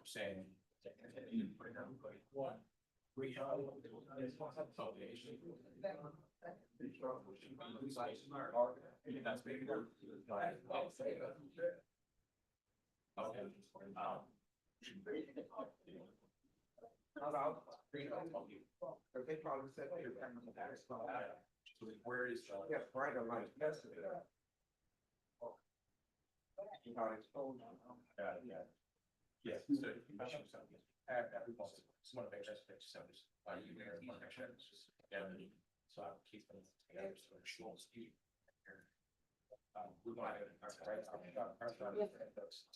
Saying. They probably said where is yeah, right on my yes, so someone makes us fix service. You may want to make sure it's just so I keep them together so it's short speed.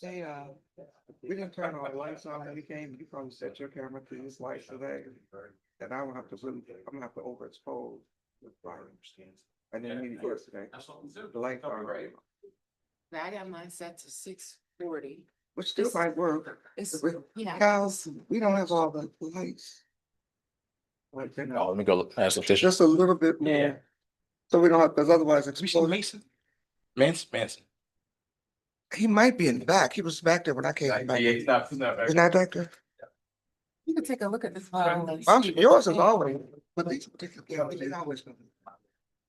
They we didn't turn our lights on when you came. You probably set your camera to these lights today, and I will have to really, I'm gonna have to overexpose the light. And then you yesterday, the lights are right. I got mine set to 640. Which still might work. It's, yeah. Cows, we don't have all the lights. Like, you Oh, know, let me go look. Ask the just a little bit more. Yeah. So we don't have, because otherwise it's. Mason. Manson. He might be in the back. He was back there when I came back. Yeah, he's not He's not back there. You can take a look at this file. and I'm, see yours is what always, but these particular, yeah, they always.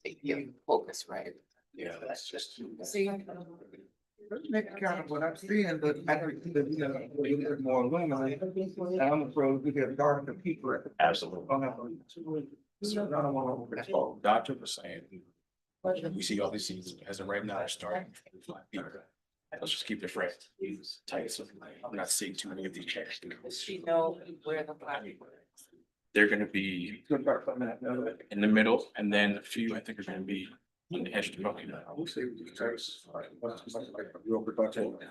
they give focus, right? Yeah, that's just. See, Make kind of what I'm seeing, but I think that, you know, we get more illuminated. And I'm afraid we get darker people. Absolutely. I don't want to overexpose. Doctor was saying, we see all these things as of right now, they're starting. Let's just keep the frame tight, so I'm not seeing too many of these checks. does she know where the file is? They're gonna be in the middle, and then a few, I think, are gonna be on the edge of the bucket.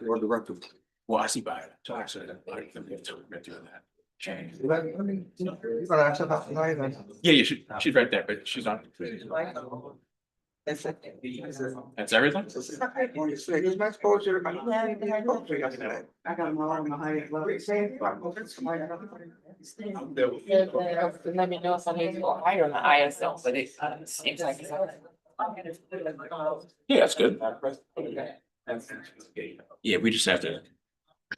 Or director. Well, I see by it. So actually, I think we have to do that. Change. You gotta ask about tonight then. Yeah, she's right there, but she's on. That's everything? Is my exposure? I got them all on the high level. Let me know if I need to go higher on the ISO, but it seems like it's. Yeah, that's good. Yeah, we just have to,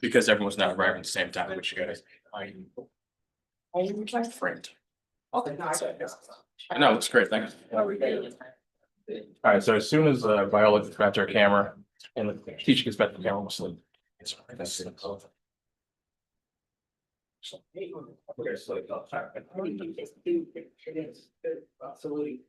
because everyone's not arriving at the same time, which you gotta. Are you trying? Friend. Okay. No, that's great, thanks. All right, so as soon as Viola gets back to her camera and the teacher gets back to the camera, we'll sleep. Absolutely.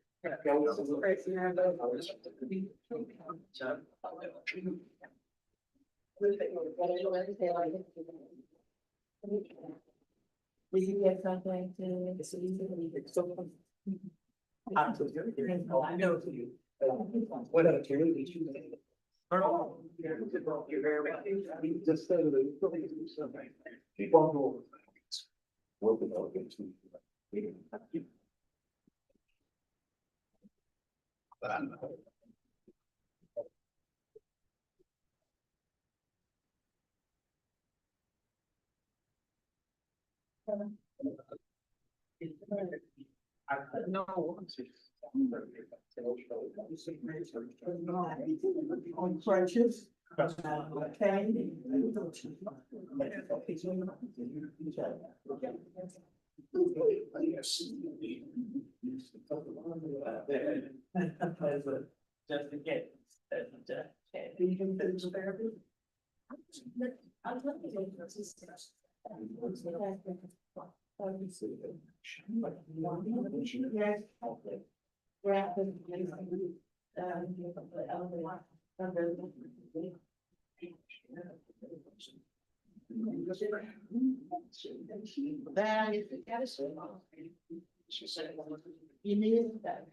Will you get something to? I know you. What else? You're very right. Just said it. Keep on going. Working on it. No. On crutches. Just in case. Do you think there's a therapy? That is the medicine. She said, you need that.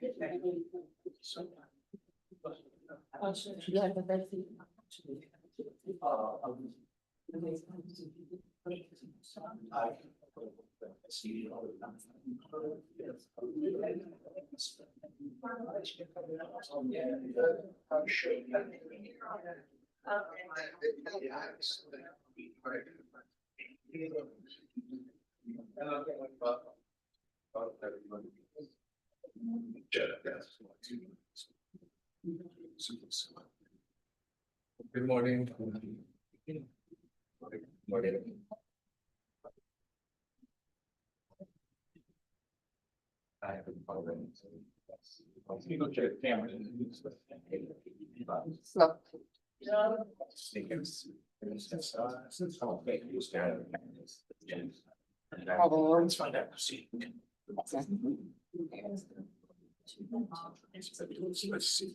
Good morning. Morning. I have a problem. You go check the camera. So, Sneakers. Let's find out. See. Let's see.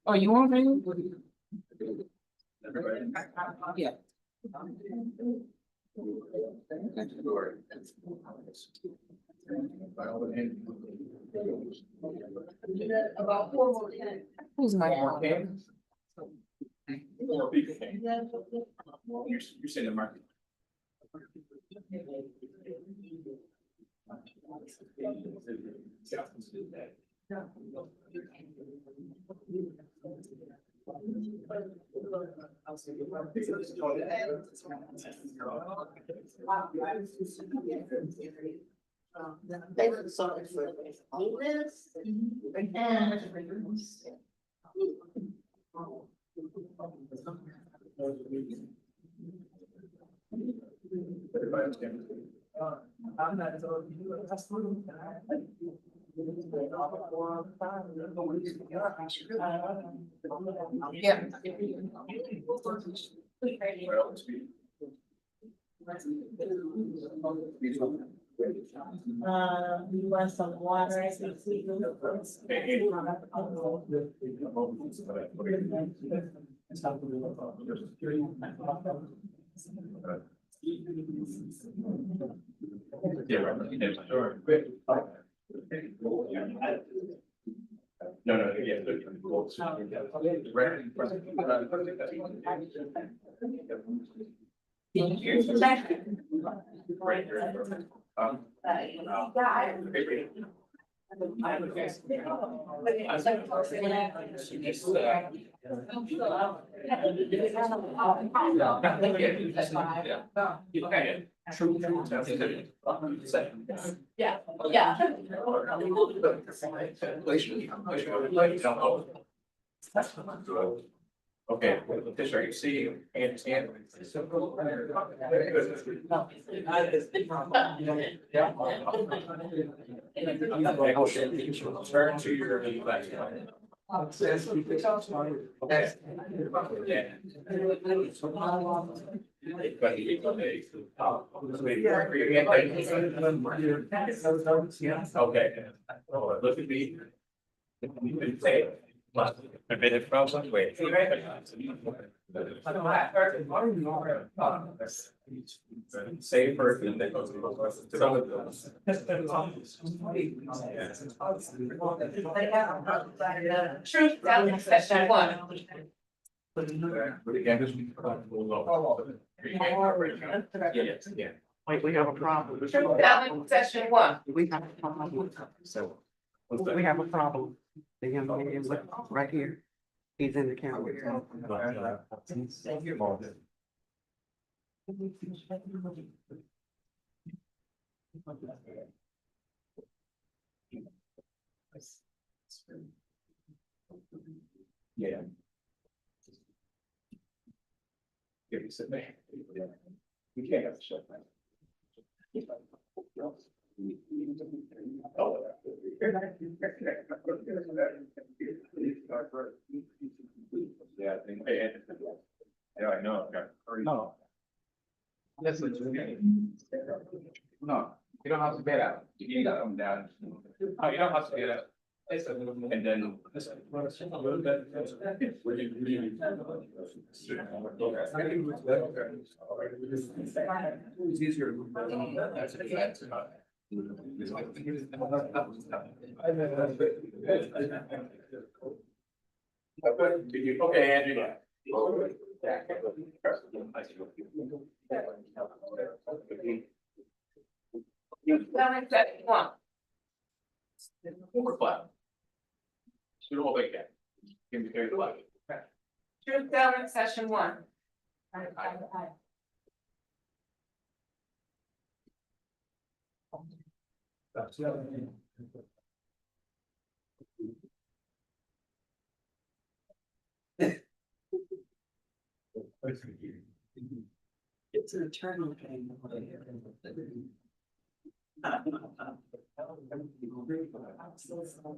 oh, you want me? Yeah. Who's my? You're saying the market. They were sorry for this. I'm not so. Yeah. You want some water? No, yeah. Yeah, yeah. Okay, Fisher, you see, and. Turn to your. Okay. Look at me. A bit of problem, wait. Safer than they go to Truth telling session one. But again, this we. Yeah. Wait, we have a problem. Truth telling session one. We have a problem. So. We have a problem. The young man is right here. He's in the camera. Yeah. Give me some. We can't have a shut down. Oh. Yeah, yeah, I know. No. Listen to me. No, you don't have to get out. You gotta come down. Oh, you don't have to get out. And then. It's easier. Okay, Andrew. Truth telling session one. So don't like that. Give me 30 left. Truth telling session one. It's an eternal pain. I'm so sorry.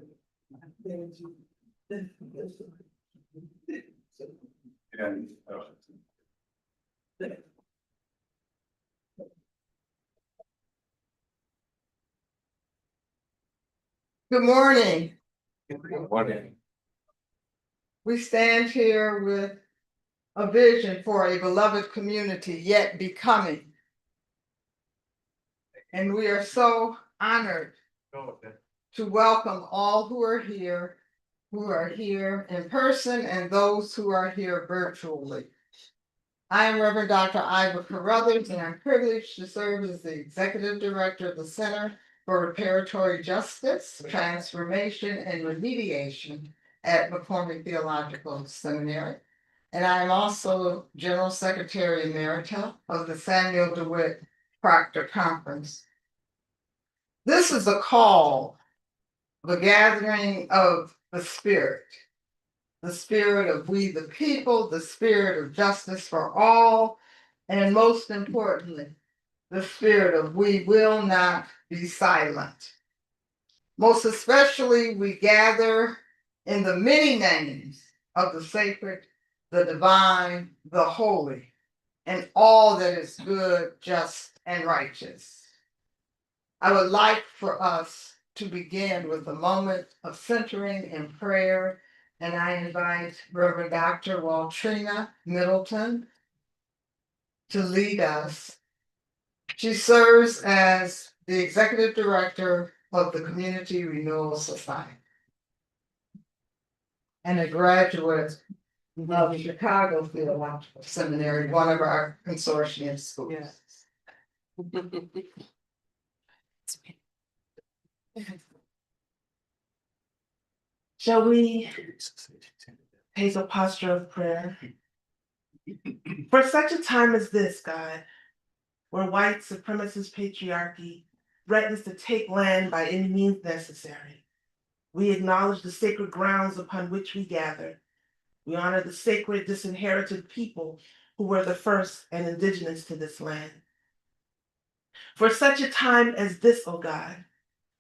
Good morning. Morning. We stand here with a vision for a beloved community yet becoming. And we are so honored to welcome all who are here in person and those who are here virtually. I am Reverend Dr. Ivor Carruthers, and I'm privileged to serve as the Executive Director of the Center for Reparatory Justice, Transformation, and Remediation at McCormick Theological Seminary. And I am also General Secretary Emerita of the Samuel DeWitt Proctor Conference. This is a call, the gathering of the spirit of we the people, the spirit of justice for all, and most importantly, the spirit of we will not be silent. Most especially, we gather in the many names of the sacred, the divine, the holy, and all that is good, just, and righteous. I would like for us to begin with a moment of centering and prayer, and I invite Reverend Dr. Waltrina Middleton to lead us. She serves as the Executive Director of the Community Renewal Society and a graduate of Chicago Theological Seminary, one of our consortium schools. Yes. Shall we take a posture of prayer? For such a time as this, God, where white supremacist patriarchy threatens to take land by any means necessary, we acknowledge the sacred grounds upon which we gather. We honor the sacred disinherited people who were the first and indigenous to this land. For such a time as this, O God,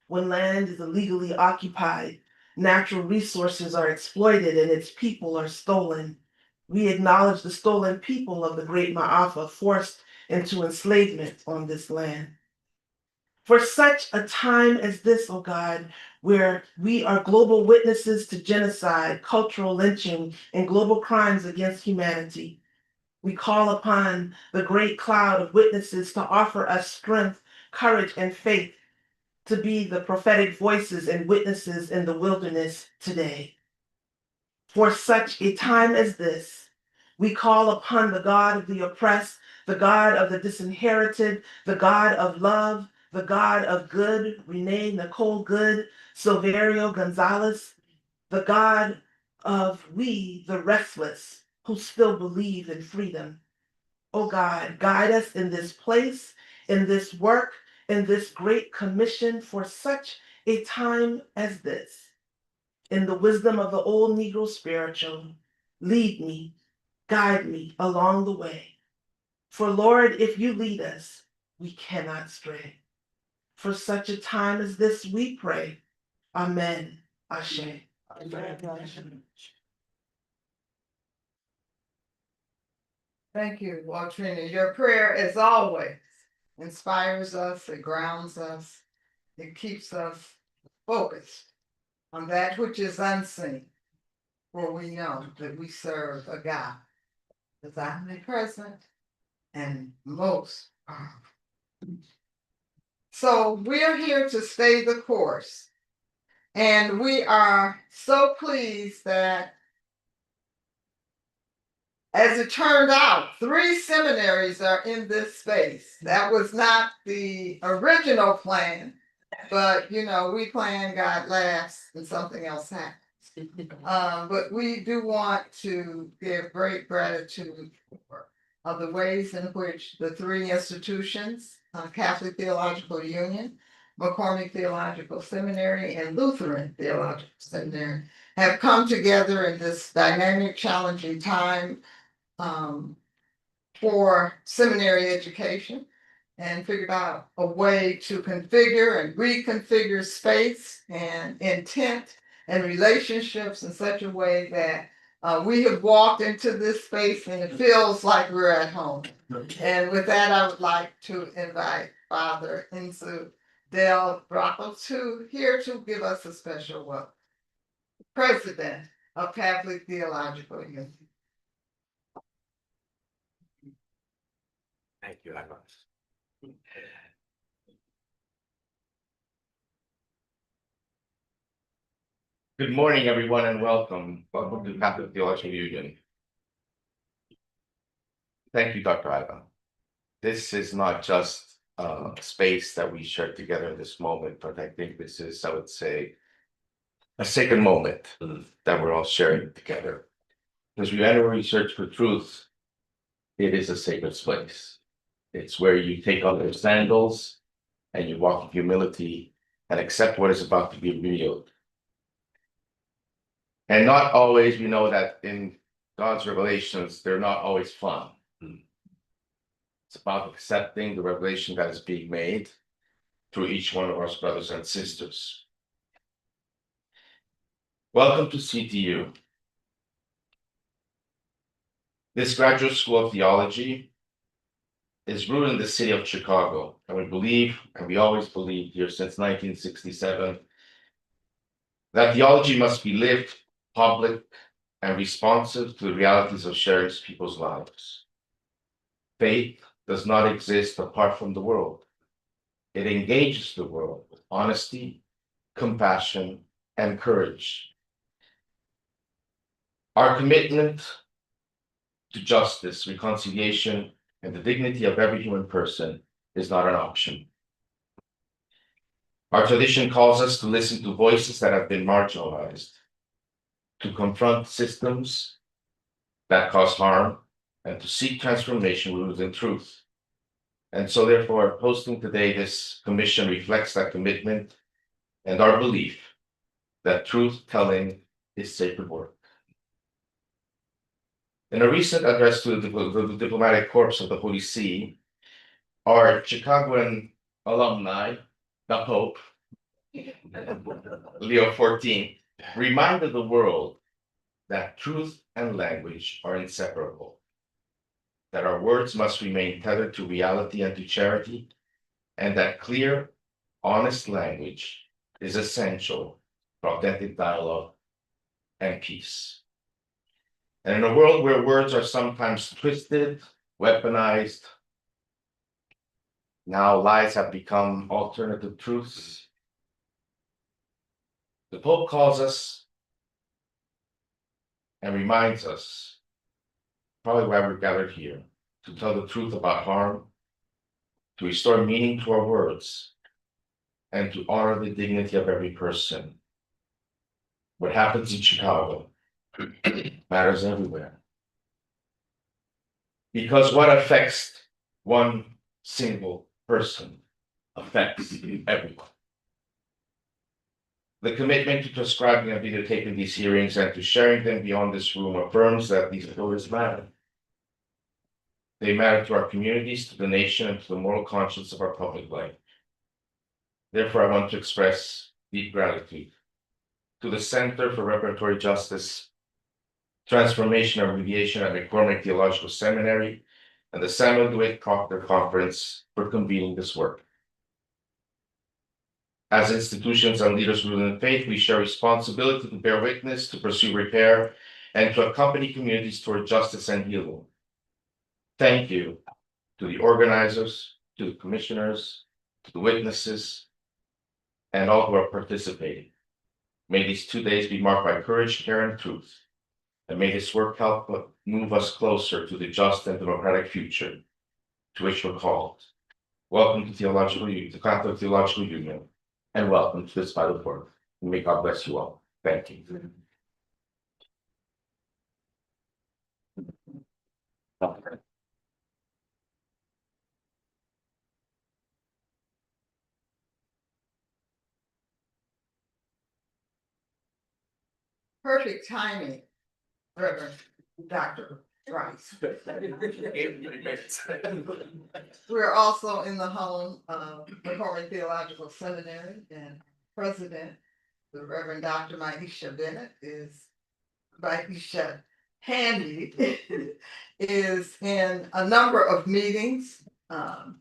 when land is illegally occupied, natural resources are exploited, and its people are stolen, we acknowledge the stolen people of the Great Ma'afa forced into enslavement on this land. For such a time as this, O God, where we are global witnesses to genocide, cultural lynching, and global crimes against humanity, we call upon the great cloud of witnesses to offer us strength, courage, and faith to be the prophetic voices and witnesses in the wilderness today. For such a time as this, we call upon the God of the oppressed, the God of the disinherited, the God of love, the God of good, Renee Nicole Good, Silverio Gonzalez, the God of we, the restless, who still believe in freedom. Oh God, guide us in this place, in this work, in this great commission for such a time as this. In the wisdom of the old Negro spiritual, lead me, guide me along the way. For Lord, if you lead us, we cannot stray. For such a time as this we pray. Amen. Ashe. Thank you, Waltrina. Your prayer, as always, inspires us, it grounds us, it keeps us focused on that which is unseen, for we know that we serve a God that's omnipresent and most powerful. So we're here to stay the course, and we are so pleased that, as it turned out, 3 seminaries are in this space. That was not the original plan, but we planned God last and something else happened. But we do want to give great gratitude for the ways in which the 3 institutions, Catholic Theological Union, McCormick Theological Seminary and Lutheran Theological Seminary have come together in this dynamic, challenging time for seminary education and figured out a way to configure and reconfigure space and intent and relationships in such a way that we have walked into this space and it feels like we're at home. And with that, I would like to invite Father Enzo Del Bracco here to give us a special welcome. President of Catholic Theological Union. Thank you, Emma. Good morning, everyone, and welcome. Welcome to Catholic Theological Union. Thank you, Dr. Ivan. This is not just a space that we share together in this moment, but I think this is, I would say, a sacred moment that we're all sharing together. As we enter research for truth, it is a sacred space. It's where you take off your sandals and you walk in humility and accept what is about to be revealed. And not always, we know that in God's revelations, they're not always fun. It's about accepting the revelation that is being made through each one of our brothers and sisters. Welcome to CTU. This graduate school of theology is rooted in the city of Chicago, and we believe, and we always believed here since 1967, that theology must be lived, public, and responsive to the realities of sharing people's lives. Faith does not exist apart from the world. It engages the world with honesty, compassion, and courage. Our commitment to justice, reconciliation, and the dignity of every human person is not an option. Our tradition calls us to listen to voices that have been marginalized, to confront systems that cause harm, and to seek transformation rooted in truth. And so therefore, hosting today this commission reflects that commitment and our belief that truth-telling is sacred work. In a recent address to the diplomatic corps of the Holy See, our Chicagoan alumni, the Pope, Leo XIV, reminded the world that truth and language are inseparable, that our words must remain tethered to reality and to charity, and that clear, honest language is essential for authentic dialogue and peace. And in a world where words are sometimes twisted, weaponized, now lies have become alternative truths, the Pope calls us and reminds us, probably why we're gathered here, to tell the truth about harm, to restore meaning to our words, and to honor the dignity of every person. What happens in Chicago matters everywhere. Because what affects one single person affects everyone. The commitment to transcribing and videotaping these hearings and to sharing them beyond this room affirms that these stories matter. They matter to our communities, to the nation, and to the moral conscience of our public life. Therefore, I want to express deep gratitude to the Center for Reparatory Justice, Transformation and Remediation at McCormick Theological Seminary, and the Samuel Dwight Proctor Conference for convening this work. As institutions and leaders rooted in faith, we share responsibility to bear witness, to pursue repair, and to accompany communities toward justice and healing. Thank you to the organizers, to the commissioners, to the witnesses, and all who are participating. May these 2 days be marked by courage, care, and truth. And may this work help move us closer to the just and democratic future to which we're called. Welcome to the Catholic Theological Union, and welcome to this vital work. May God bless you all. Thank you. perfect timing, Reverend Dr. Rice. We're also in the home of McCormick Theological Seminary, and President, the Reverend Dr. Maisha Bennett is, Maisha Handy is in a number of meetings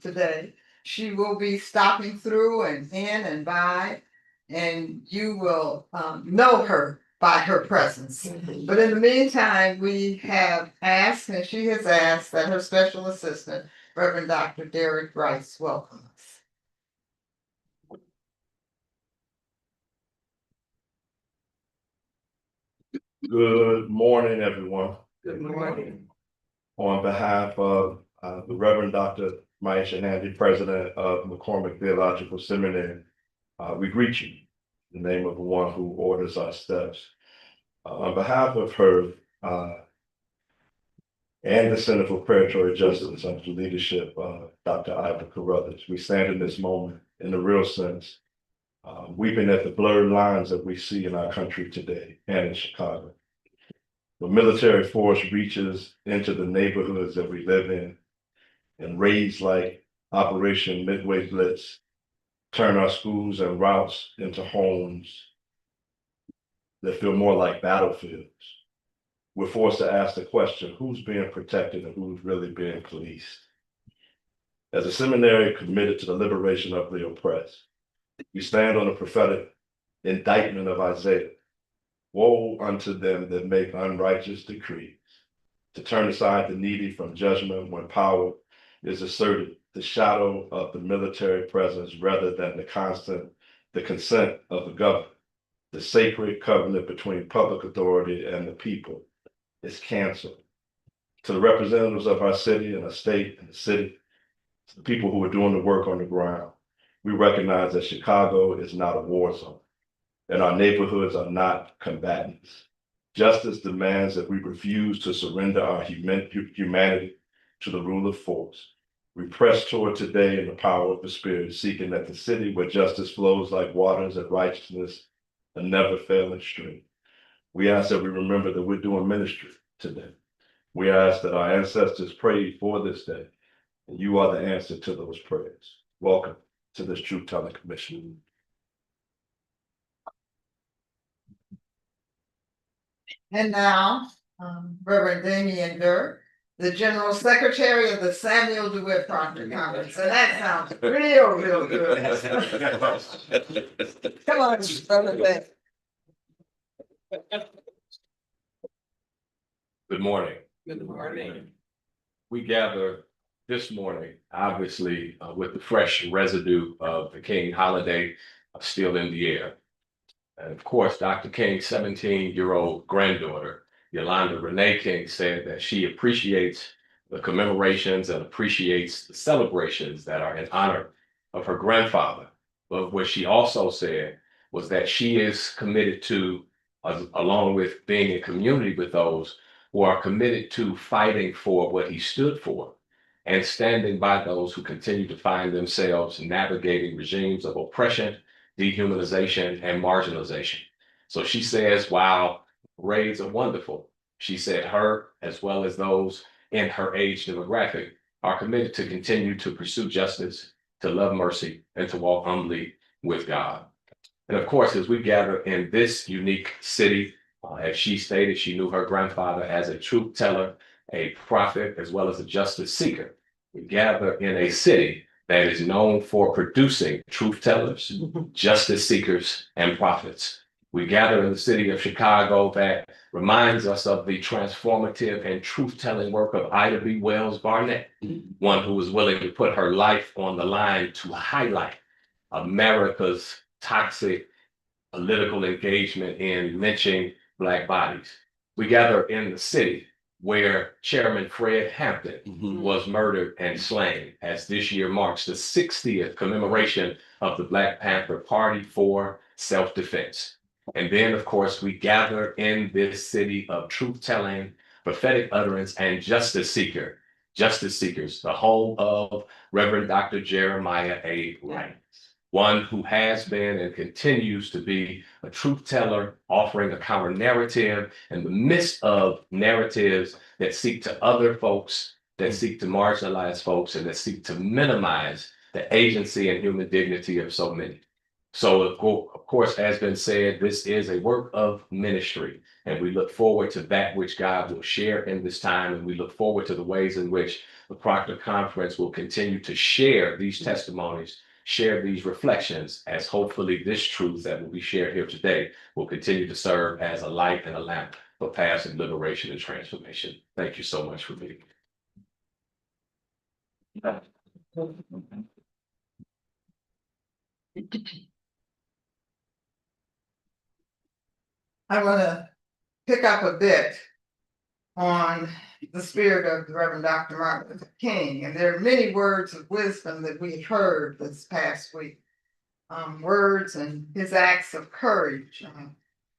today. She will be stopping through and in and by, and you will know her by her presence. But in the meantime, we have asked, and she has asked, that her special assistant, Reverend Dr. Derek Rice, welcome us. Good morning, everyone. Good morning. On behalf of the Reverend Dr. Maisha Handy, President of McCormick Theological Seminary, we greet you in the name of the one who orders our steps. On behalf of her and the Center for Reparatory Justice under the leadership of Dr. Ivor Carruthers, we stand in this moment in the real sense, weeping at the blurred lines that we see in our country today and in Chicago. The military force reaches into the neighborhoods that we live in, and raids like Operation Midway Blitz turn our schools and routes into homes that feel more like battlefields. We're forced to ask the question, who's being protected and who's really being policed? As a seminary committed to the liberation of the oppressed, we stand on the prophetic indictment of Isaiah. Woe unto them that make unrighteous decrees, to turn aside the needy from judgment when power is asserted, the shadow of the military presence rather than the consent of the government. The sacred covenant between public authority and the people is canceled. To the representatives of our city and our state and the city, to the people who are doing the work on the ground, we recognize that Chicago is not a war zone, and our neighborhoods are not combatants. Justice demands that we refuse to surrender our humanity to the rule of force. We press toward today in the power of the Spirit, seeking that the city where justice flows like waters and righteousness, a never failing stream. We ask that we remember that we're doing ministry today. We ask that our ancestors prayed for this day, and you are the answer to those prayers. Welcome to this Truth Telling Commission. And now, Reverend Damian Dirk, the General Secretary of the Samuel DeWitt Proctor Conference. And that sounds real good. Come on, Brother. Good morning. Good morning. We gather this morning, obviously, with the fresh residue of the King holiday still in the air. And of course, Dr. King's 17-year-old granddaughter, Yolanda Renee King, said that she appreciates the commemorations and appreciates the celebrations that are in honor of her grandfather. But what she also said was that she is committed to, along with being in community with those who are committed to fighting for what he stood for and standing by those who continue to find themselves navigating regimes of oppression, dehumanization, and marginalization. So she says, while raids are wonderful, she said her, as well as those in her age demographic, are committed to continue to pursue justice, to love mercy, and to walk humbly with God. And of course, as we gather in this unique city, as she stated, she knew her grandfather as a truth teller, a prophet, as well as a justice seeker. We gather in a city that is known for producing truth tellers, justice seekers, and prophets. We gather in the city of Chicago that reminds us of the transformative and truth-telling work of Ida B. Wells Barnett, one who was willing to put her life on the line to highlight America's toxic political engagement in lynching Black bodies. We gather in the city where Chairman Fred Hampton was murdered and slain, as this year marks the 60th commemoration of the Black Panther Party for self-defense. And then, of course, we gather in this city of truth-telling, prophetic utterance, and justice seekers, the home of Reverend Dr. Jeremiah A. Wright. one who has been and continues to be a truth teller, offering a counter narrative in the midst of narratives that seek to other folks, that seek to marginalize folks, and that seek to minimize the agency and human dignity of so many. So, of course, as been said, this is a work of ministry, and we look forward to that which God will share in this time, and we look forward to the ways in which the Proctor Conference will continue to share these testimonies, share these reflections, as hopefully this truth that will be shared here today will continue to serve as a light and a lamp for paths of liberation and transformation. Thank you so much for being here. I want to pick up a bit on the spirit of the Reverend Dr. Martin Luther King, and there are many words of wisdom that we heard this past week. Words and his acts of courage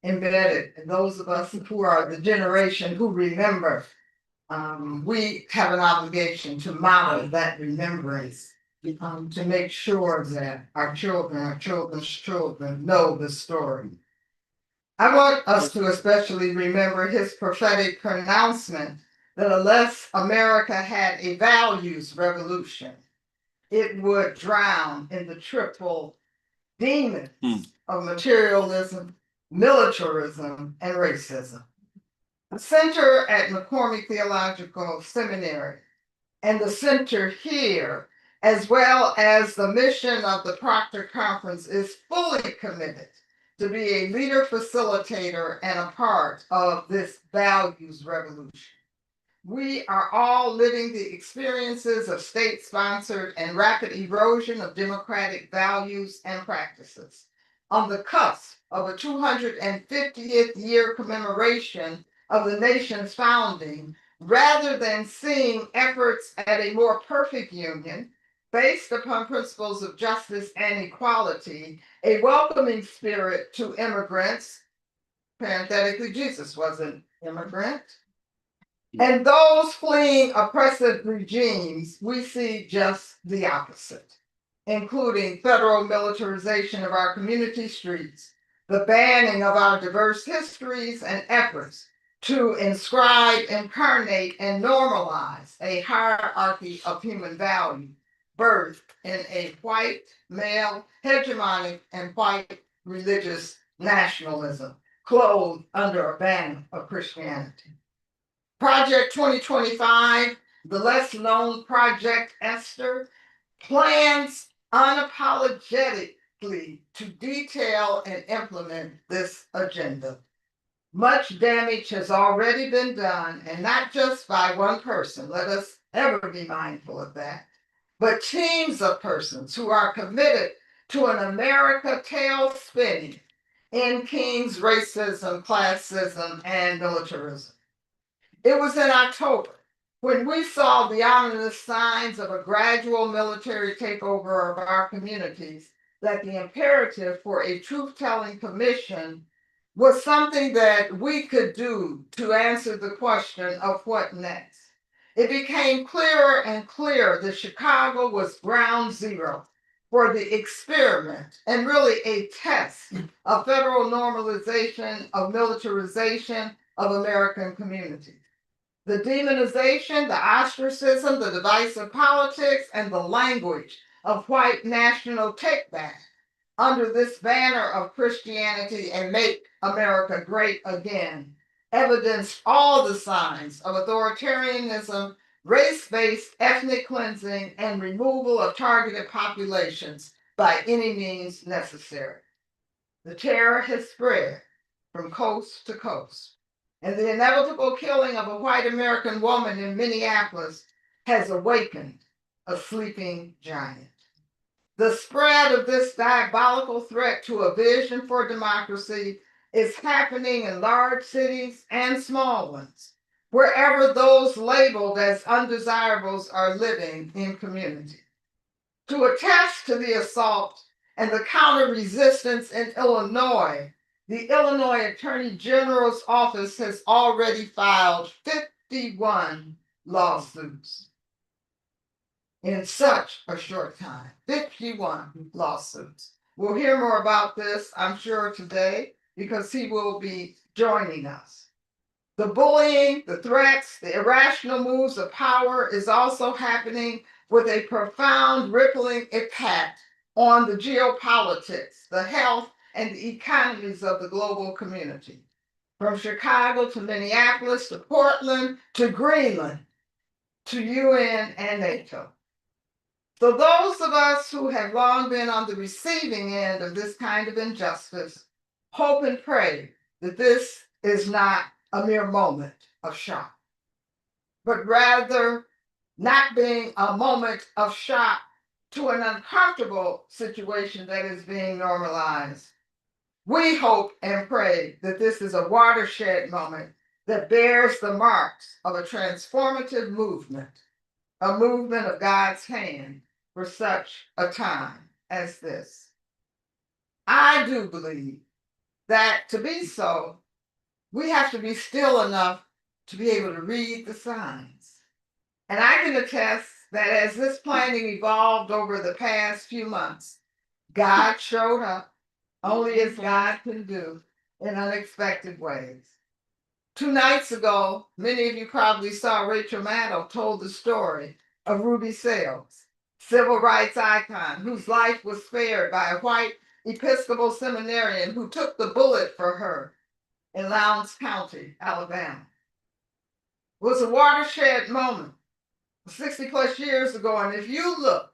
embedded in those of us who are the generation who remember. We have an obligation to model that remembrance, to make sure that our children's children know the story. I want us to especially remember his prophetic pronouncement that unless America had a values revolution, it would drown in the triple demons of materialism, militarism, and racism. The center at McCormick Theological Seminary and the center here, as well as the mission of the Proctor Conference, is fully committed to be a leader facilitator and a part of this values revolution. We are all living the experiences of state-sponsored and rapid erosion of democratic values and practices. On the cusp of a 250th year commemoration of the nation's founding, rather than seeing efforts at a more perfect union, based upon principles of justice and equality, a welcoming spirit to immigrants, parenthetically, Jesus was an immigrant, and those fleeing oppressive regimes, we see just the opposite, including federal militarization of our community streets, the banning of our diverse histories, and efforts to inscribe, incarnate, and normalize a hierarchy of human value birthed in a white, male, hegemonic, and white religious nationalism, clothed under a banner of Christianity. Project 2025, the less known Project Esther, plans unapologetically to detail and implement this agenda. Much damage has already been done, and not just by one person, let us ever be mindful of that, but teams of persons who are committed to an America tail spinning in King's racism, classism, and militarism. It was in October when we saw the ominous signs of a gradual military takeover of our communities that the imperative for a truth-telling commission was something that we could do to answer the question of what next. It became clearer and clearer that Chicago was ground zero for the experiment and really a test of federal normalization of militarization of American communities. The demonization, the ostracism, the divisive politics, and the language of white national take-back under this banner of Christianity and Make America Great Again evidenced all the signs of authoritarianism, race-based ethnic cleansing, and removal of targeted populations by any means necessary. The terror has spread from coast to coast, and the inevitable killing of a white American woman in Minneapolis has awakened a sleeping giant. The spread of this diabolical threat to a vision for democracy is happening in large cities and small ones, wherever those labeled as undesirables are living in community. To attest to the assault and the counter resistance in Illinois, the Illinois Attorney General's office has already filed 51 lawsuits. in such a short time. 51 lawsuits. We'll hear more about this, I'm sure, today, because he will be joining us. The bullying, the threats, the irrational moves of power is also happening with a profound rippling impact on the geopolitics, the health, and the economies of the global community. From Chicago to Minneapolis to Portland to Greenland to UN and NATO. So those of us who have long been on the receiving end of this kind of injustice hope and pray that this is not a mere moment of shock, but rather not being a moment of shock to an uncomfortable situation that is being normalized. We hope and pray that this is a watershed moment that bears the marks of a transformative movement, a movement of God's hand for such a time as this. I do believe that to be so, we have to be still enough to be able to read the signs. And I can attest that as this planning evolved over the past few months, God showed up only as God can do in unexpected ways. 2 nights ago, many of you probably saw Rachel Maddow told the story of Ruby Sales, civil rights icon whose life was spared by a white Episcopal seminarian who took the bullet for her in Lowndes County, Alabama. It was a watershed moment 60 plus years ago, and if you look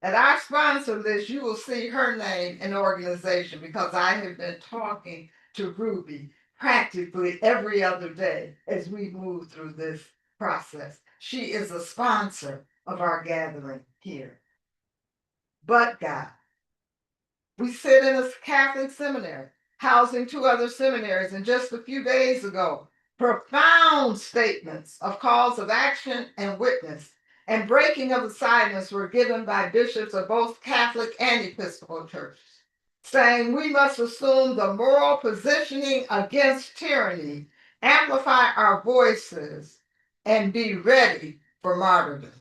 at our sponsor list, you will see her name and organization because I have been talking to Ruby practically every other day as we move through this process. She is a sponsor of our gathering here. But God, we sit in a Catholic seminary, housing 2 other seminaries, and just a few days ago, profound statements of calls of action and witness and breaking of the silence were given by bishops of both Catholic and Episcopal churches, saying we must assume the moral positioning against tyranny, amplify our voices, and be ready for martyrdom.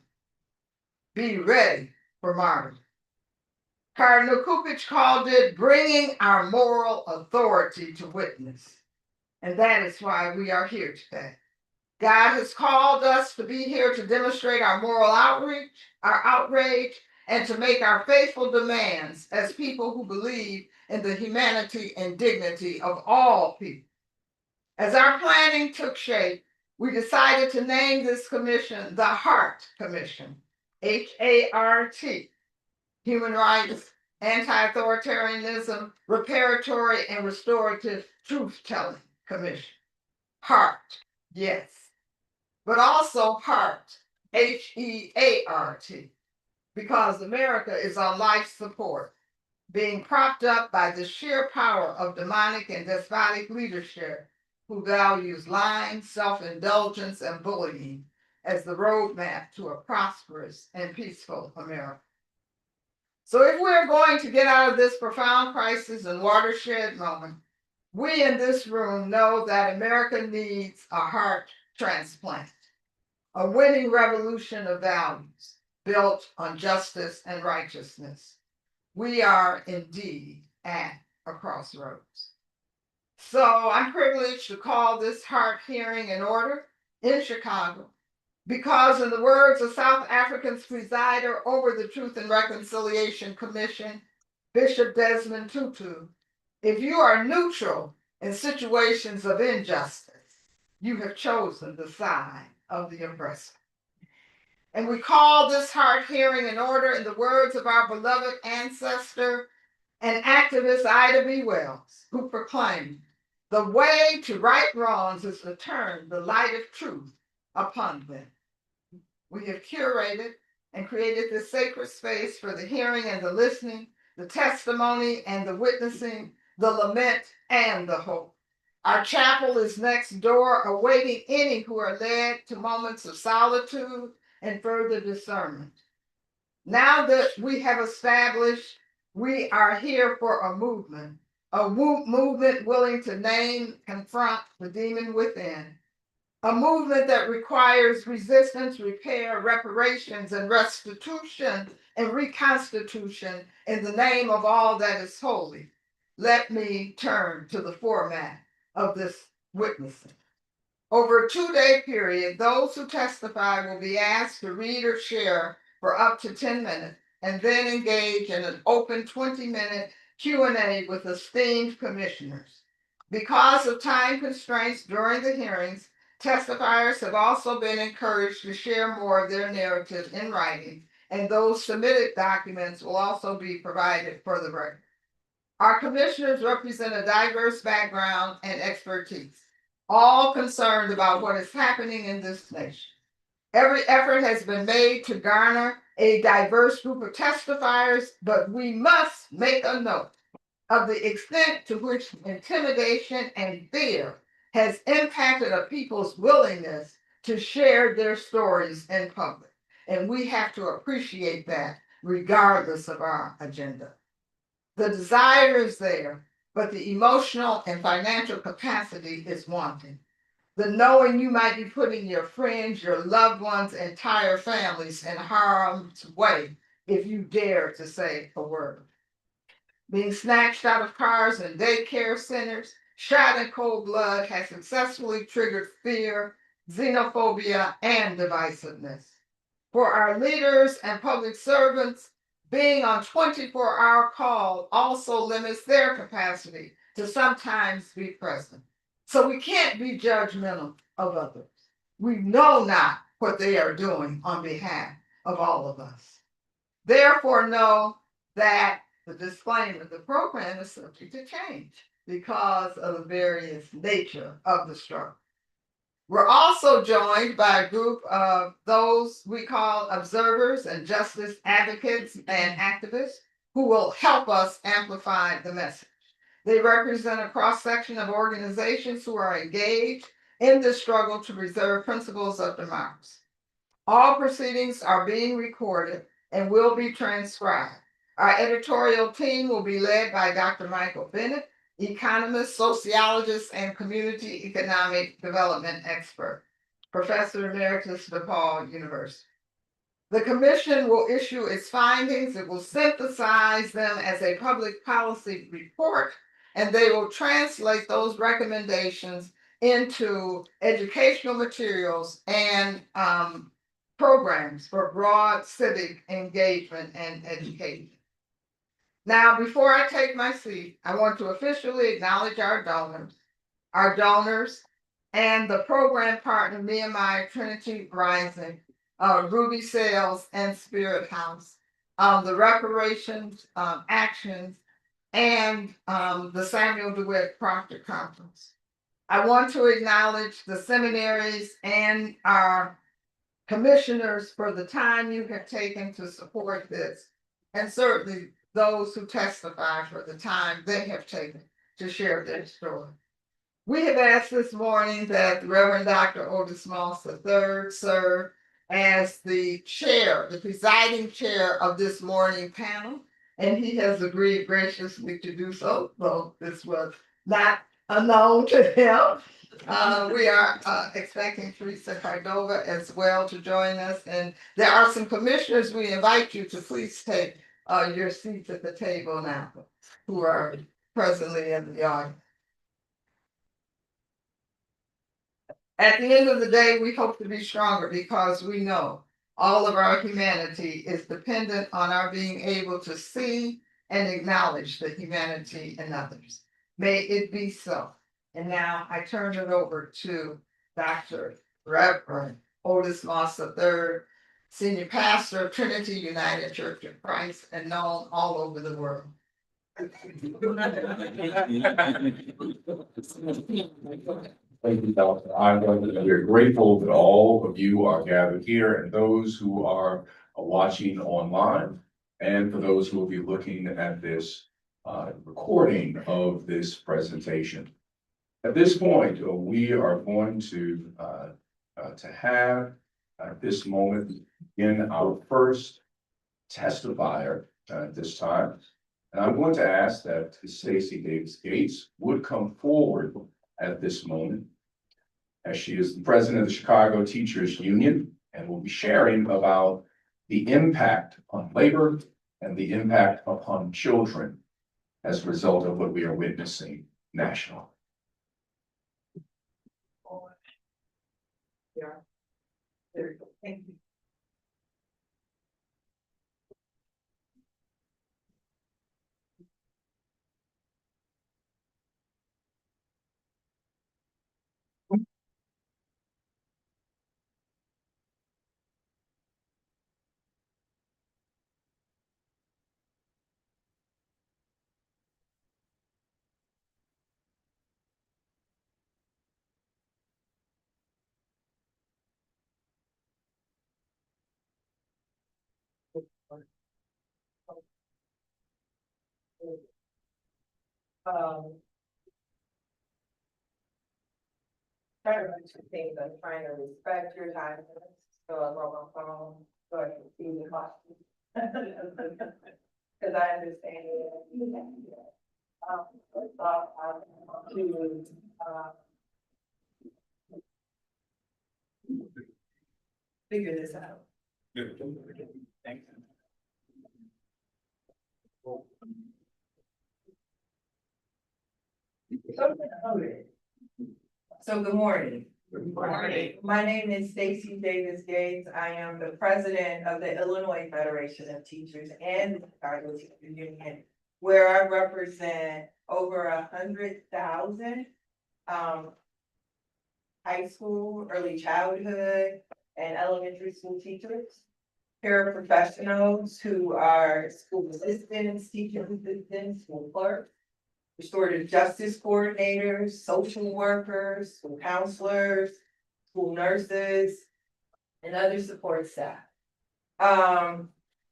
Be ready for martyrdom. Cardinal Kupich called it bringing our moral authority to witness. And that is why we are here today. God has called us to be here to demonstrate our moral outreach, our outrage, and to make our faithful demands as people who believe in the humanity and dignity of all people. As our planning took shape, we decided to name this commission the HART Commission, H-A-R-T, Human Rights, Anti-Authoritarianism, Reparatory and Restorative Truth-Telling Commission. HART, yes. But also HART, H-E-A-R-T, because America is on life support, being propped up by the sheer power of demonic and despotic leadership who values lying, self-indulgence, and bullying as the roadmap to a prosperous and peaceful America. So if we're going to get out of this profound crisis and watershed moment, we in this room know that America needs a heart transplant, a winning revolution of values built on justice and righteousness. We are indeed at a crossroads. So I'm privileged to call this HART hearing in order in Chicago, because in the words of South Africa's presider over the Truth and Reconciliation Commission, Bishop Desmond Tutu, if you are neutral in situations of injustice, you have chosen the side of the oppressor. And we call this HART hearing in order in the words of our beloved ancestor and activist Ida B. Wells, who proclaimed, the way to right wrongs is to turn the light of truth upon them. We have curated and created this sacred space for the hearing and the listening, the testimony and the witnessing, the lament and the hope. Our chapel is next door, awaiting any who are led to moments of solitude and further discernment. Now that we have established we are here for a movement willing to name, confront the demon within, a movement that requires resistance, repair, reparations, and restitution and reconstitution in the name of all that is holy. Let me turn to the format of this witnessing. Over a 2-day period, those who testify will be asked to read or share for up to 10 minutes and then engage in an open 20-minute Q&A with esteemed commissioners. Because of time constraints during the hearings, testifiers have also been encouraged to share more of their narrative in writing, and those submitted documents will also be provided for the record. Our commissioners represent a diverse background and expertise, all concerned about what is happening in this nation. Every effort has been made to garner a diverse group of testifiers, but we must make a note of the extent to which intimidation and fear has impacted a people's willingness to share their stories in public. And we have to appreciate that regardless of our agenda. The desire is there, but the emotional and financial capacity is wanting. The knowing you might be putting your friends, your loved ones, entire families in harm's way if you dare to say a word. Being snatched out of cars and daycare centers, shot in cold blood has successfully triggered fear, xenophobia, and divisiveness. For our leaders and public servants, being on 24-hour call also limits their capacity to sometimes be present. So we can't be judgmental of others. We know not what they are doing on behalf of all of us. Therefore, know that the disclaimer, the program is subject to change because of the various nature of the struggle. We're also joined by a group of those we call observers and justice advocates and activists who will help us amplify the message. They represent a cross-section of organizations who are engaged in the struggle to preserve principles of democracy. All proceedings are being recorded and will be transcribed. Our editorial team will be led by Dr. Michael Bennett, economist, sociologist, and community economic development expert, Professor Emeritus DePaul University. The commission will issue its findings. It will synthesize them as a public policy report, and they will translate those recommendations into educational materials and programs for broad civic engagement and education. Now, before I take my seat, I want to officially acknowledge our donors, and the program partner, Nehemiah Trinity Rising, Ruby Sales, and Spirit House, the reparations actions, and the Samuel DeWitt Proctor Conference. I want to acknowledge the seminaries and our commissioners for the time you have taken to support this, and certainly those who testify for the time they have taken to share their story. We have asked this morning that the Reverend Dr. Otis Moss III serve as the chair, the presiding chair of this morning panel, and he has agreed graciously to do so, though this was not unknown to him. We are expecting Teresa Cordova as well to join us, and there are some commissioners we invite you to please take your seats at the table now, who are presently in the audience. At the end of the day, we hope to be stronger because we know all of our humanity is dependent on our being able to see and acknowledge the humanity in others. May it be so. And now I turn it over to Dr. Reverend Otis Moss III, Senior Pastor of Trinity United Church of Christ and known all over the world. Thank you, Dr. We're grateful that all of you are gathered here and those who are watching online, and for those who will be looking at this recording of this presentation. At this point, we are going to have at this moment in our first testifier at this time. And I'm going to ask that Stacey Davis Gates would come forward at this moment. as she is the president of the Chicago Teachers Union and will be sharing about the impact on labor and the impact upon children as a result of what we are witnessing nationally. There you go. Thank you. Try to run two things. I'm trying to respect your time. So I wrote my phone, so I can see the clock. Cause I understand it. Thought to, figure this out. Thanks. So good morning. Good morning. My name is Stacy Davis Gates. I am the president of the Illinois Federation of Teachers and the Chicago Teachers Union, where I represent over 100,000 high school, early childhood, and elementary school teachers, paraprofessionals who are school assistants, teacher assistants, school clerks, restorative justice coordinators, social workers, school counselors, school nurses, and other support staff. I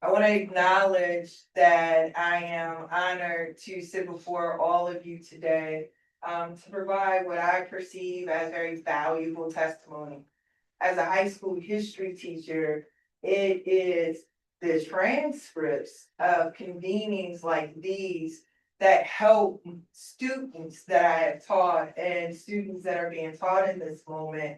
want to acknowledge that I am honored to sit before all of you today to provide what I perceive as very valuable testimony. As a high school history teacher, it is the transcripts of convenings like these that help students that I have taught and students that are being taught in this moment,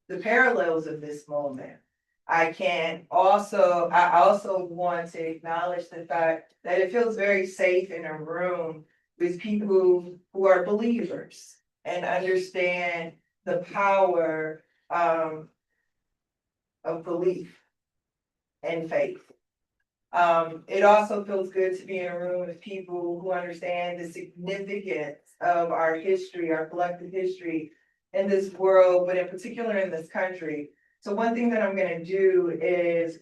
the parallels of this moment. I also want to acknowledge the fact that it feels very safe in a room with people who are believers and understand the power of belief and faith. It also feels good to be in a room with people who understand the significance of our history, our collective history in this world, but in particular in this country. So one thing that I'm gonna do is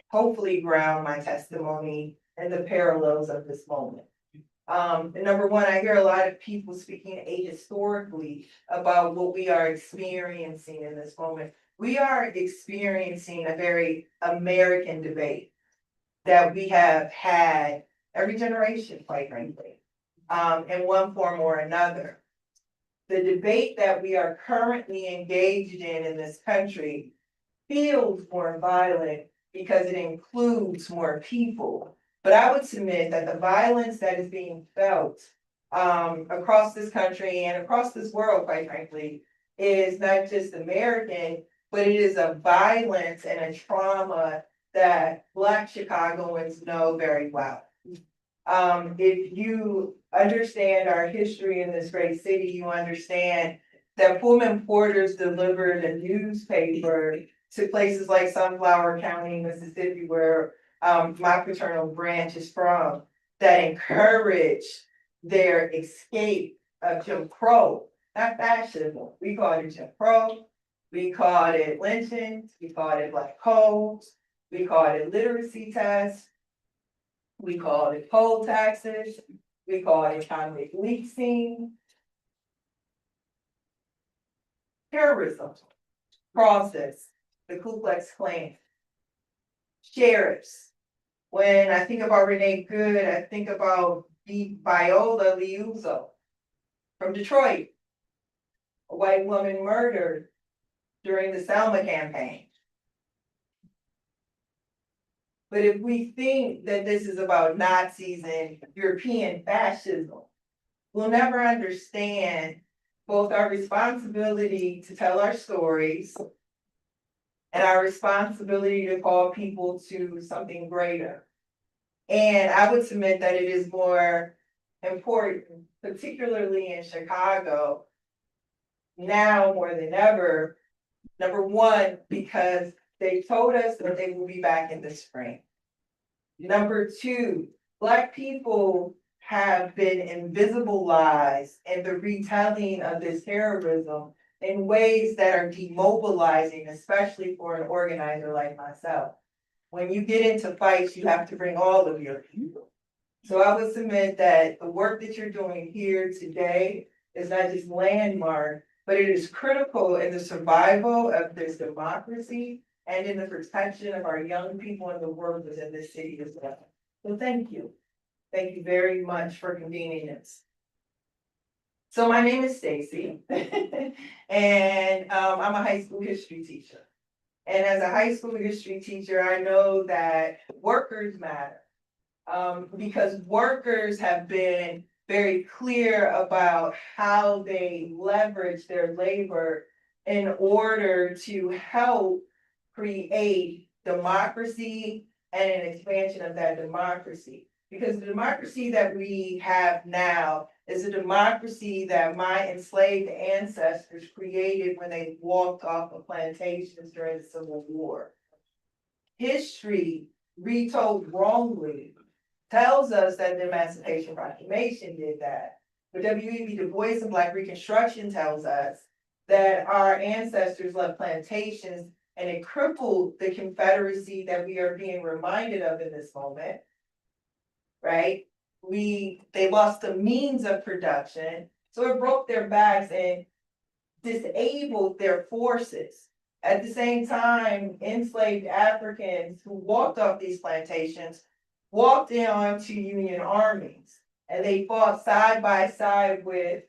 hopefully ground my testimony in the parallels of this moment. And number one, I hear a lot of people speaking ahistorically about what we are experiencing in this moment. We are experiencing a very American debate that we have had every generation, quite frankly, in one form or another. The debate that we are currently engaged in this country feels more violent because it includes more people. But I would submit that the violence that is being felt across this country and across this world, quite frankly, is not just American, but it is a violence and a trauma that Black Chicagoans know very well. If you understand our history in this great city, you understand that Pullman Porters delivered a newspaper to places like Sunflower County, Mississippi, where my paternal branch is from, that encouraged their escape of Jim Crow, not fascism. We called it Jim Crow, we called it lynchings, we called it black codes, we called it literacy tests, we called it poll taxes, we called it convict leasing, terrorism, process, the Ku Klux Klan, sheriffs. When I think about Renee Good, I think about Viola Liuzzo from Detroit, a white woman murdered during the Selma campaign. But if we think that this is about Nazis and European fascism, we'll never understand both our responsibility to tell our stories and our responsibility to call people to something greater. And I would submit that it is more important, particularly in Chicago, now more than ever. Number one, because they told us that they will be back in the spring. Number two, Black people have been invisibilized in the retelling of this terrorism in ways that are demobilizing, especially for an organizer like myself. When you get into fights, you have to bring all of your people. So I would submit that the work that you're doing here today is not just landmark, but it is critical in the survival of this democracy and in the protection of our young people and the work within this city as well. So thank you. Thank you very much for convening this. So my name is Stacy, and I'm a high school history teacher. And as a high school history teacher, I know that workers matter. Because workers have been very clear about how they leverage their labor in order to help create democracy and an expansion of that democracy. Because the democracy that we have now is a democracy that my enslaved ancestors created when they walked off of plantations during the Civil War. History, retold wrongly, tells us that the Emancipation Proclamation did that. But W.E.B. Du Bois and Black Reconstruction tells us that our ancestors left plantations and it crippled the Confederacy that we are being reminded of in this moment. Right? They lost the means of production, so it broke their backs and disabled their forces. At the same time, enslaved Africans who walked off these plantations walked on to Union armies, and they fought side by side with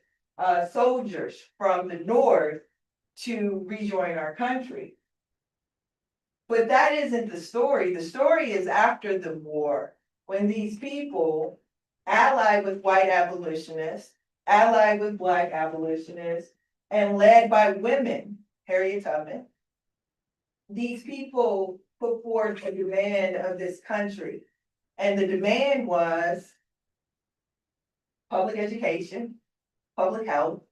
soldiers from the North to rejoin our country. But that isn't the story. The story is after the war, when these people, allied with white abolitionists, allied with Black abolitionists, and led by women, Harriet Tubman, these people put forth a demand of this country. And the demand was public education, public health,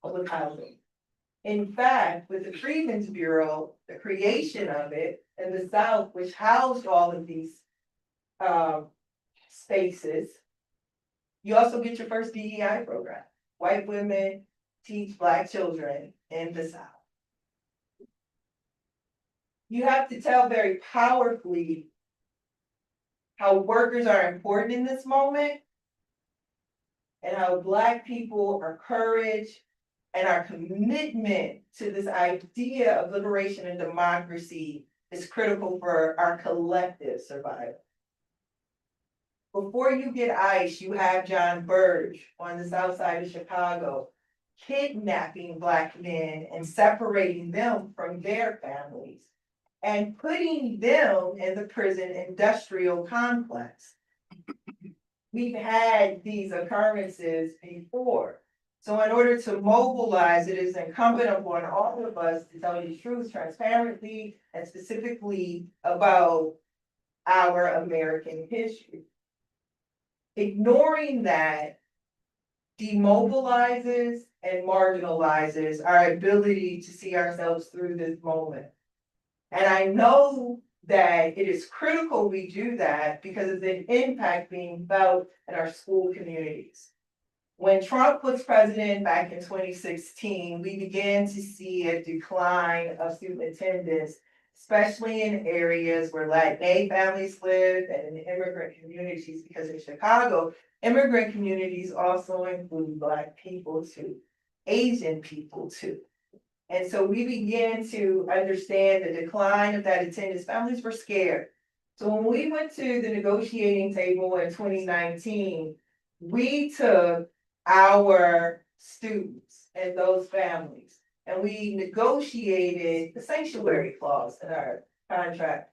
public housing. In fact, with the Freedmen's Bureau, the creation of it in the South, which housed all of these spaces, you also get your first DEI program. White women teach Black children in the South. You have to tell very powerfully how workers are important in this moment, and how Black people are courage and our commitment to this idea of liberation and democracy is critical for our collective survival. Before you get ICE, you have John Burge on the south side of Chicago kidnapping Black men and separating them from their families and putting them in the prison industrial complex. We've had these occurrences before. So in order to mobilize, it is incumbent upon all of us to tell the truth transparently and specifically about our American history. Ignoring that demobilizes and marginalizes our ability to see ourselves through this moment. And I know that it is critical we do that because of the impact being felt in our school communities. When Trump was president back in 2016, we began to see a decline of student attendance, especially in areas where Latin families lived and in immigrant communities, because in Chicago, immigrant communities also include Black people too, Asian people too. And so we began to understand the decline of that attendance. Families were scared. So when we went to the negotiating table in 2019, we took our students and those families, and we negotiated the sanctuary clause in our contract,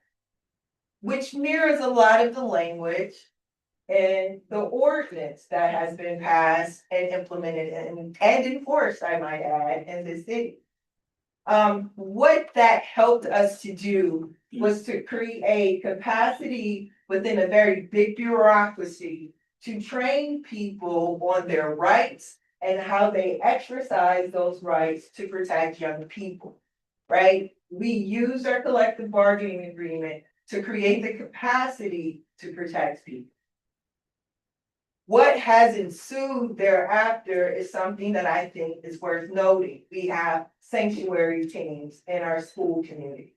which mirrors a lot of the language in the ordinance that has been passed and implemented and enforced, I might add, in the city. What that helped us to do was to create capacity within a very big bureaucracy to train people on their rights and how they exercise those rights to protect young people, right? We used our collective bargaining agreement to create the capacity to protect people. What has ensued thereafter is something that I think is worth noting. We have sanctuary teams in our school communities.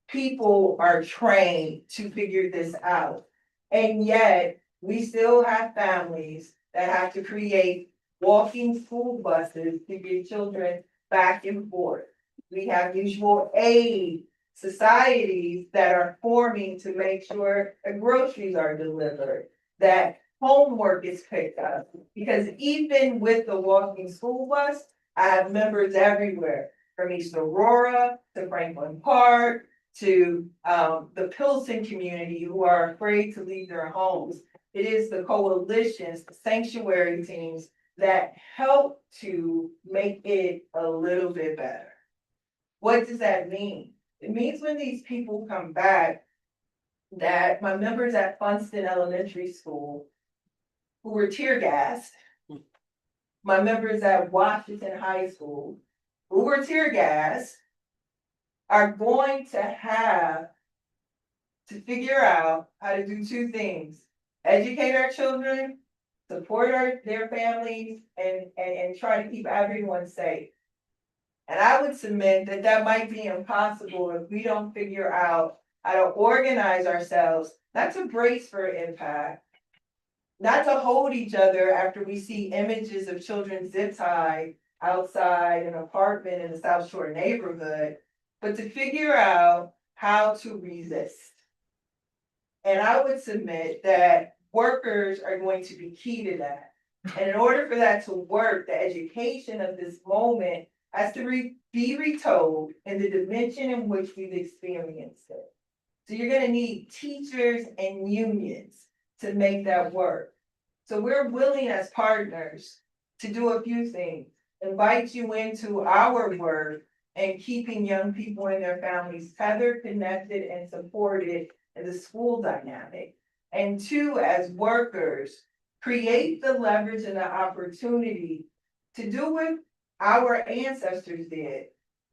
People are trained to figure this out. And yet, we still have families that have to create walking school buses to get children back and forth. We have mutual aid societies that are forming to make sure the groceries are delivered, that homework is picked up. Because even with the walking school bus, I have members everywhere, from East Aurora to Franklin Park to the Pilsen community who are afraid to leave their homes. It is the coalitions, the sanctuary teams that help to make it a little bit better. What does that mean? It means when these people come back, that my members at Funston Elementary School who were tear gassed, my members at Washington High School who were tear gassed, are going to have to figure out how to do two things: educate our children, support their families, and try to keep everyone safe. And I would submit that that might be impossible if we don't figure out how to organize ourselves, not to brace for impact, not to hold each other after we see images of children zip tied outside an apartment in the South Shore neighborhood, but to figure out how to resist. And I would submit that workers are going to be key to that. And in order for that to work, the education of this moment has to be retold in the dimension in which we've experienced it. So you're going to need teachers and unions to make that work. So we're willing as partners to do a few things: invite you into our work and keeping young people and their families tethered, connected, and supported in the school dynamic. And two, as workers, create the leverage and the opportunity to do what our ancestors did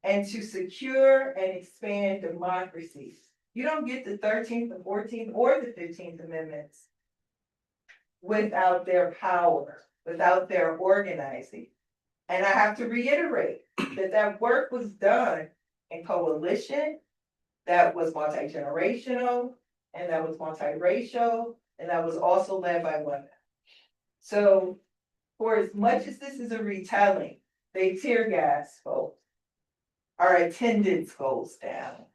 and to secure and expand democracy. You don't get the 13th, the 14th, or the 15th Amendments without their power, without their organizing. And I have to reiterate that that work was done in coalition, that was multi-generational, and that was multiracial, and that was also led by women. So for as much as this is a retelling, they tear gas folks, our attendance goes down.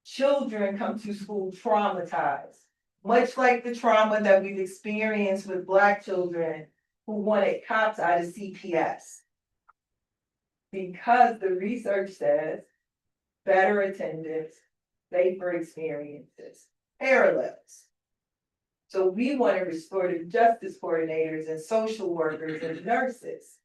Children come to school traumatized, much like the trauma that we've experienced with Black children who wanted cops out of CPS. Because the research says better attendance, safer experiences, parallels. So we want restorative justice coordinators and social workers and nurses.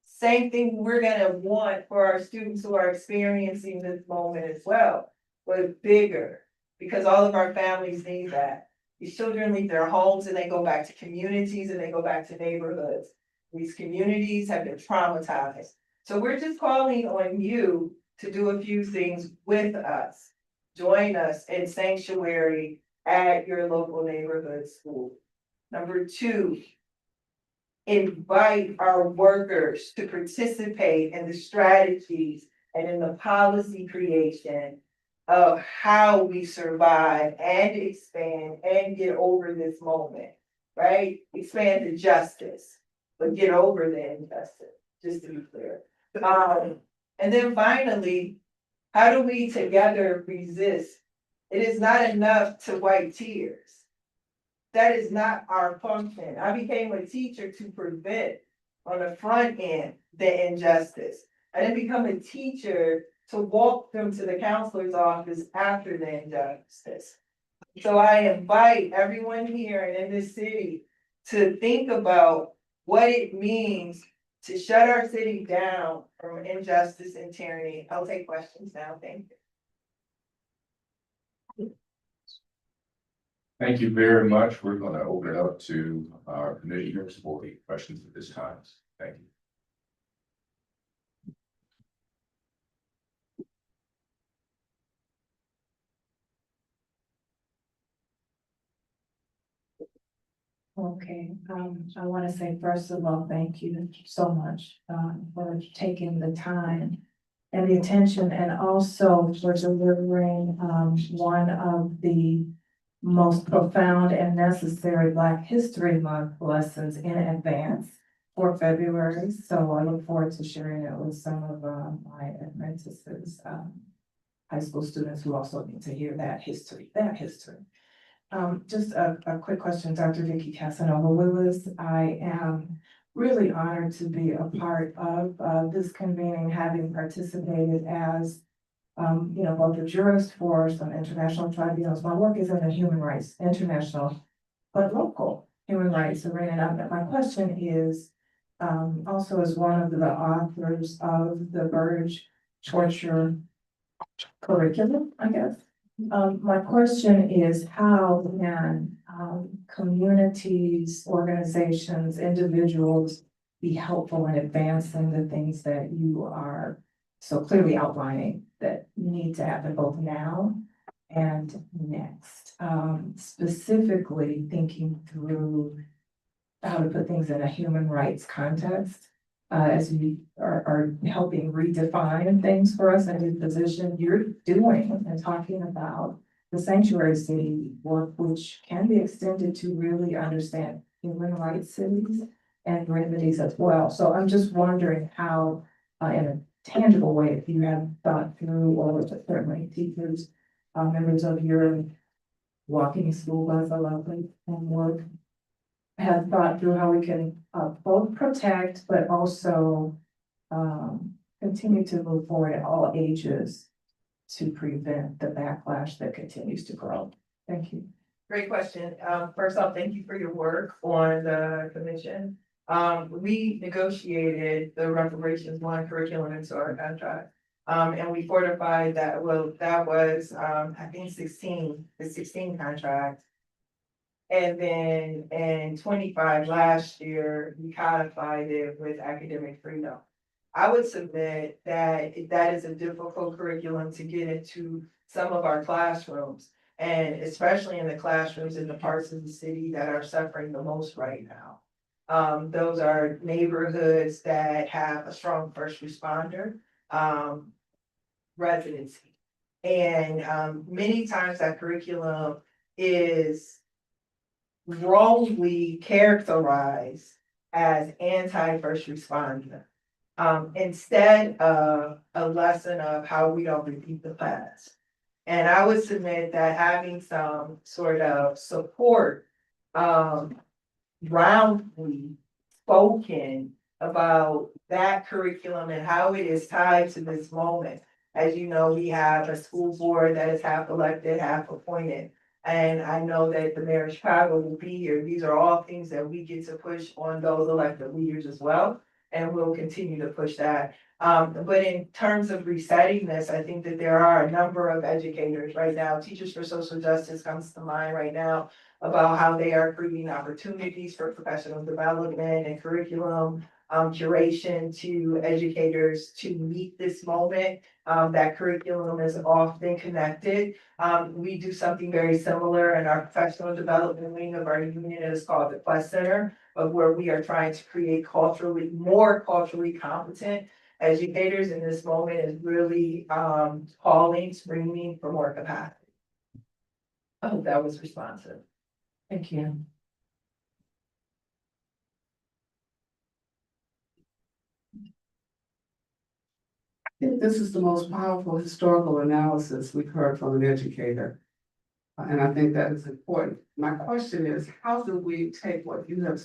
Same thing we're gonna want for our students who are experiencing this moment as well, but bigger, because all of our families need that. These children leave their homes and they go back to communities and they go back to neighborhoods. These communities have been traumatized. So we're just calling on you to do a few things with us. Join us in sanctuary at your local neighborhood school. Number two, invite our workers to participate in the strategies and in the policy creation of how we survive and expand and get over this moment, right? Expand to justice, but get over the injustice, just to be clear. And then finally, how do we together resist? It is not enough to wipe tears. That is not our function. I became a teacher to prevent on the front end the injustice. I didn't become a teacher to walk them to the counselor's office after the injustice. So I invite everyone here and in this city to think about what it means to shut our city down from injustice and tyranny. I'll take questions now, thank you. Thank you very much. We're going to open it up to our commissioners for the questions at this time. Thank you. Okay, I want to say first of all, thank you so much, for taking the time and the attention and also for delivering, one of the most profound and necessary Black History Month lessons in advance for February. So I look forward to sharing it with some of, my apprentices, high school students who also need to hear that history. Just a quick question, Dr. Vicky Casanova Willis. I am really honored to be a part of this convening, having participated as both a jurist for some international tribunals. My work is in the human rights, international, but local human rights arena. And my question is, also as one of the authors of the Burge torture curriculum, I guess. My question is how can communities, organizations, individuals be helpful in advancing the things that you are so clearly outlining that need to happen both now and next? Specifically thinking through how to put things in a human rights context. As we are helping redefine things for us and the position you're doing and talking about the sanctuary city work, which can be extended to really understand human rights cities and remedies as well. So I'm just wondering how, in a tangible way, if you have thought through, or certainly teachers, members of your walking school bus, I love and work, have thought through how we can both protect, but also continue to move forward at all ages to prevent the backlash that continues to grow. Thank you. Great question. First off, thank you for your work on the commission. We negotiated the reparations one curriculum into our contract. And we fortified that, well, that was, I think the 16 contract. And then in 25 last year, we codified it with academic freedom. I would submit that that is a difficult curriculum to get into some of our classrooms. And especially in the classrooms in the parts of the city that are suffering the most right now. Those are neighborhoods that have a strong first responder residency. And many times that curriculum is wrongly characterized as anti-first responder, instead of a lesson of how we don't repeat the past. And I would submit that having some sort of support, roundly spoken about that curriculum and how it is tied to this moment. As you know, we have a school board that is half elected, half appointed. And I know that the mayor of Chicago will be here. These are all things that we get to push on those elected leaders as well. And we'll continue to push that. But in terms of resetting this, I think that there are a number of educators right now. Teachers for Social Justice comes to mind right now about how they are creating opportunities for professional development and curriculum curation to educators to meet this moment. That curriculum is often connected. We do something very similar in our professional development wing of our union. It is called the Quest Center, of where we are trying to create more culturally competent educators. In this moment is really calling, screaming for more capacity. I hope that was responsive. Thank you. I think this is the most powerful historical analysis we've heard from an educator. And I think that is important. My question is, how do we take what you have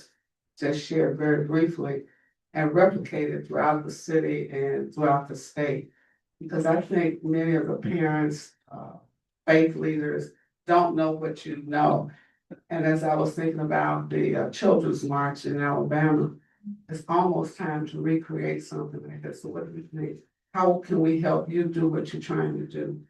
just shared very briefly and replicate it throughout the city and throughout the state? Because I think many of the parents, faith leaders, don't know what you know. And as I was thinking about the Children's March in Alabama, it's almost time to recreate something like this. So what do you think? How can we help you do what you're trying to do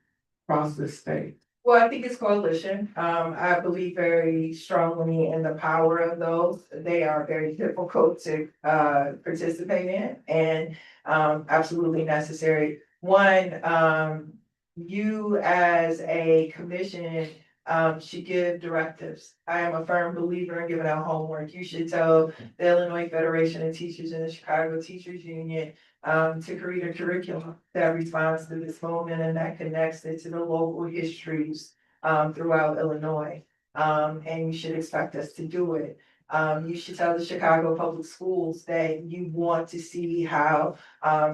across the state? Well, I think it's coalition. I believe very strongly in the power of those. They are very difficult to participate in and absolutely necessary. One, you as a commission should give directives. I am a firm believer in giving out homework. You should tell the Illinois Federation of Teachers and the Chicago Teachers Union to create a curriculum that responds to this moment and that connects it to the local histories throughout Illinois. And you should expect us to do it. You should tell the Chicago Public Schools that you want to see how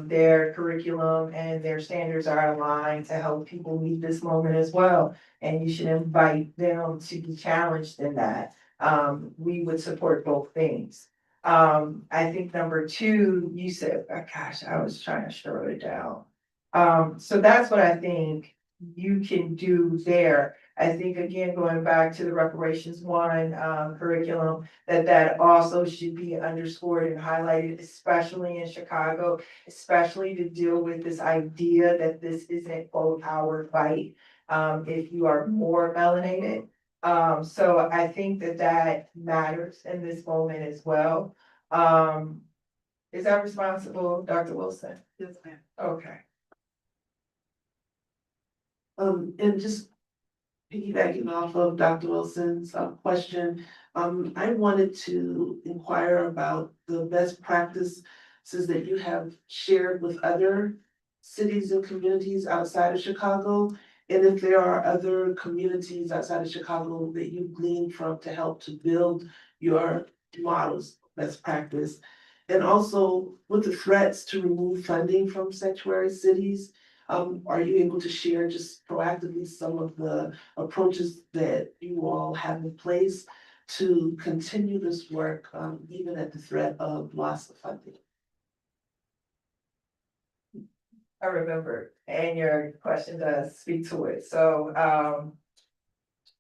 their curriculum and their standards are aligned to help people meet this moment as well. And you should invite them to be challenged in that. We would support both things. I think number two, you said, oh, gosh, I was trying to short it down. So that's what I think you can do there. I think again, going back to the reparations one curriculum, that also should be underscored and highlighted, especially in Chicago, especially to deal with this idea that this isn't quote our fight. If you are more melanated. So I think that matters in this moment as well. Is that responsible, Dr. Wilson? Yes, ma'am. Okay. And just piggybacking off of Dr. Wilson's question, I wanted to inquire about the best practices that you have shared with other cities and communities outside of Chicago. And if there are other communities outside of Chicago that you gleaned from to help to build your models, best practice. And also with the threats to remove funding from sanctuary cities, are you able to share just proactively some of the approaches that you all have in place to continue this work, even at the threat of loss of funding? I remember, and your question does speak to it. So,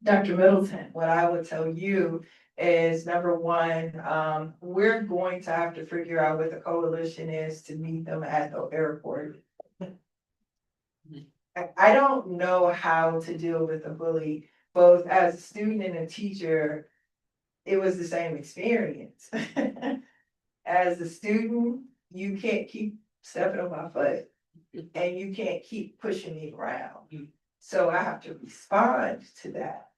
Dr. Middleton, what I would tell you is number one, we're going to have to figure out what the coalition is to meet them at the airport. I don't know how to deal with a bully, both as a student and a teacher. It was the same experience. As a student, you can't keep stepping on my foot and you can't keep pushing me around. So I have to respond to that.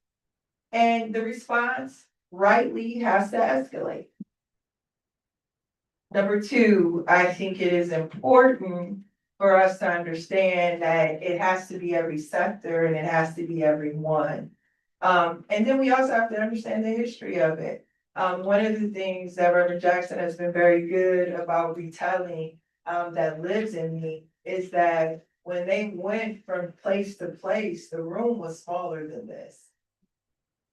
And the response rightly has to escalate. Number two, I think it is important for us to understand that it has to be every sector and it has to be everyone. And then we also have to understand the history of it. One of the things that Reverend Jackson has been very good about retelling that lives in me is that when they went from place to place, the room was smaller than this.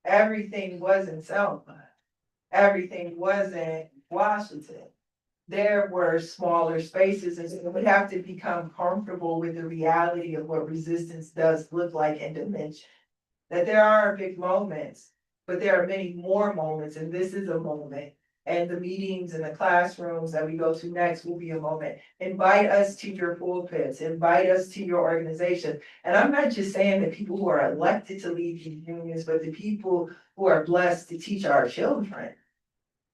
Everything wasn't Selma. Everything wasn't Washington. There were smaller spaces, and so we have to become comfortable with the reality of what resistance does look like in dimension. That there are big moments, but there are many more moments, and this is a moment. And the meetings and the classrooms that we go to next will be a moment. Invite us to your pulpits, invite us to your organization. And I'm not just saying the people who are elected to lead these unions, but the people who are blessed to teach our children.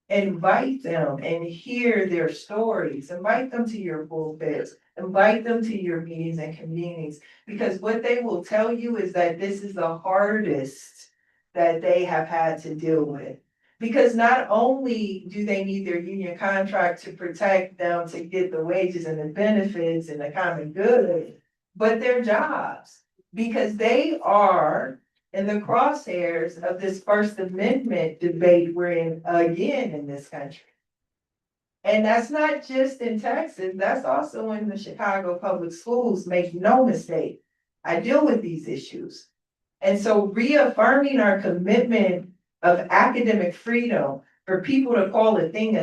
Invite them and hear their stories. Invite them to your pulpits. Invite them to your meetings and communities. Because what they will tell you is that this is the hardest that they have had to deal with. Because not only do they need their union contract to protect them to get the wages and the benefits and the common good, but their jobs. Because they are in the crosshairs of this First Amendment debate we're in again in this country. And that's not just in Texas, that's also in the Chicago Public Schools, make no mistake. I deal with these issues. And so reaffirming our commitment of academic freedom for people to call a thing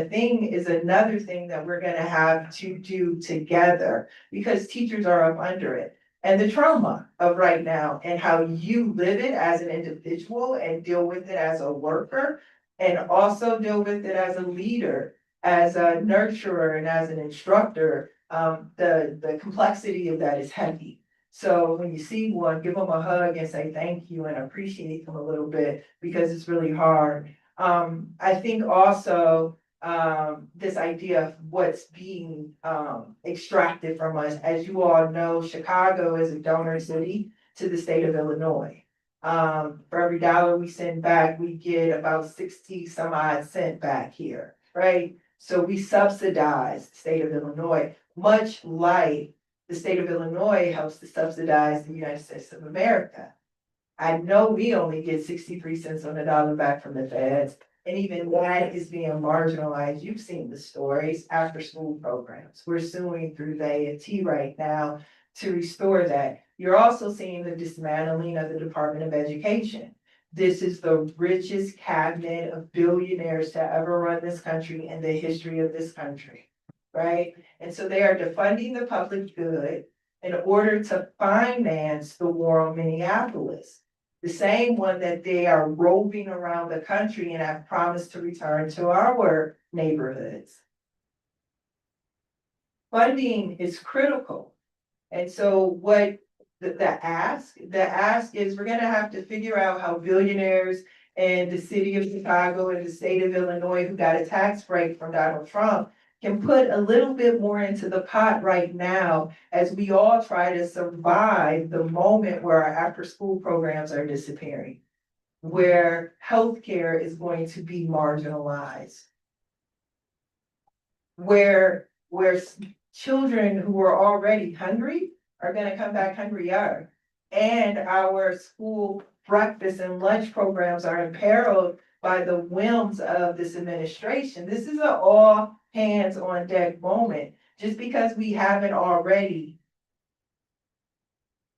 is another thing that we're gonna have to do together because teachers are up under it. and the trauma of right now and how you live it as an individual and deal with it as a worker and also deal with it as a leader, as a nurturer and as an instructor. The complexity of that is heavy. So when you see one, give them a hug and say thank you and appreciate them a little bit because it's really hard. I think also this idea of what's being extracted from us. As you all know, Chicago is a donor city to the state of Illinois. For every dollar we send back, we get about 60 some odd cent back here, right? So we subsidize the state of Illinois, much like the state of Illinois helps to subsidize the United States of America. I know we only get 63 cents on the dollar back from the feds, and even that is being marginalized. You've seen the stories, after school programs. We're suing through the A&T right now to restore that. You're also seeing the dismantling of the Department of Education. This is the richest cabinet of billionaires to ever run this country in the history of this country, right? And so they are defunding the public good in order to finance the war on Minneapolis. The same one that they are roving around the country and have promised to return to our neighborhoods. Funding is critical. And so what the ask is we're gonna have to figure out how billionaires in the city of Chicago and the state of Illinois who got a tax break from Donald Trump can put a little bit more into the pot right now as we all try to survive the moment where our after school programs are disappearing, where healthcare is going to be marginalized, where children who are already hungry are gonna come back hungrier, and our school breakfast and lunch programs are imperiled by the whims of this administration. This is an all hands on deck moment. Just because we haven't already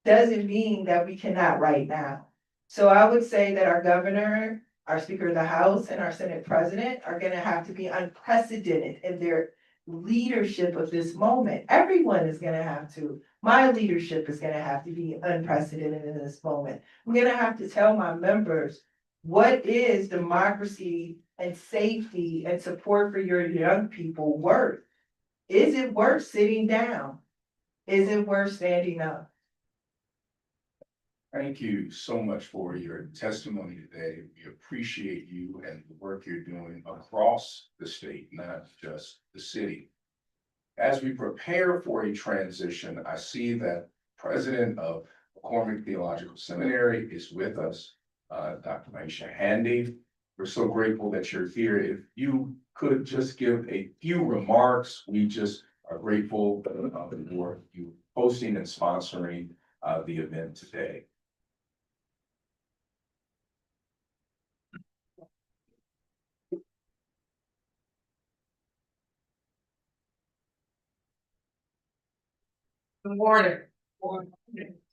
doesn't mean that we cannot right now. So I would say that our governor, our Speaker of the House, and our Senate President are gonna have to be unprecedented in their leadership of this moment. Everyone is gonna have to. My leadership is gonna have to be unprecedented in this moment. I'm gonna have to tell my members, what is democracy and safety and support for your young people worth? Is it worth sitting down? Is it worth standing up? Thank you so much for your testimony today. We appreciate you and the work you're doing across the state, not just the city. As we prepare for a transition, I see that President of McCormick Theological Seminary is with us, Dr. Maisha Handy. We're so grateful that you're here. If you could just give a few remarks, we just are grateful for you hosting and sponsoring the event today. Good morning.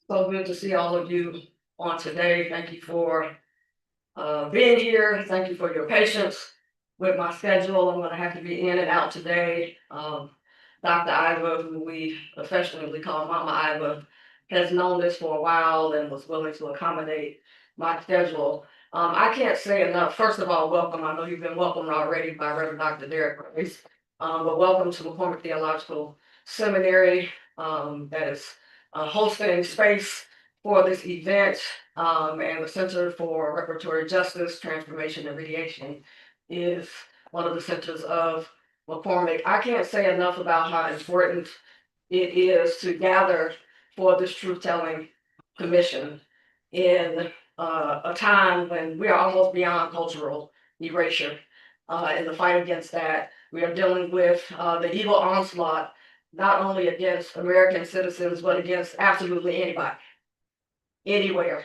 So good to see all of you on today. Thank you for being here. Thank you for your patience with my schedule. I'm gonna have to be in and out today. Dr. Iva, who we affectionately call Mama Iva, has known this for a while and was willing to accommodate my schedule. I can't say enough. First of all, welcome. I know you've been welcomed already by Reverend Dr. Derek Grace. But welcome to McCormick Theological Seminary. That is hosting space for this event, and the Center for Reparatory Justice, Transformation, and Mediation is one of the centers of McCormick. I can't say enough about how important it is to gather for this truth-telling commission in a time when we are almost beyond cultural erasure. In the fight against that, we are dealing with the evil onslaught not only against American citizens, but against absolutely anybody, anywhere,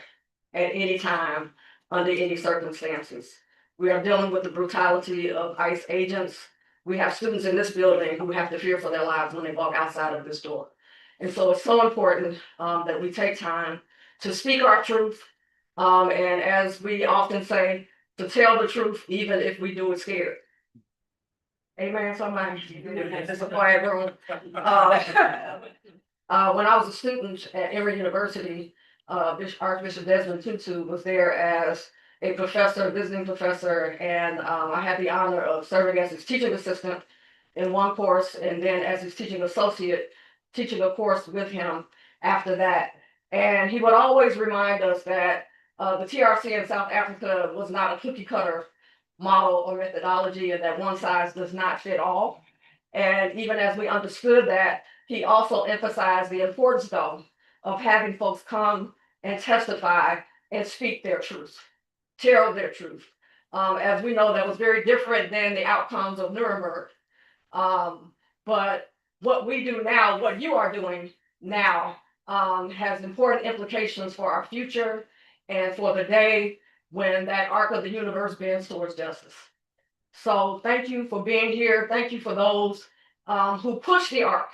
at any time, under any circumstances. We are dealing with the brutality of ICE agents. We have students in this building who have to fear for their lives when they walk outside of this door. And so it's so important that we take time to speak our truth. And as we often say, to tell the truth, even if we do it scared. Amen, somebody, it's a quiet room. When I was a student at Emory University, Archbishop Desmond Tutu was there as a professor, visiting professor, and I had the honor of serving as his teaching assistant in one course, and then as his teaching associate, teaching a course with him after that. And he would always remind us that the TRC in South Africa was not a cookie cutter model or methodology, and that one size does not fit all. And even as we understood that, he also emphasized the importance, though, of having folks come and testify and speak their truth, tell their truth. As we know, that was very different than the outcomes of Nuremberg. But what we do now, what you are doing now, has important implications for our future and for the day when that arc of the universe bends towards justice. So thank you for being here. Thank you for those who push the arc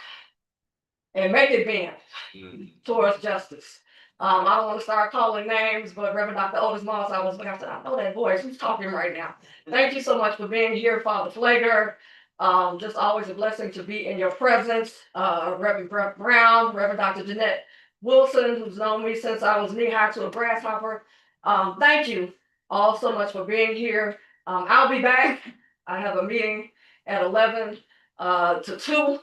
and make it bend towards justice. I don't want to start calling names, but Reverend Dr. Otis Moss, I know that voice. Who's talking right now? Thank you so much for being here, Father Flager. Just always a blessing to be in your presence. Reverend Brett Brown, Reverend Dr. Jeanette Wilson, who's known me since I was knee-high to a grasshopper. Thank you all so much for being here. I'll be back. I have a meeting at 11 to 2.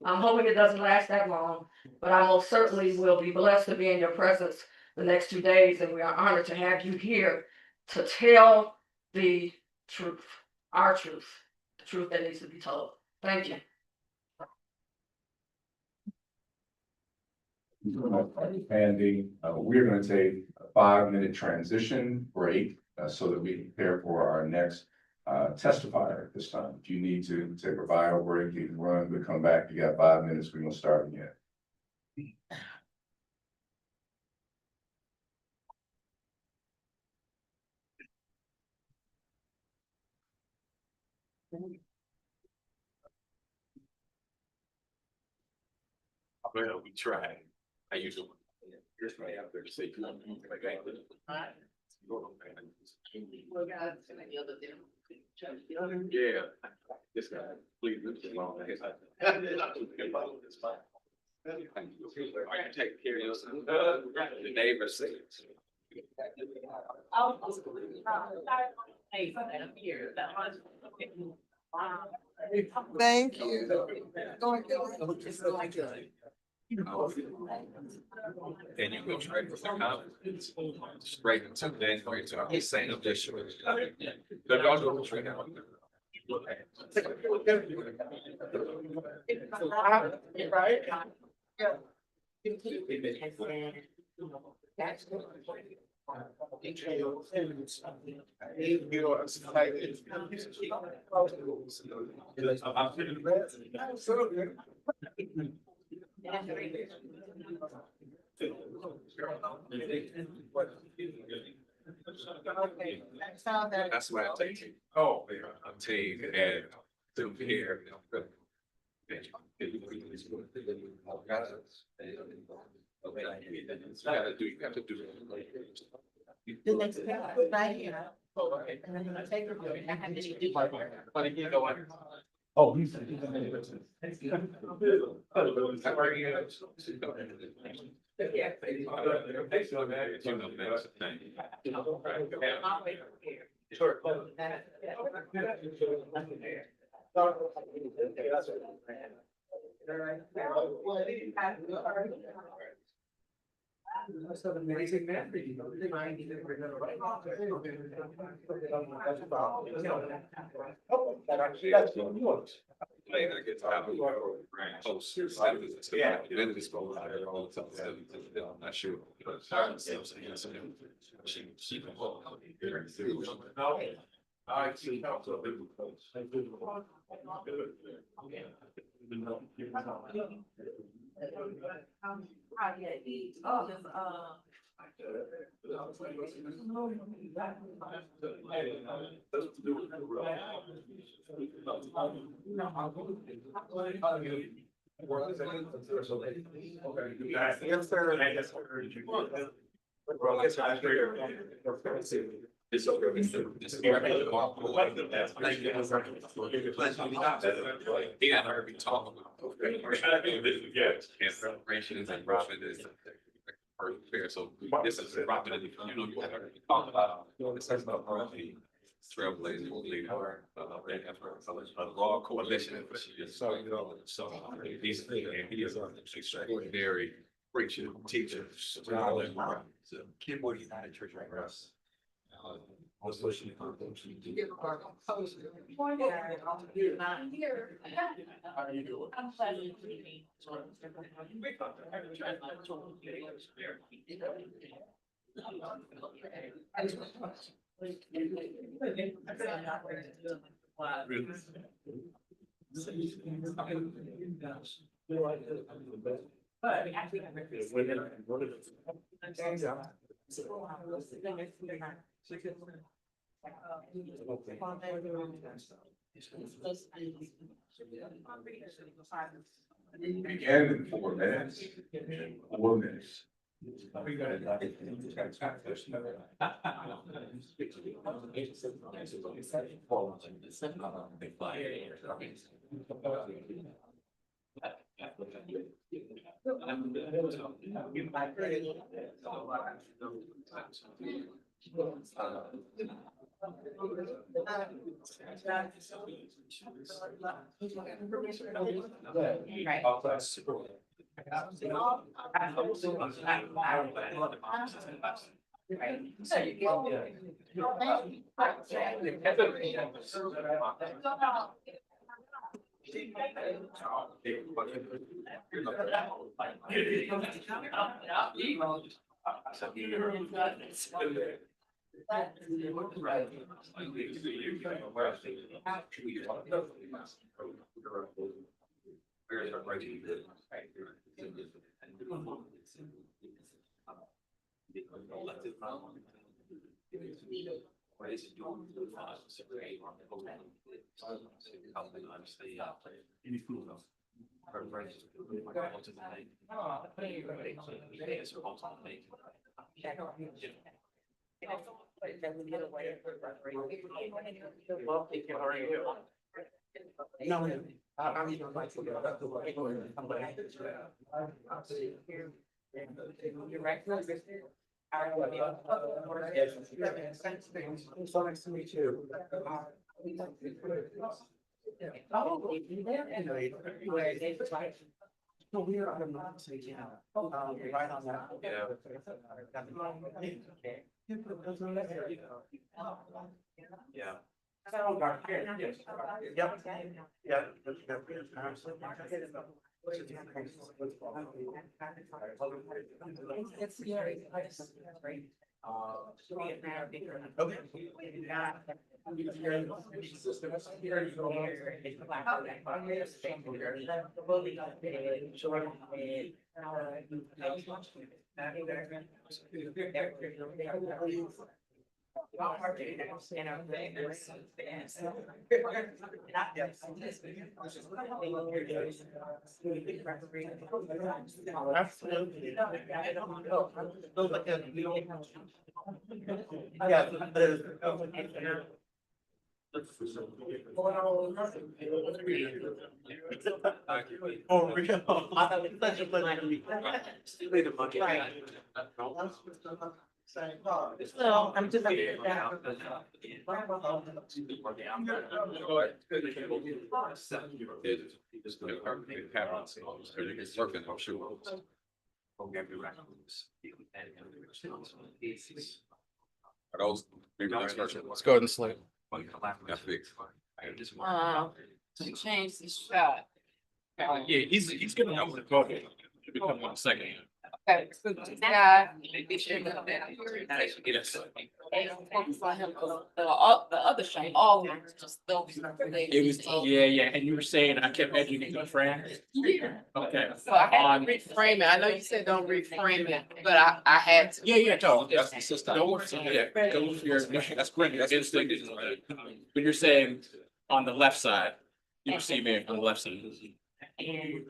I'm hoping it doesn't last that long, but I most certainly will be blessed to be in your presence the next 2 days, and we are honored to have you here to tell the truth, our truth, the truth that needs to be told. Thank you. Andy, we're going to take a 5-minute transition break so that we can prepare for our next testifier at this time. If you need to take a bio break, you can run, we'll come back. You got 5 minutes. We're going to start again. Well, we tried. I usually. Here's my after to say, come on, like I did. Yeah, this guy, please, this is long. I can take care of yourself. The neighbor says. Thank you. And you go straight from the comments, straight into the inquiry, so I'm saying I'm just sure. But I'll go straight out. Right? That's why I take it. Oh, yeah, I'm taking it and through here. You have to do. The next paragraph, right here. And then I take her. I have to do. Oh, he's. That's an amazing man for you. Later, I get to have a post. Yeah. Then it's going to all the time. I'm not sure. She can hold. I see how to It's okay. It's yeah, I heard me talk about. Yes. And reparations and profit is. Fair, so this is profit, you know, you have to talk about, it says about the trailblazing leader, a raw coalition. So, you know, so these things, and he is an extraordinary preacher, teacher. Kid boy, he's not in church right now. I was listening to how you doing? I'm pleasant to meet Begin in 4 minutes. 4 minutes. No, I'm even like. So nice to meet you. Oh, so we are on the north side, yeah. Right on that. Yeah. Yep. Yeah. It's scary. Oh, real? It's such a pleasure to meet you. So I'm just. Let's go ahead and slate. To change the shot. Yeah, he's gonna know what to go. Should be coming in a second. Okay, so this guy, they should know that. Yes. Focus on him, the other shot, all of them, just those. It was, yeah, and you were saying I kept educating my friend. Yeah. Okay. So I had to reframe it. I know you said don't reframe it, but I had to. Yeah, no, that's the system. Go with your, that's great, that's instinct. But you're saying on the left side, you see me on the left side. Yes,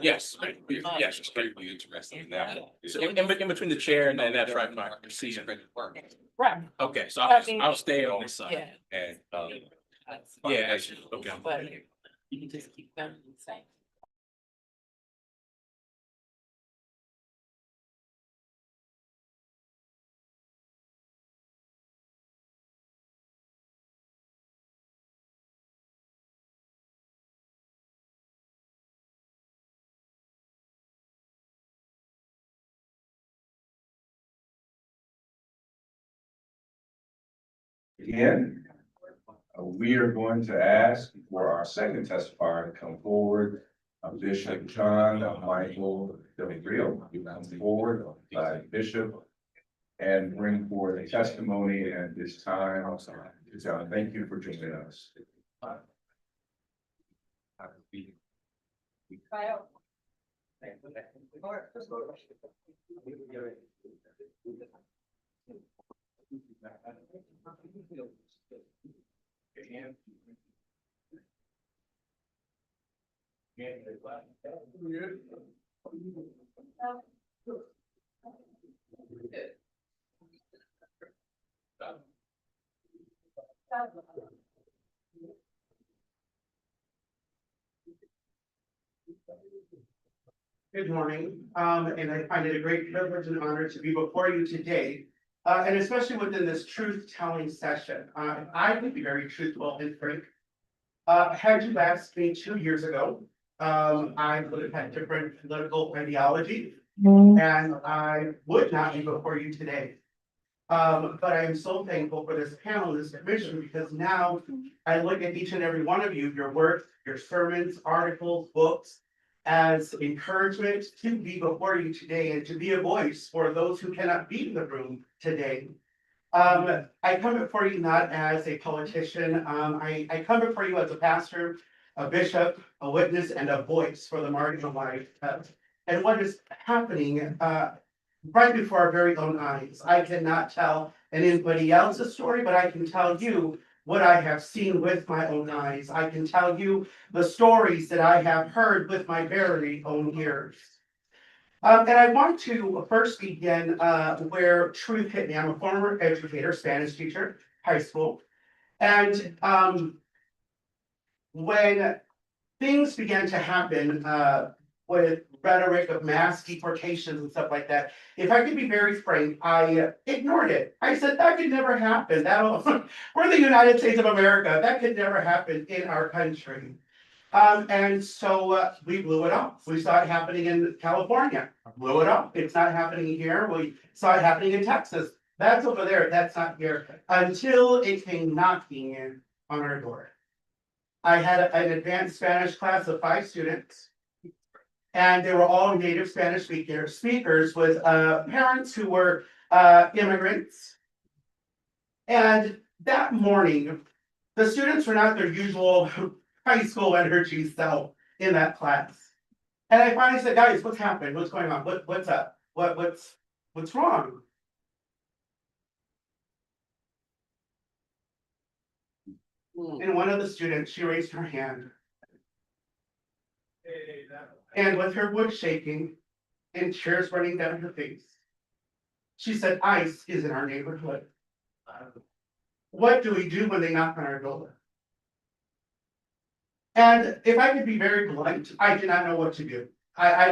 yes, extremely interested in that. So in between the chair and that tripod, season. Right. Okay, so I'll stay on this side. And, yeah, actually, okay. But you can just keep them the same. Again, we are going to ask for our second testifier to come forward. Bishop John Michael Del Rio, you come forward, Bishop, and bring forward a testimony at this time. John, thank you for joining us. Good morning, and I find it a great privilege and honor to be before you today. And especially within this truth-telling session. I would be very truthful and frank. Had you asked me 2 years ago, I would have had different political ideology, and I would not be before you today. But I am so thankful for this panel, this commission, because now I look at each and every one of you, your work, your sermons, articles, books, as encouragement to be before you today and to be a voice for those who cannot be in the room today. I come before you not as a politician. I come before you as a pastor, a bishop, a witness, and a voice for the marginalized. And what is happening right before our very own eyes. I cannot tell anybody else's story, but I can tell you what I have seen with my own eyes. I can tell you the stories that I have heard with my very own ears. And I want to first begin where truth hit me. I'm a former educator, Spanish teacher, high school. And when things began to happen with rhetoric of mass deportations and stuff like that, if I could be very frank, I ignored it. I said, that could never happen. We're the United States of America. That could never happen in our country. And so we blew it up. We saw it happening in California, blew it up. It's not happening here. We saw it happening in Texas. That's over there. That's not here. Until it came knocking in on our door. I had an advanced Spanish class of 5 students. And they were all native Spanish speakers with parents who were immigrants. And that morning, the students were not their usual high school energy self in that class. And I finally said, guys, what's happened? What's going on? What's up? What's wrong? And one of the students, she raised her hand. And with her voice shaking and tears running down her face, she said, ICE is in our neighborhood. What do we do when they knock on our door? And if I could be very blunt, I did not know what to do.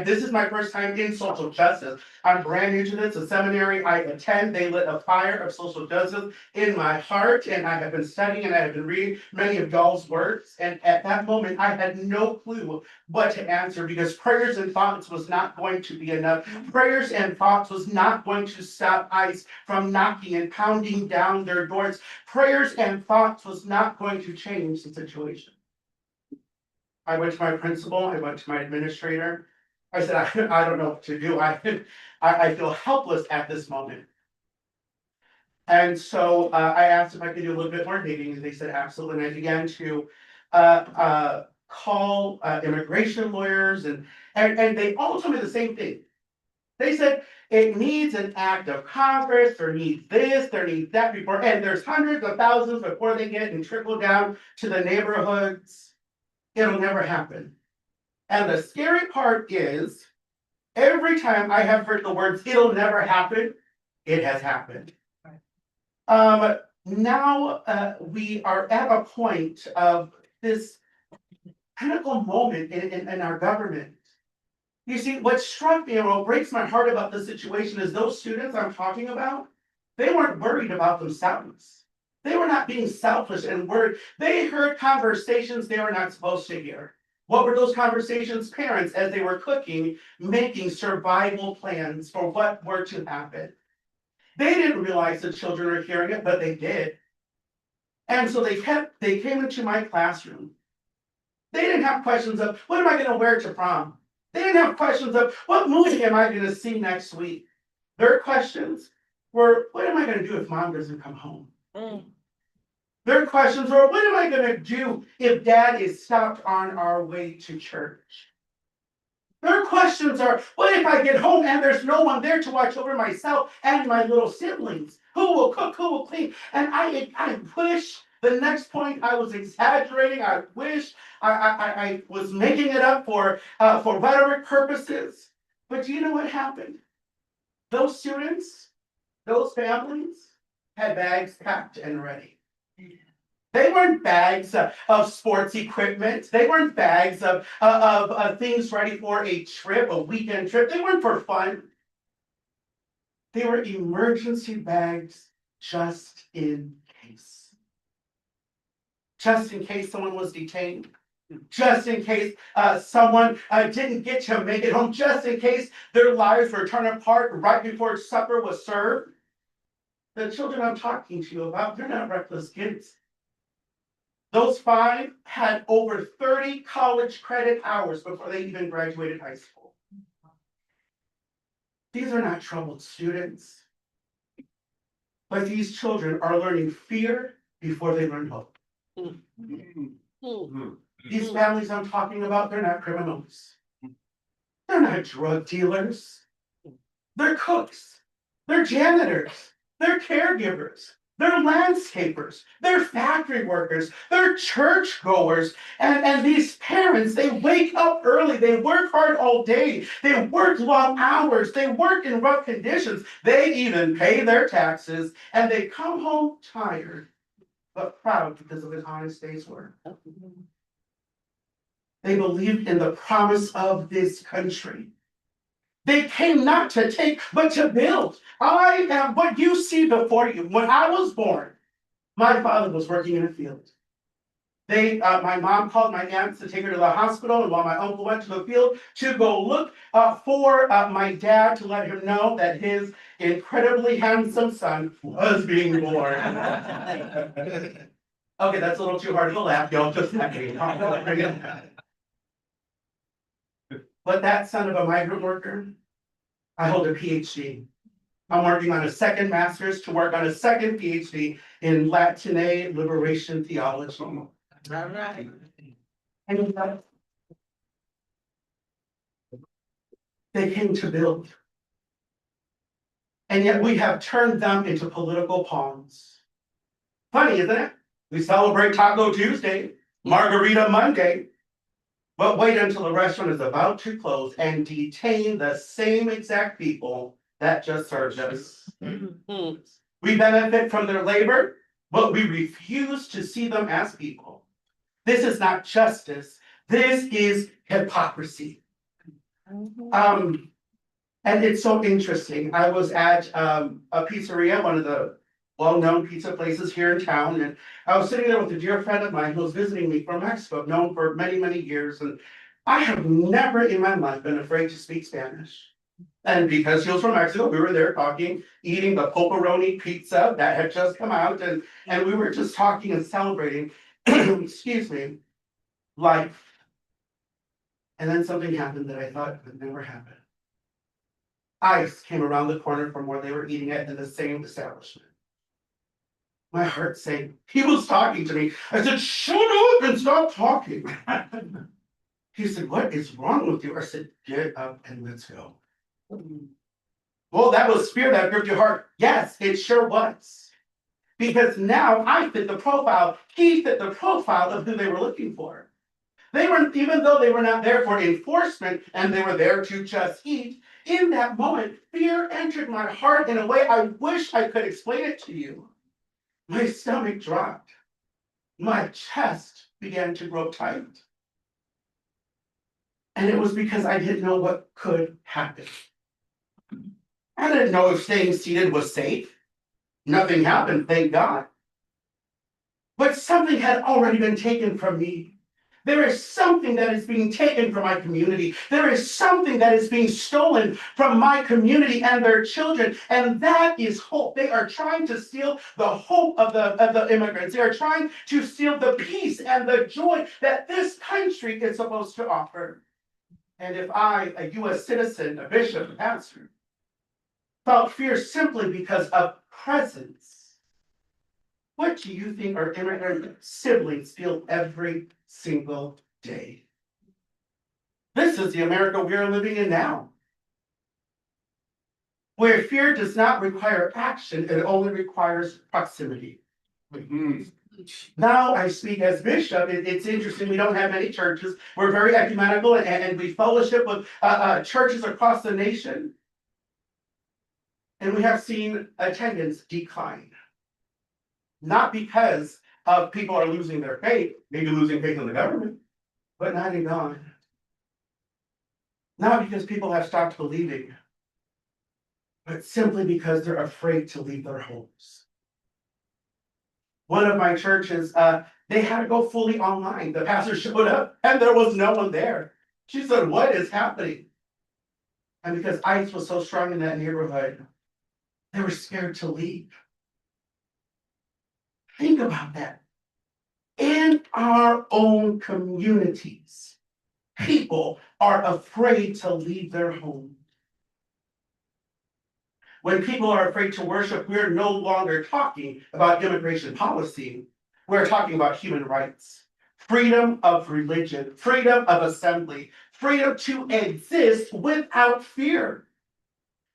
This is my first time in social justice. I'm brand new to this. The seminary I attend, they lit a fire of social justice in my heart, and I have been studying and I have been reading many of y'all's works. And at that moment, I had no clue what to answer because prayers and thoughts was not going to be enough. Prayers and thoughts was not going to stop ICE from knocking and pounding down their doors. Prayers and thoughts was not going to change the situation. I went to my principal, I went to my administrator. I said, I don't know what to do. I feel helpless at this moment. And so I asked if I could do a little bit more digging, and they said absolutely. And I began to call immigration lawyers, and they all told me the same thing. They said it needs an act of Congress, there needs this, there needs that before, and there's hundreds of thousands before they get and trickle down to the neighborhoods. it'll never happen. And the scary part is, every time I have heard the words, it'll never happen, it has happened. Now we are at a point of this pinnacle moment in our government. You see, what struck me and what breaks my heart about the situation is those students I'm talking about, they weren't worried about themselves. They were not being selfish and worried. They heard conversations they were not supposed to hear. What were those conversations? Parents, as they were cooking, making survival plans for what were to happen. They didn't realize the children were hearing it, but they did. And so they came into my classroom. They didn't have questions of, what am I going to wear to prom? They didn't have questions of, what movie am I going to see next week? Their questions were, what am I going to do if mom doesn't come home? Their questions were, what am I going to do if dad is stopped on our way to church? Their questions are, what if I get home and there's no one there to watch over myself and my little siblings? Who will cook? Who will clean? And I wish the next point I was exaggerating. I wish I was making it up for rhetoric purposes. But do you know what happened? Those students, those families had bags packed and ready. They weren't bags of sports equipment. They weren't bags of things ready for a trip, a weekend trip. They weren't for fun. They were emergency bags just in case. Just in case someone was detained. Just in case someone didn't get to make it home. Just in case their lives were torn apart right before supper was served. The children I'm talking to you about, they're not reckless kids. Those 5 had over 30 college credit hours before they even graduated high school. These are not troubled students, but these children are learning fear before they learn hope. These families I'm talking about, they're not criminals. They're not drug dealers. They're cooks. They're janitors. They're caregivers. They're landscapers, they're factory workers, they're churchgoers, and these parents, they wake up early, they work hard all day, they work long hours, they work in rough conditions, they even pay their taxes, and they come home tired, but proud because of an honest day's work. They believed in the promise of this country. They came not to take, but to build. I am what you see before you. When I was born, my father was working in a field. My mom called my aunts to take her to the hospital, and while my uncle went to the field to go look for my dad to let him know that his incredibly handsome son was being born. Okay, that's a little too hard to laugh, y'all. Just not kidding. But that son of a migrant worker, I hold a PhD. I'm working on a second master's to work on a second PhD in Latine liberation theology. All right. And they came to build. And yet we have turned them into political pawns. Funny, isn't it? We celebrate Taco Tuesday, Margarita Monday, but wait until the restaurant is about to close and detain the same exact people that just served us. We benefit from their labor, but we refuse to see them as people. This is not justice. This is hypocrisy. And it's so interesting. I was at a pizzeria, one of the well-known pizza places here in town, and I was sitting there with a dear friend of mine who was visiting me from Mexico, known for many, many years, and I have never in my life been afraid to speak Spanish. And because he was from Mexico, we were there talking, eating the pepperoni pizza that had just come out, and we were just talking and celebrating, excuse me, life. And then something happened that I thought would never happen. ICE came around the corner from where they were eating it in the same establishment. My heart sank. He was talking to me. I said, shut up and stop talking. He said, what is wrong with you? I said, get up and let's go. Well, that was fear that gripped your heart. Yes, it sure was. Because now I fit the profile. He fit the profile of who they were looking for. They were, even though they were not there for enforcement and they were there to just eat, in that moment, fear entered my heart in a way I wish I could explain it to you. My stomach dropped. My chest began to grow tight. And it was because I didn't know what could happen. I didn't know if staying seated was safe. Nothing happened, thank God. But something had already been taken from me. There is something that is being taken from my community. There is something that is being stolen from my community and their children. And that is hope. They are trying to steal the hope of the immigrants. They are trying to steal the peace and the joy that this country is supposed to offer. And if I, a US citizen, a bishop, a pastor, felt fear simply because of presence, what do you think our immigrant siblings feel every single day? This is the America we are living in now, where fear does not require action, it only requires proximity. Now I speak as bishop. It's interesting, we don't have many churches. We're very ecumenical and we fellowship with churches across the nation. And we have seen attendance decline. Not because people are losing their faith, maybe losing faith in the government, but not in God. Not because people have stopped believing, but simply because they're afraid to leave their homes. One of my churches, they had to go fully online. The pastor showed up and there was no one there. She said, "What is happening?" And because ICE was so strong in that neighborhood, they were scared to leave. Think about that. In our own communities, people are afraid to leave their home. When people are afraid to worship, we're no longer talking about immigration policy. We're talking about human rights, freedom of religion, freedom of assembly, freedom to exist without fear.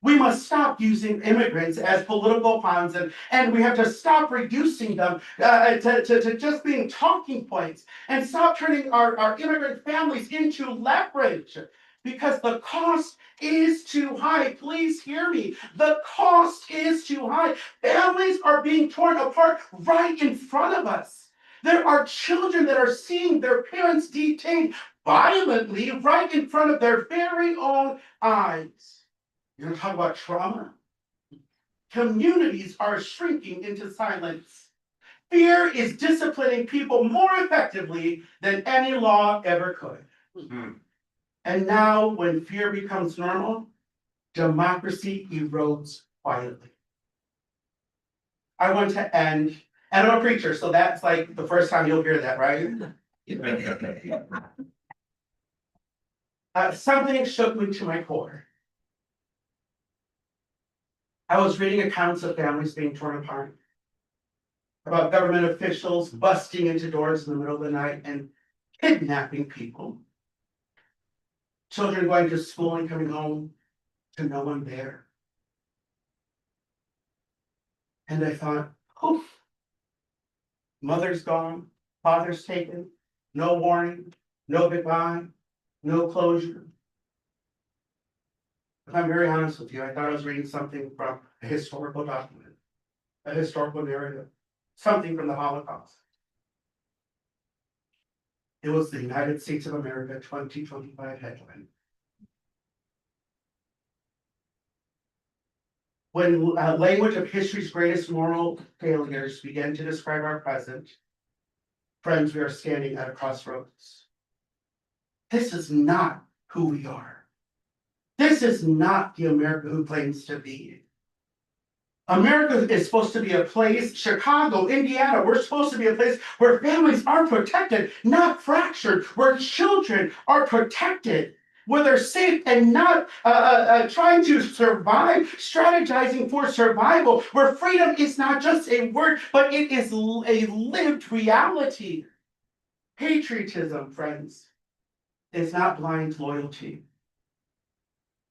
We must stop using immigrants as political pawns, and we have to stop reducing them to just being talking points, and stop turning our immigrant families into leverage, because the cost is too high. Please hear me. The cost is too high. Families are being torn apart right in front of us. There are children that are seeing their parents detained violently right in front of their very own eyes. You're gonna talk about trauma? Communities are shrinking into silence. Fear is disciplining people more effectively than any law ever could. And now, when fear becomes normal, democracy erodes quietly. I want to end, and I'm a preacher, so that's like the first time you'll hear that, right? Something shook me to my core. I was reading accounts of families being torn apart, about government officials busting into doors in the middle of the night and kidnapping people. Children going to school and coming home to no one there. And I thought, poof, mother's gone, father's taken, no warning, no goodbye, no closure. If I'm very honest with you, I thought I was reading something from a historical document, a historical narrative, something from the Holocaust. It was the United States of America 2025 headline. When language of history's greatest moral failures began to describe our present, friends, we are standing at a crossroads. This is not who we are. This is not the America who claims to be. America is supposed to be a place, Chicago, Indiana, we're supposed to be a place where families are protected, not fractured, where children are protected, where they're safe and not trying to survive, strategizing for survival, where freedom is not just a word, but it is a lived reality. Patriotism, friends, is not blind loyalty.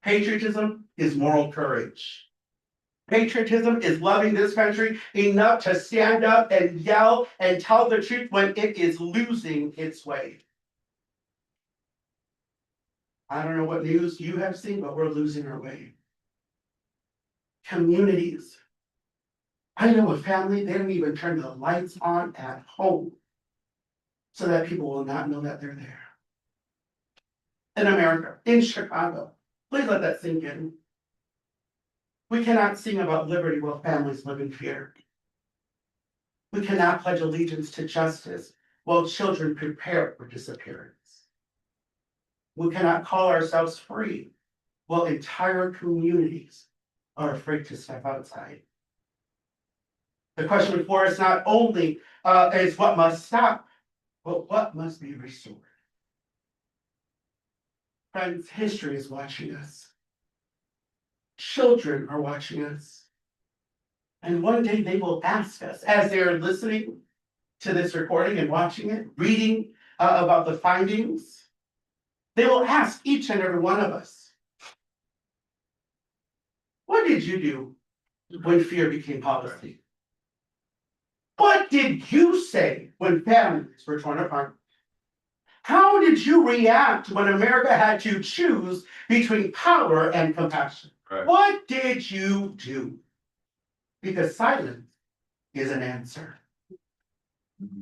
Patriotism is moral courage. Patriotism is loving this country enough to stand up and yell and tell the truth when it is losing its way. I don't know what news you have seen, but we're losing our way. Communities. I know a family, they don't even turn the lights on at home so that people will not know that they're there. In America, in Chicago, please let that sink in. We cannot sing about liberty while families live in fear. We cannot pledge allegiance to justice while children prepare for disappearance. We cannot call ourselves free while entire communities are afraid to step outside. The question before us not only is what must stop, but what must be restored. Friends, history is watching us. Children are watching us. And one day they will ask us, as they're listening to this recording and watching it, reading about the findings, they will ask each and every one of us, what did you do when fear became policy? What did you say when families were torn apart? How did you react when America had to choose between power and compassion? Right. What did you do? Because silence is an answer.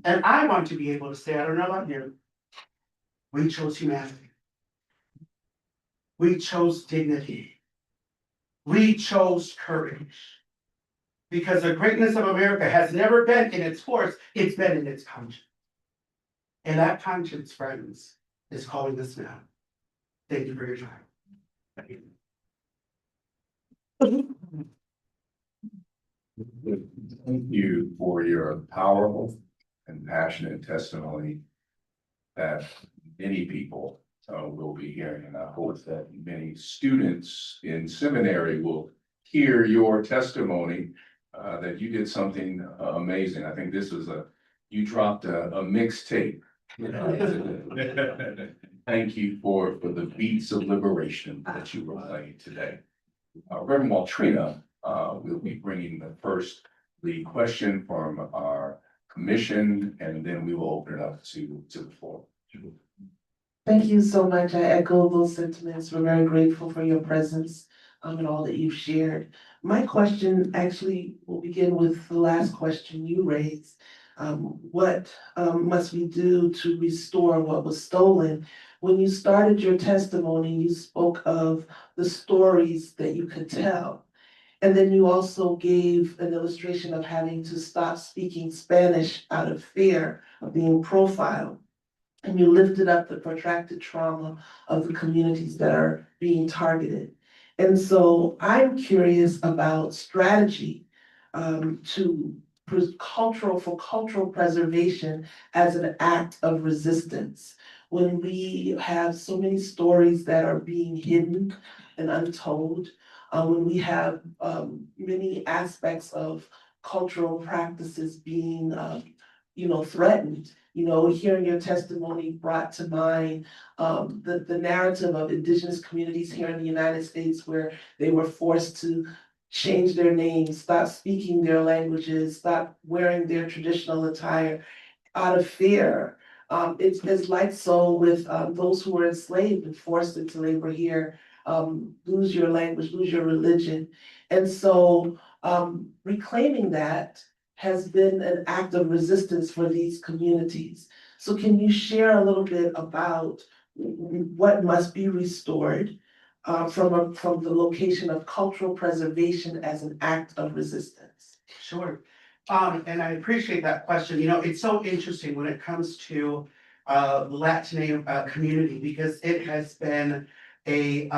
And I want to be able to say, I don't know about you, we chose humanity. We chose dignity. We chose courage. Because the greatness of America has never been in its force, it's been in its conscience. And that conscience, friends, is calling us now. Thank you for your time. Thank you. Thank you for your powerful and passionate testimony that many people will be hearing. And I hope that many students in seminary will hear your testimony that you did something amazing. I think this was you dropped a mixtape. Thank you for the beats of liberation that you were playing today. Reverend Waltrina will be bringing the question from our commission, and then we will open it up to the floor. Thank you so much. I echo those sentiments. We're very grateful for your presence and all that you've shared. My question actually will begin with the last question you raised. What must we do to restore what was stolen? When you started your testimony, you spoke of the stories that you could tell. And then you also gave an illustration of having to stop speaking Spanish out of fear of being profiled. And you lifted up the protracted trauma of the communities that are being targeted. And so I'm curious about strategy for cultural preservation as an act of resistance. When we have so many stories that are being hidden and untold, when we have many aspects of cultural practices being threatened. Hearing your testimony brought to mind the narrative of indigenous communities here in the United States where they were forced to change their names, stop speaking their languages, stop wearing their traditional attire out of fear. It's like so with those who were enslaved and forced into labor here, lose your language, lose your religion. And so reclaiming that has been an act of resistance for these communities. So can you share a little bit about what must be restored from the location of cultural preservation as an act of resistance? Sure. And I appreciate that question. It's so interesting when it comes to the Latin community, because it has been a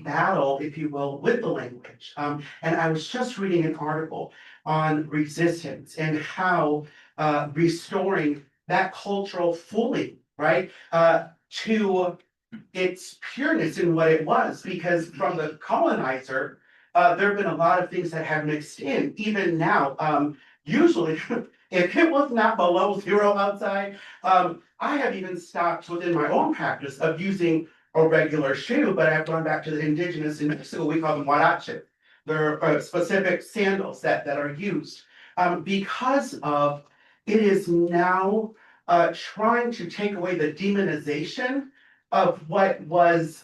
battle, if you will, with the language. And I was just reading an article on resistance and how restoring that cultural fully, right, to its pureness in what it was, because from the colonizer, there have been a lot of things that have mixed in. Even now, usually, if it was not below zero outside, I have even stopped within my own practice of using a regular shoe, but I've gone back to the indigenous in Mexico, we call them huarache. They're specific sandals that are used because of it is now trying to take away the demonization of what was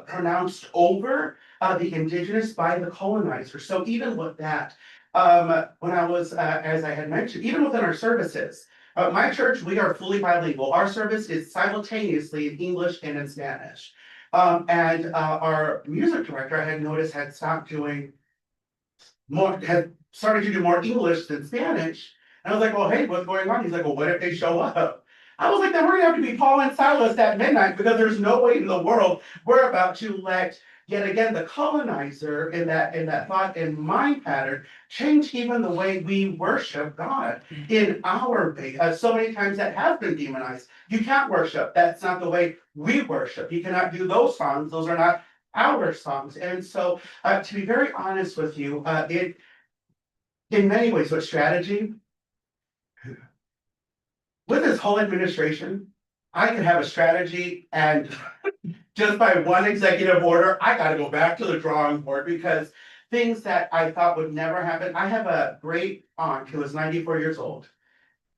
pronounced over the indigenous by the colonizer. So even with that, when I was, as I had mentioned, even within our services, my church, we are fully bilingual. Our service is simultaneously in English and in Spanish. And our music director, I had noticed, had stopped doing more, had started to do more English than Spanish. And I was like, well, hey, what's going on? He's like, well, what if they show up? I was like, then we're gonna have to be Paul and Silas at midnight, because there's no way in the world we're about to let, yet again, the colonizer in that thought and mind pattern change even the way we worship God in our faith. So many times that has been demonized. You can't worship. That's not the way we worship. You cannot do those songs. Those are not our songs. And so, to be very honest with you, it in many ways, with strategy, with this whole administration, I could have a strategy, and just by one executive order, I gotta go back to the drawing board, because things that I thought would never happen. I have a great aunt who is 94 years old,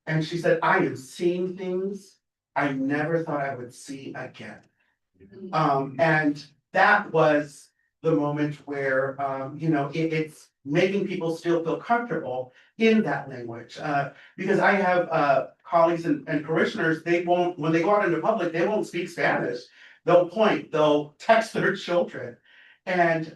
and she said, I am seeing things I never thought I would see again. And that was the moment where, it's making people still feel comfortable in that language. Because I have colleagues and parishioners, they won't, when they go out into public, they won't speak Spanish. They'll point, they'll text their children. And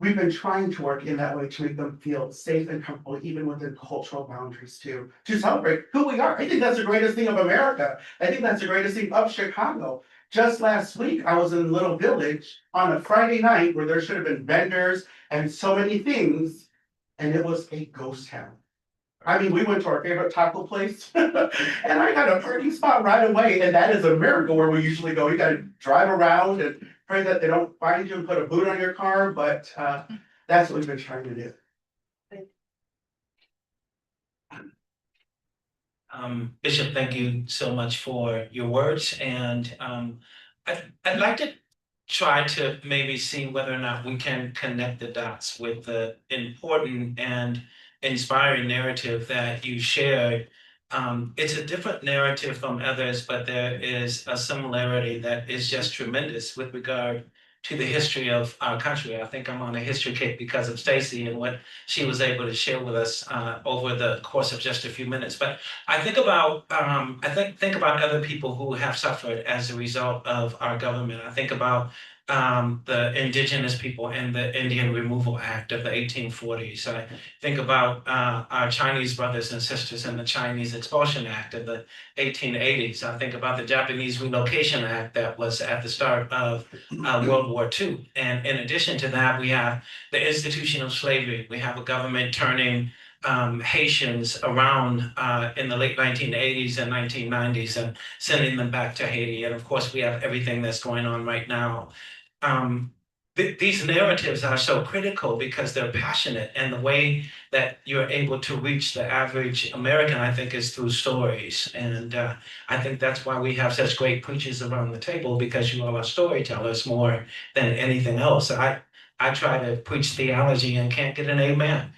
we've been trying to work in that way to make them feel safe and comfortable, even within cultural boundaries too, to celebrate who we are. I think that's the greatest thing of America. I think that's the greatest thing of Chicago. Just last week, I was in a little village on a Friday night where there should have been vendors and so many things, and it was a ghost town. I mean, we went to our favorite taco place, and I got a parking spot right away, and that is a miracle where we usually go. You gotta drive around and pray that they don't find you and put a boot on your car, but that's what we've been trying to do. Bishop, thank you so much for your words, and I'd like to try to maybe see whether or not we can connect the dots with the important and inspiring narrative that you shared. It's a different narrative from others, but there is a similarity that is just tremendous with regard to the history of our country. I think I'm on a history kick because of Stacy and what she was able to share with us over the course of just a few minutes. But I think about think about other people who have suffered as a result of our government. I think about the indigenous people and the Indian Removal Act of the 1840s. I think about our Chinese brothers and sisters and the Chinese Expulsion Act of the 1880s. I think about the Japanese Relocation Act that was at the start of World War II. And in addition to that, we have the institution of slavery. We have a government turning Haitians around in the late 1980s and 1990s and sending them back to Haiti. And of course, we have everything that's going on right now. These narratives are so critical because they're passionate, and the way that you're able to reach the average American, I think, is through stories. And I think that's why we have such great preachers around the table, because you all are storytellers more than anything else. I try to preach theology and can't get an amen,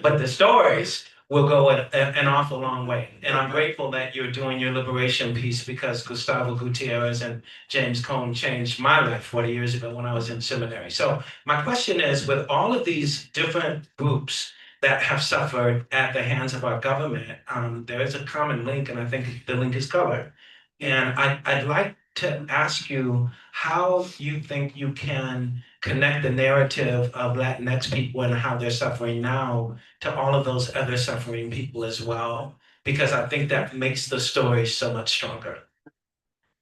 but the stories will go an awful long way. And I'm grateful that you're doing your liberation piece, because Gustavo Gutierrez and James Cone changed my life 40 years ago when I was in seminary. So my question is, with all of these different groups that have suffered at the hands of our government, there is a common link, and I think the link is color. And I'd like to ask you how you think you can connect the narrative of Latinx people and how they're suffering now to all of those other suffering people as well, because I think that makes the story so much stronger.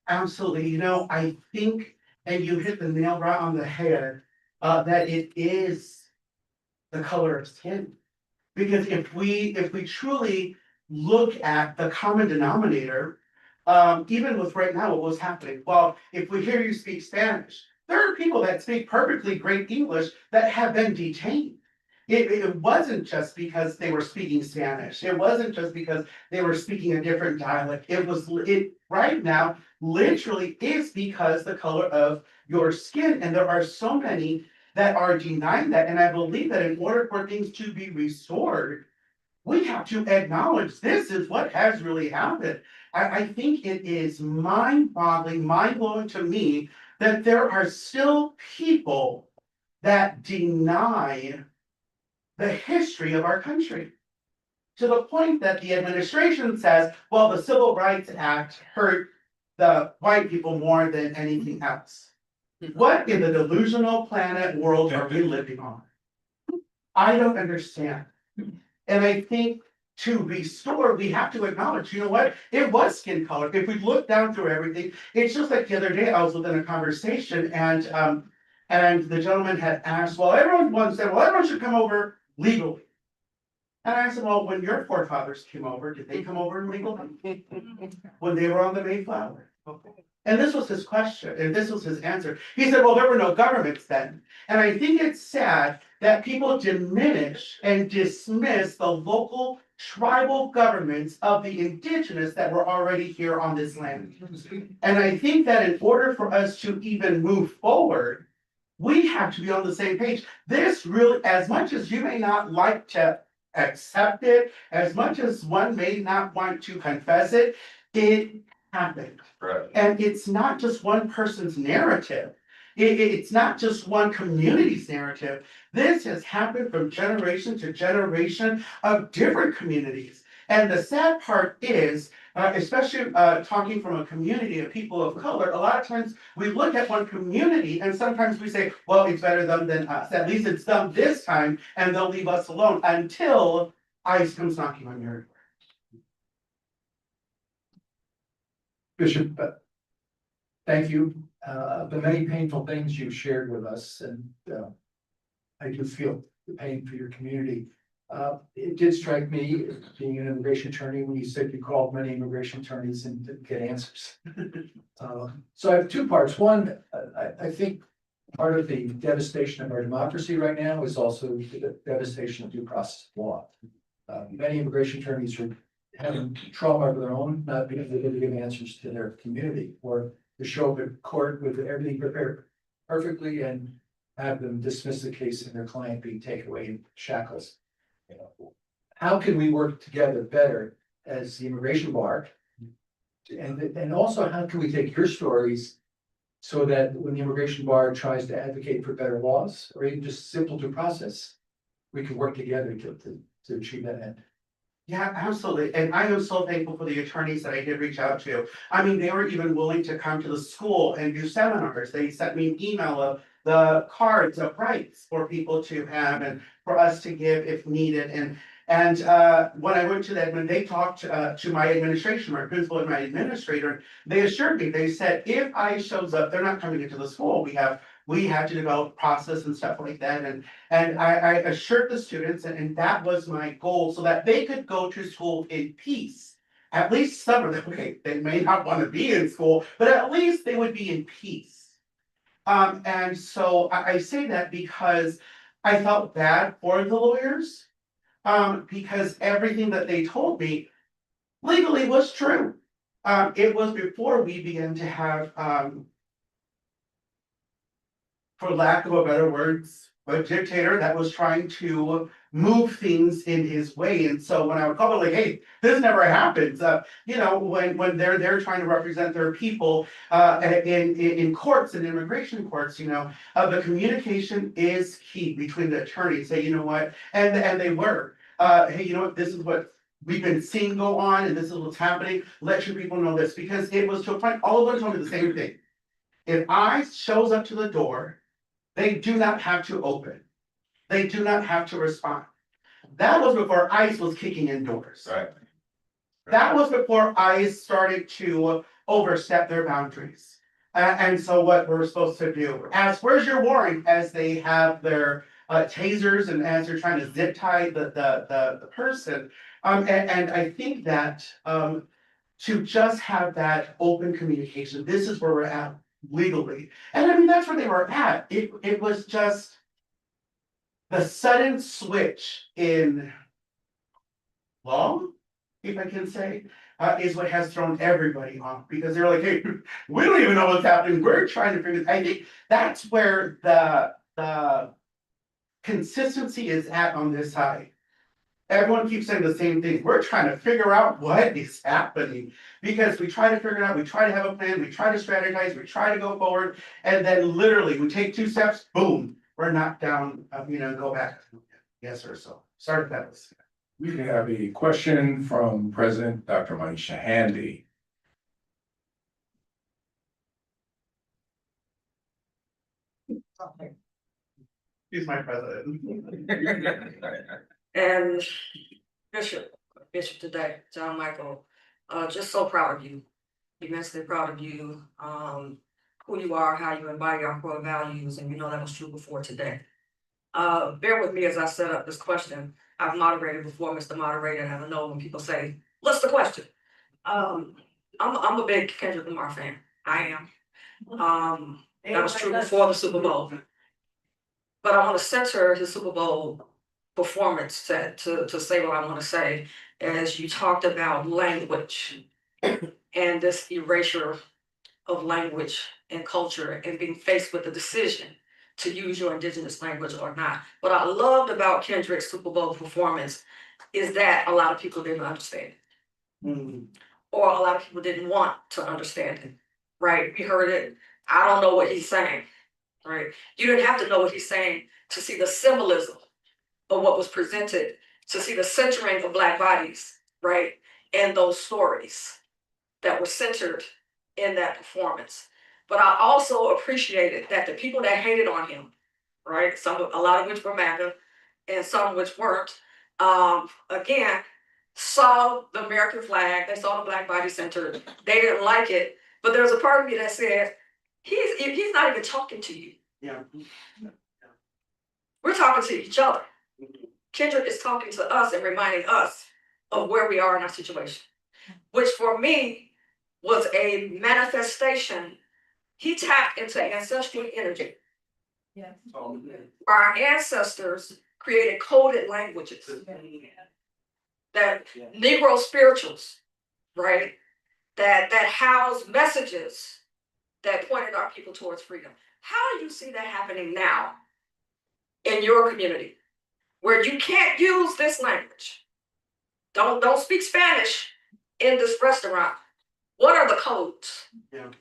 Absolutely. I think, and you hit the nail right on the head, that it is the color of skin. Because if we truly look at the common denominator, even with right now what was happening, well, if we hear you speak Spanish, there are people that speak perfectly great English that have been detained. It wasn't just because they were speaking Spanish. It wasn't just because they were speaking a different dialect. It right now literally is because the color of your skin. And there are so many that are denying that. And I believe that in order for things to be restored, we have to acknowledge this is what has really happened. I think it is mind-boggling, mind-blowing to me that there are still people that deny the history of our country. To the point that the administration says, well, the Civil Rights Act hurt the white people more than anything else. What in the delusional planet world are we living on? I don't understand. And I think to restore, we have to acknowledge, you know what? It was skin color. If we look down through everything, it's just like the other day, I was within a conversation and the gentleman had asked, well, everyone should come over legally. And I said, well, when your forefathers came over, did they come over illegally? When they were on the Mayflower? And this was his question, and this was his answer. He said, well, there were no governments then. And I think it's sad that people diminish and dismiss the local tribal governments of the indigenous that were already here on this land. And I think that in order for us to even move forward, we have to be on the same page. This really, as much as you may not like to accept it, as much as one may not want to confess it, it happened. Right. And it's not just one person's narrative. It's not just one community's narrative. This has happened from generation to generation of different communities. And the sad part is, especially talking from a community of people of color, a lot of times we look at one community and sometimes we say, well, it's better them than us. At least it's them this time, and they'll leave us alone until ICE comes knocking on your door. Bishop, thank you. The many painful things you've shared with us, and I do feel the pain for your community. It did strike me, being an immigration attorney, when you said you called many immigration attorneys and didn't get answers. So I have two parts. One, I think part of the devastation of our democracy right now is also the devastation of due process of law. Many immigration attorneys are having trauma of their own, not being able to give answers to their community, or to show up at court with everything prepared perfectly and have them dismiss the case and their client being taken away in shackles. You know, how can we work together better as the immigration bar? And also, how can we take your stories so that when the immigration bar tries to advocate for better laws or even just simple due process, we can work together to achieve that end? Yeah, absolutely. And I am so thankful for the attorneys that I did reach out to. I mean, they were even willing to come to the school and do seminars. They sent me an email of the cards of rights for people to have and for us to give if needed. And when I went to that, when they talked to my administration, my principal and my administrator, they assured me, they said, if ICE shows up, they're not coming into the school. We have to develop process and stuff like that. And I assured the students, and that was my goal, so that they could go to school in peace. At least some of them, okay, they may not want to be in school, but at least they would be in peace. And so I say that because I felt bad for the lawyers, because everything that they told me legally was true. It was before we began to have, for lack of a better words, a dictator that was trying to move things in his way. And so when I would call it like, hey, this never happens, you know, when they're trying to represent their people in courts and immigration courts, you know, the communication is key between the attorneys. Say, you know what, and they were, hey, you know what, this is what we've been seeing go on, and this is what's happening. Let your people know this, because it was to a point, all of them told me the same thing. If ICE shows up to the door, they do not have to open. They do not have to respond. That was before ICE was kicking in doors. Right. That was before ICE started to overstep their boundaries. And so what we're supposed to do, ask, where's your warrant, as they have their tasers and as they're trying to zip tie the person. And I think that to just have that open communication, this is where we're at legally. And I mean, that's where they were at. It was just the sudden switch in law, if I can say, is what has thrown everybody off, because they're like, hey, we don't even know what's happening. We're trying to figure. I think that's where the consistency is at on this side. everyone keeps saying the same thing. We're trying to figure out what is happening. Because we try to figure it out, we try to have a plan, we try to strategize, we try to go forward, and then literally we take 2 steps, boom, we're knocked down, go back. Yes, sir, so, sorry if that was. We have a question from President Dr. Manisha Handy. He's my president. And Bishop today, John Michael, just so proud of you, immensely proud of you, who you are, how you embody our core values, and that was true before today. Bear with me as I set up this question. I've moderated before, Mr. Moderator, and I know when people say, what's the question? I'm a big Kendrick Lamar fan. I am. That was true before the Super Bowl. But I want to center his Super Bowl performance to say what I want to say, as you talked about language and this erasure of language and culture and being faced with the decision to use your indigenous language or not. What I loved about Kendrick's Super Bowl performance is that a lot of people didn't understand it. Or a lot of people didn't want to understand it, right? We heard it, I don't know what he's saying, right? You didn't have to know what he's saying to see the symbolism of what was presented, to see the centering of Black bodies, right? And those stories that were centered in that performance. But I also appreciated that the people that hated on him, right? A lot of which were MAGA and some which weren't, again, saw the American flag, they saw the Black body centered, they didn't like it, but there was a part of me that said, he's not even talking to you. Yeah. We're talking to each other. Kendrick is talking to us and reminding us of where we are in our situation, which for me was a manifestation. He tapped into ancestral energy. Yes. Our ancestors created coded languages that Negro spirituals, right? That house messages that pointed our people towards freedom. How do you see that happening now in your community, where you can't use this language? Don't speak Spanish in this restaurant. What are the codes? Yeah.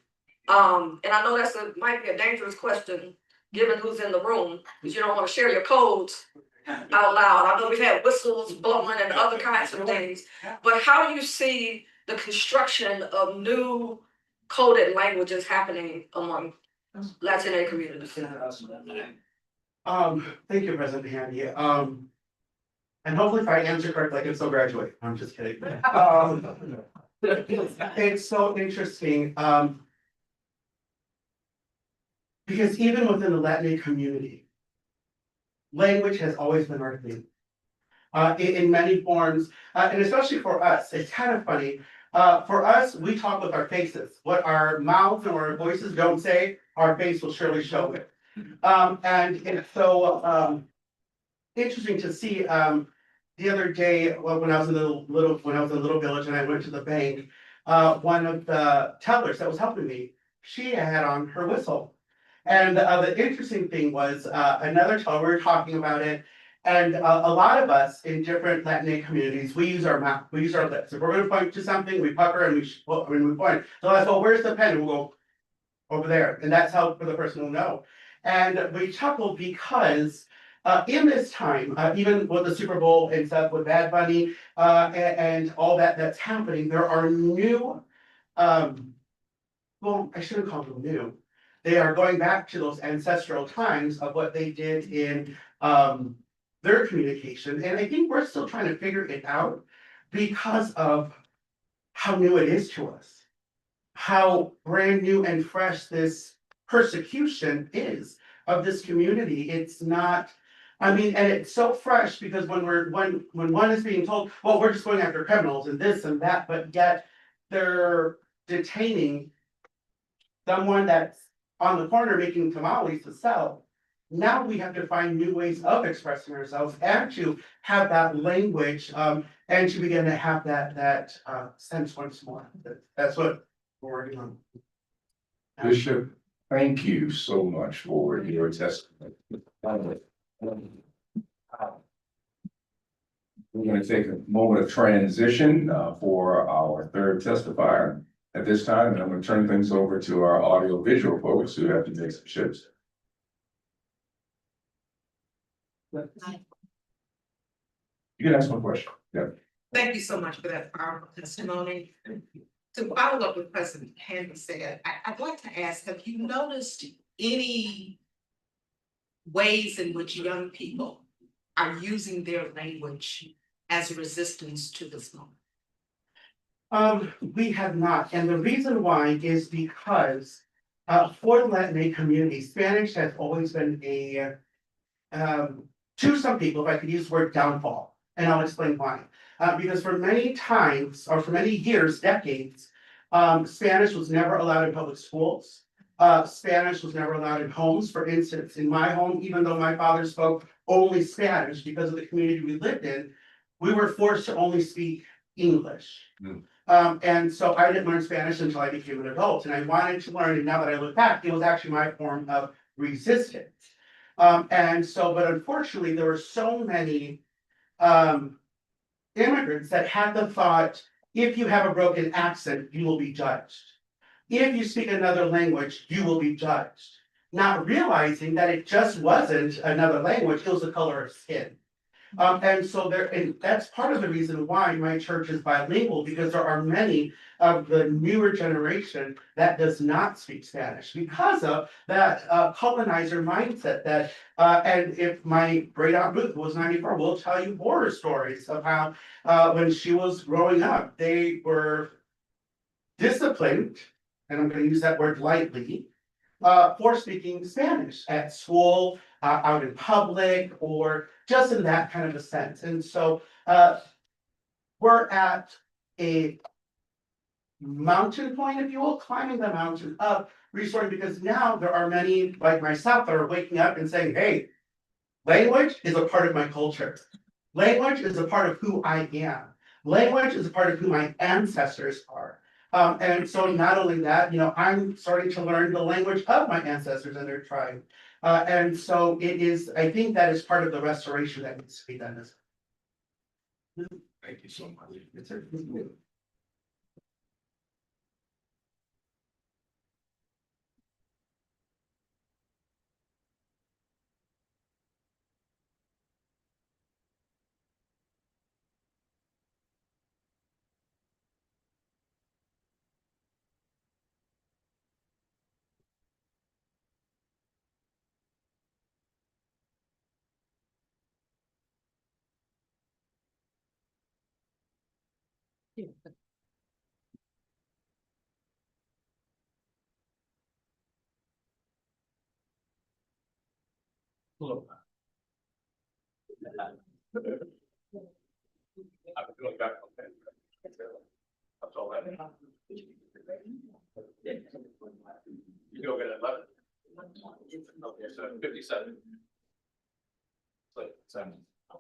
And I know might be a dangerous question given who's in the room, because you don't want to share your codes out loud. I know we've had whistles blowing and other kinds of things, but how do you see the construction of new coded languages happening among Latinx communities? Thank you, President Handy. And hopefully if I answer correctly, I can still graduate. I'm just kidding. It's so interesting, because even within the Latinx community, language has always been our thing. In many forms, and especially for us, it's kind of funny. For us, we talk with our faces. What our mouths or our voices don't say, our face will surely show it. And it's so interesting to see. The other day, when I was in a little village and I went to the bank, one of the tellers that was helping me, she had on her whistle. And the interesting thing was another teller, we were talking about it, and a lot of us in different Latinx communities, we use our mouth, we use our lips. If we're going to point to something, we pucker and we point. So I thought, where's the pen? And we'll go over there, and that's how for the person will know. And we chuckled because in this time, even with the Super Bowl and stuff with Bad Bunny and all that's happening, there are new, well, I shouldn't call them new. They are going back to those ancestral times of what they did in their communication. And I think we're still trying to figure it out because of how new it is to us, how brand new and fresh this persecution is of this community. It's not, I mean, and it's so fresh because when one is being told, well, we're just going after criminals and this and that, but yet they're detaining someone that's on the corner making tamales to sell. Now we have to find new ways of expressing ourselves and to have that language and to begin to have that sense once more. That's what we're working on. Bishop, thank you so much for your testimony. We're going to take a moment of transition for our third testifier at this time, and I'm going to turn things over to our audio visual folks who have to make some shifts. You can ask one question. Yeah. Thank you so much for that powerful testimony. To follow up with President Henry said, I'd like to ask, have you noticed any ways in which young people are using their language as a resistance to this moment? We have not, and the reason why is because for the Latin community, Spanish has always been a to some people, if I could use the word downfall, and I'll explain why. Because for many times, or for many years, decades, Spanish was never allowed in public schools. Spanish was never allowed in homes. For instance, in my home, even though my father spoke only Spanish because of the community we lived in, we were forced to only speak English. And so I didn't learn Spanish until I became an adult, and I wanted to learn, and now that I look back, it was actually my form of resistance. And so, but unfortunately, there were so many immigrants that had the thought, if you have a broken accent, you will be judged. If you speak another language, you will be judged. Not realizing that it just wasn't another language, it was the color of skin. And so and that's part of the reason why my church is bilingual, because there are many of the newer generation that does not speak Spanish because of that colonizer mindset that, and if my great aunt Ruth, who was 94, will tell you horror stories of how when she was growing up, they were disciplined, and I'm going to use that word lightly, for speaking Spanish at school, out in public, or just in that kind of a sense. And so we're at a mountain point, if you will, climbing the mountain up, restoring, because now there are many like myself that are waking up and saying, hey, language is a part of my culture. Language is a part of who I am. Language is a part of who my ancestors are. And so not only that, I'm starting to learn the language of my ancestors and their tribe. And so it is, I think that is part of the restoration that needs to be done. Thank you so much. Yes, sir. I'm going back. That's all that. You go get it 11. Okay, so 57.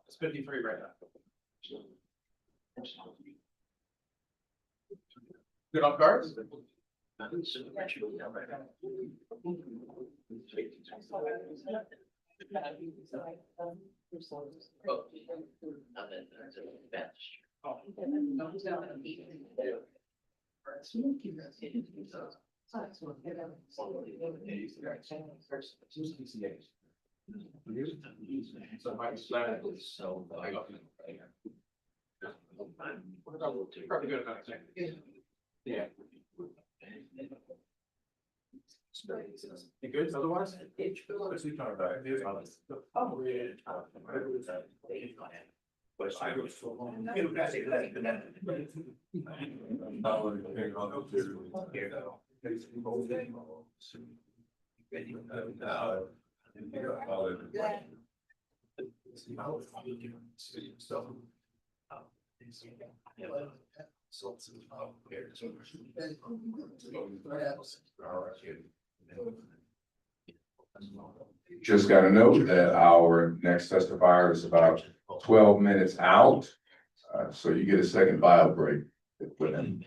It's 53 right now. Good on cards? So my plan is so I got probably good about it. Yeah. You good otherwise? What's he talking about? Oh, yeah. But I was so long. Just got to note that our next testifier is about 12 minutes out. So you get a second bio break with him.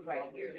Right here.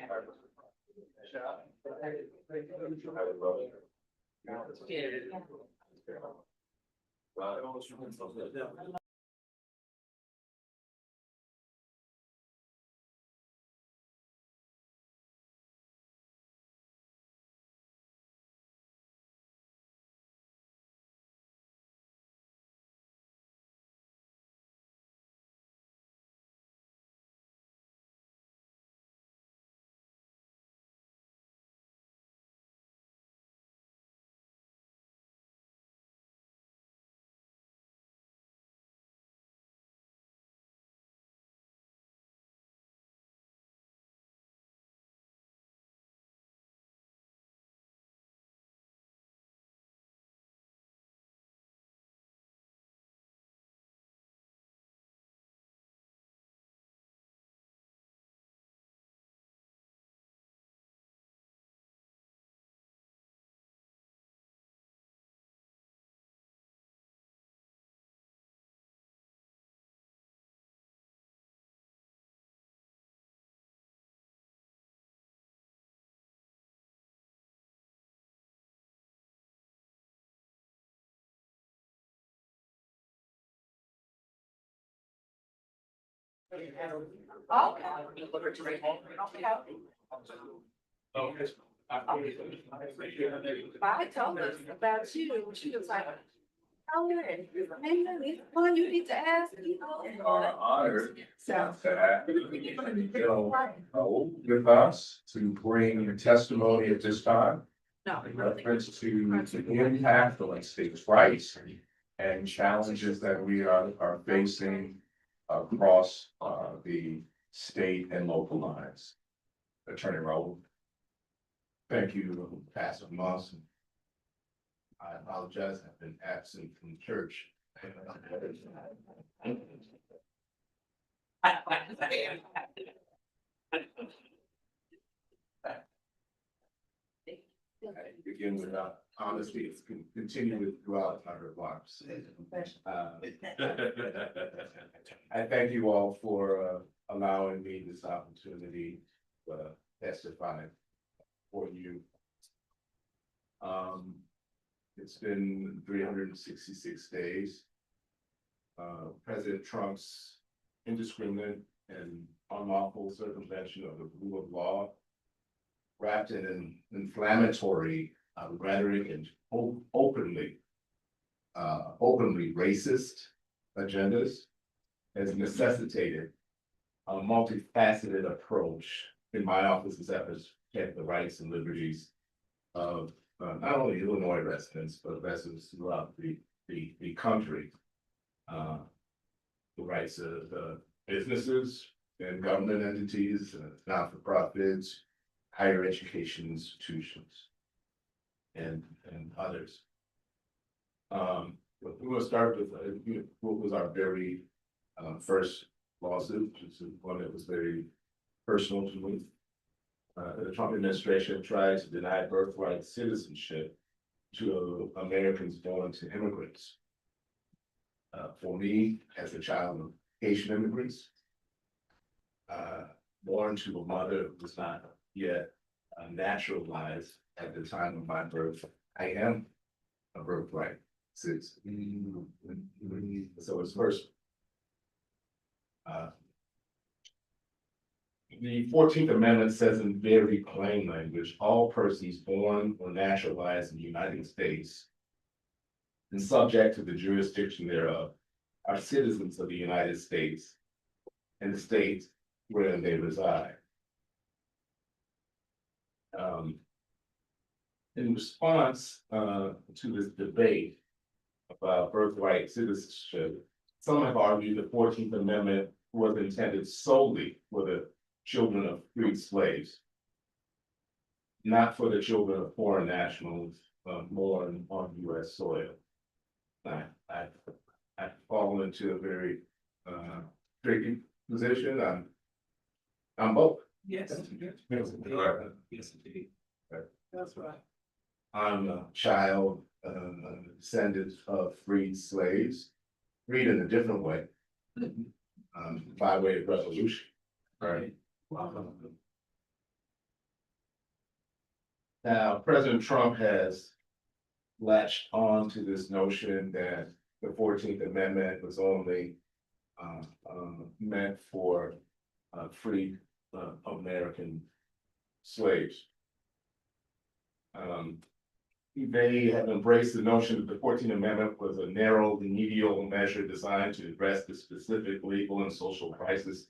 I told us about you. She was like, oh, maybe it's one you need to ask. Are honored to have, with us to bring your testimony at this time. No. In reference to the impact on states' rights and challenges that we are facing across the state and local lines. Attorney Raoul. Thank you, Pastor Moss. I apologize, I've been absent from church. Begin with honesty, it's continue with throughout my remarks. I thank you all for allowing me this opportunity to testify for you. It's been 366 days. President Trump's indiscriminate and unlawful circumvention of the rule of law, wrapped in an inflammatory rhetoric and openly racist agendas, has necessitated a multifaceted approach in my office's efforts to protect the rights and liberties of not only Illinois residents, but residents throughout the country. The rights of businesses and government entities, not-for-profits, higher education institutions, and others. We're going to start with what was our very first lawsuit, which is one that was very personal to me. The Trump administration tried to deny birthright citizenship to Americans born to immigrants. For me, as a child of Haitian immigrants, born to a mother who was not yet naturalized at the time of my birth, I am a birthright citizen. So it's first. The 14th Amendment says in very plain language, all persons born or naturalized in the United States and subject to the jurisdiction thereof are citizens of the United States and the state wherein they reside. In response to this debate about birthright citizenship, some have argued the 14th Amendment was intended solely for the children of freed slaves, not for the children of foreign nationals born on U.S. soil. I've fallen into a very tricky position. I'm both. Yes. Yes, indeed. That's right. I'm a child, descendant of freed slaves, freed in a different way, by way of revolution, right? Now, President Trump has latched on to this notion that the 14th Amendment was only meant for free American slaves. They have embraced the notion that the 14th Amendment was a narrow remedial measure designed to address the specific legal and social crisis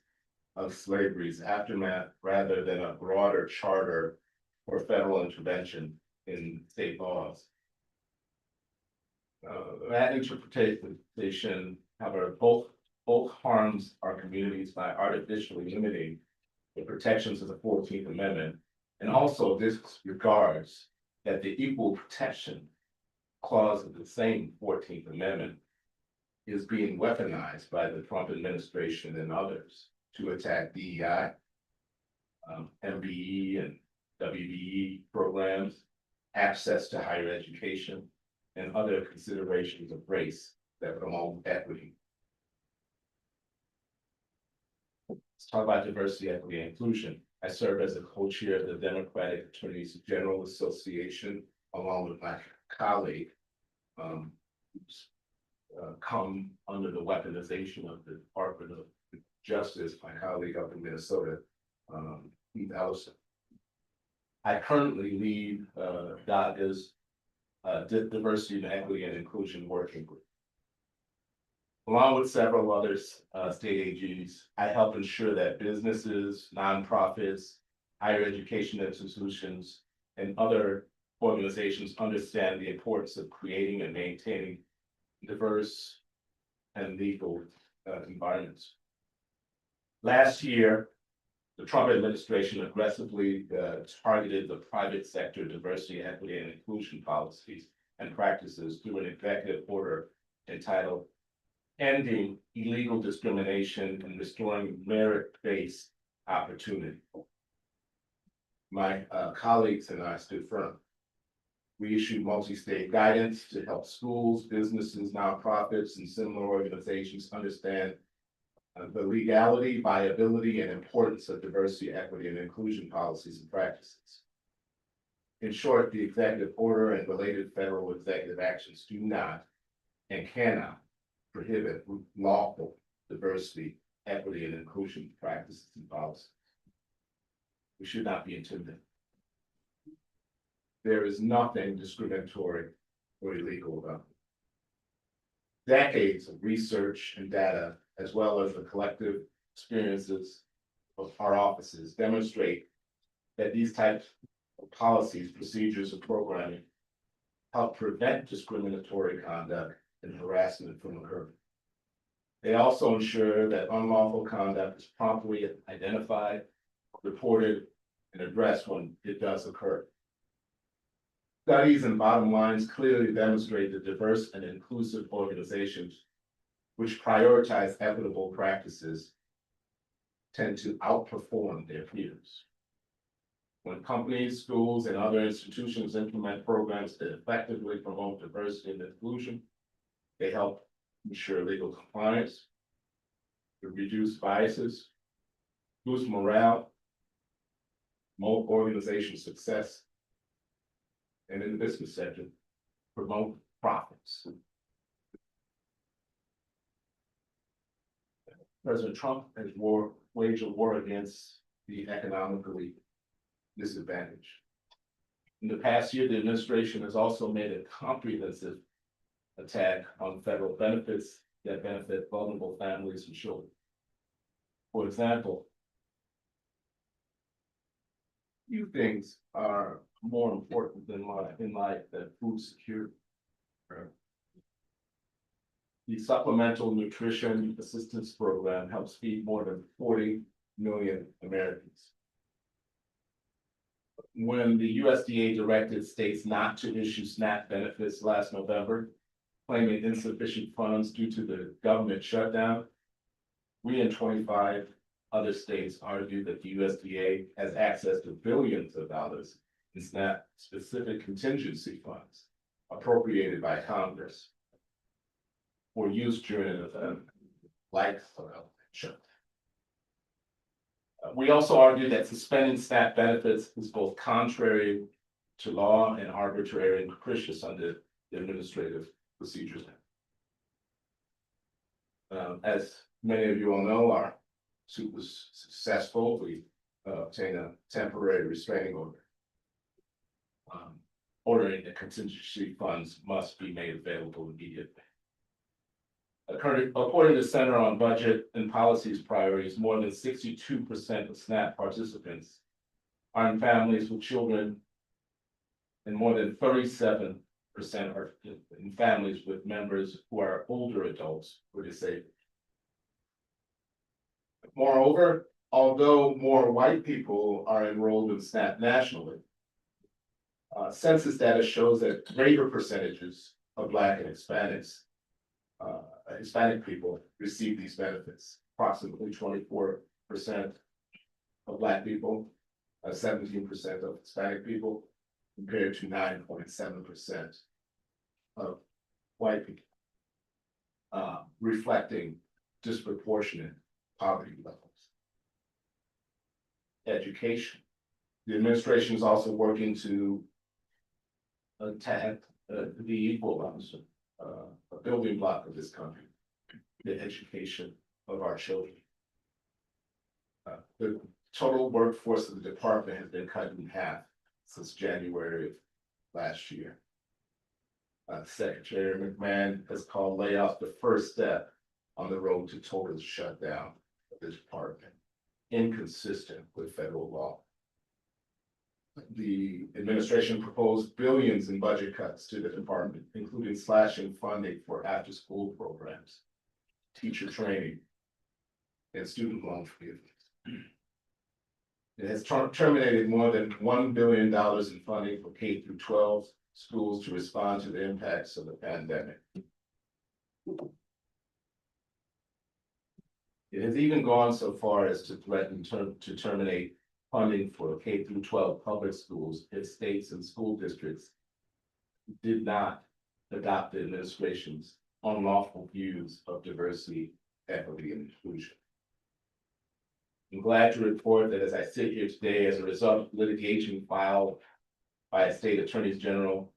of slavery's aftermath, rather than a broader charter for federal intervention in state laws. That interpretation, however, both harms our communities by artificially limiting the protections of the 14th Amendment, and also disregards that the equal protection clause of the same 14th Amendment is being weaponized by the Trump administration and others to attack DEI, MBE and WBE programs, access to higher education, and other considerations of race that promote equity. Let's talk about diversity, equity, and inclusion. I serve as a co-chair of the Democratic Attorneys General Association, along with my colleague, who's come under the weaponization of the Department of Justice, my colleague up in Minnesota, Keith Ellison. I currently lead DACA's Diversity and Equity and Inclusion Working Group. Along with several other state AGs, I help ensure that businesses, nonprofits, higher education institutions, and other organizations understand the importance of creating and maintaining diverse and legal environments. Last year, the Trump administration aggressively targeted the private sector diversity, equity, and inclusion policies and practices through an executive order entitled Ending Illegal Discrimination and Restoring Merit-Based Opportunity. My colleagues and I stood firm. We issued multi-state guidance to help schools, businesses, nonprofits, and similar organizations understand the legality, viability, and importance of diversity, equity, and inclusion policies and practices. In short, the executive order and related federal executive actions do not and cannot prohibit lawful diversity, equity, and inclusion practices and policies. We should not be intimidated. There is nothing discriminatory or illegal about it. Decades of research and data, as well as the collective experiences of our offices, demonstrate that these types of policies, procedures, and programming help prevent discriminatory conduct and harassment from occurring. They also ensure that unlawful conduct is promptly identified, reported, and addressed when it does occur. Studies and bottom lines clearly demonstrate that diverse and inclusive organizations which prioritize equitable practices tend to outperform their peers. When companies, schools, and other institutions implement programs that effectively promote diversity and inclusion, they help ensure legal compliance, reduce biases, boost morale, promote organizational success, and in the business sector, promote profits. President Trump has waged a war against the economically disadvantaged. In the past year, the administration has also made a comprehensive attack on federal benefits that benefit vulnerable families and children. For example, few things are more important than in life than food security. The Supplemental Nutrition Assistance Program helps feed more than 40 million Americans. When the USDA directed states not to issue SNAP benefits last November, claiming insufficient funds due to the government shutdown, we and 25 other states argued that the USDA has access to billions of dollars in SNAP specific contingency funds appropriated by Congress for use during an event like shutdown. We also argued that suspending SNAP benefits is both contrary to law and arbitrary and capricious under the Administrative Procedures Act. As many of you all know, our suit was successful. We obtained a temporary restraining order. Ordering that contingency funds must be made available immediately. According to the Center on Budget and Policies Priorities, more than 62% of SNAP participants are in families with children, and more than 37% are in families with members who are older adults or disabled. Moreover, although more white people are enrolled in SNAP nationally, census data shows that greater percentages of Black and Hispanic people receive these benefits. Approximately 24% of Black people, 17% of Hispanic people, compared to 9.7% of white people, reflecting disproportionate poverty levels. Education. The administration is also working to attack the equalizer, a building block of this country, the education of our children. The total workforce of the department has been cut in half since January of last year. Secretary McMahon has called layoffs the first step on the road to total shutdown of the department, inconsistent with federal law. The administration proposed billions in budget cuts to the department, including slashing funding for after-school programs, teacher training, and student loan forgiveness. It has terminated more than $1 billion in funding for K through 12 schools to respond to the impacts of the pandemic. It has even gone so far as to threaten to terminate funding for K through 12 public schools if states and school districts did not adopt the administration's unlawful views of diversity, equity, and inclusion. I'm glad to report that as I sit here today, as a result of litigation filed by state attorneys general,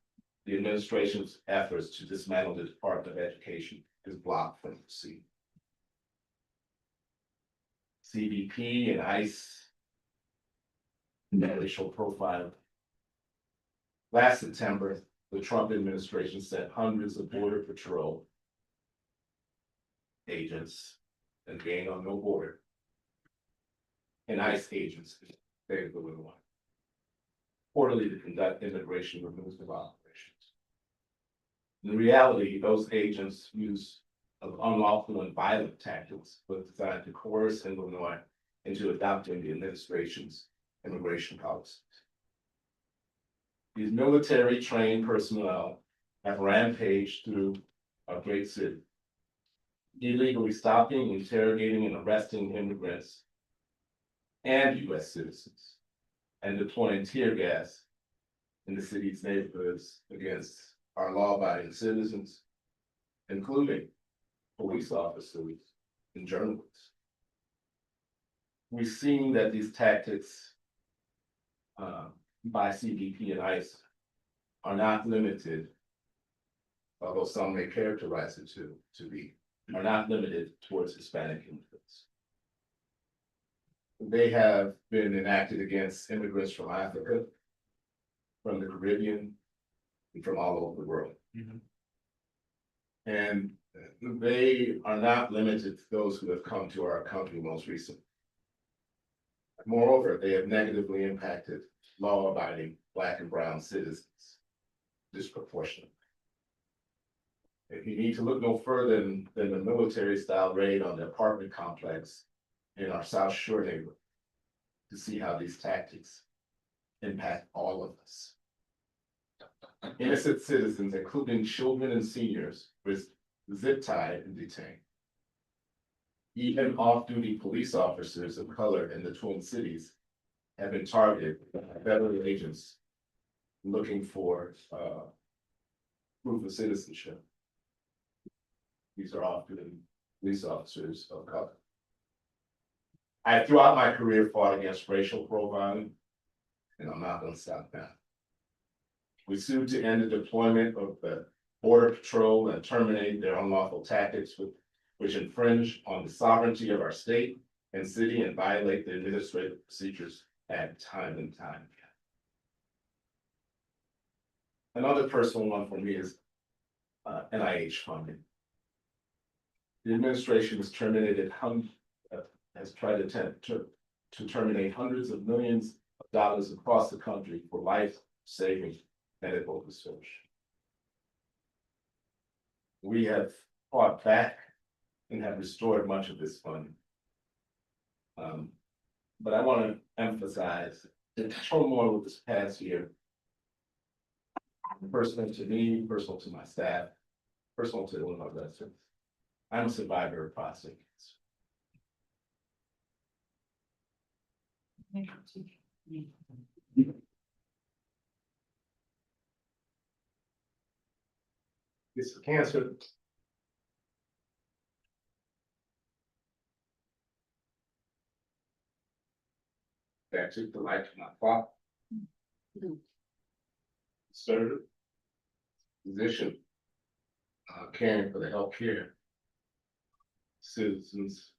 the administration's efforts to dismantle the Department of Education is blocked from proceeding. CBP and ICE racial profiling. Last September, the Trump administration sent hundreds of Border Patrol agents and gained on no border and ICE agents in the state of Illinois, reportedly to conduct immigration removal operations. In reality, those agents use of unlawful and violent tactics was designed to coerce Illinois into adopting the administration's immigration policies. These military trained personnel have rampaged through our great city, illegally stopping, interrogating, and arresting immigrants and U.S. citizens, and deploying tear gas in the city's neighborhoods against our law-abiding citizens, including police officers and journalists. We've seen that these tactics by CBP and ICE are not limited, although some may characterize it to be, are not limited towards Hispanic immigrants. They have been enacted against immigrants from Africa, from the Caribbean, and from all over the world. And they are not limited to those who have come to our country most recently. Moreover, they have negatively impacted law-abiding Black and brown citizens disproportionately. If you need to look no further than the military-style raid on the apartment complex in our South Shore neighborhood to see how these tactics impact all of us. Innocent citizens, including children and seniors, were zip-tied and detained. Even off-duty police officers of color in the Twin Cities have been targeted by federal agents looking for proof of citizenship. These are off-duty police officers of color. I, throughout my career, fought against racial profiling, and I'm not going to stop now. We sued to end the deployment of the Border Patrol and terminate their unlawful tactics which infringe on the sovereignty of our state and city and violate the Administrative Procedures Act time and time again. Another personal one for me is NIH funding. The administration has terminated has tried to attempt to terminate hundreds of millions of dollars across the country for life-saving medical research. We have fought back and have restored much of this funding. But I want to emphasize the turmoil of this past year, personal to me, personal to my staff, personal to one of my residents. I'm a survivor of prostate cancer. This cancer that took the life of my father. Served physician caring for the healthcare citizens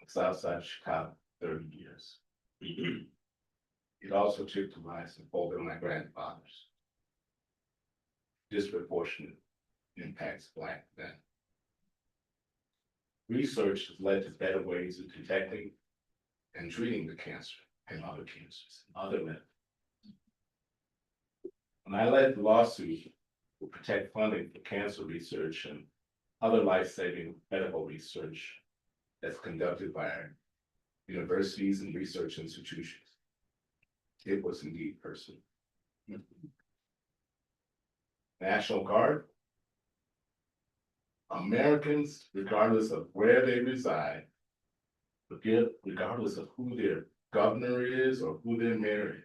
of Southside Chicago 30 years. It also took the lives of both of my grandfathers. Disproportionate impacts Black men. Research has led to better ways of detecting and treating the cancer and other cancers and other men. When I led the lawsuit to protect funding for cancer research and other life-saving medical research that's conducted by our universities and research institutions, it was indeed personal. National Guard. Americans, regardless of where they reside, regardless of who their governor is or who their mayor is,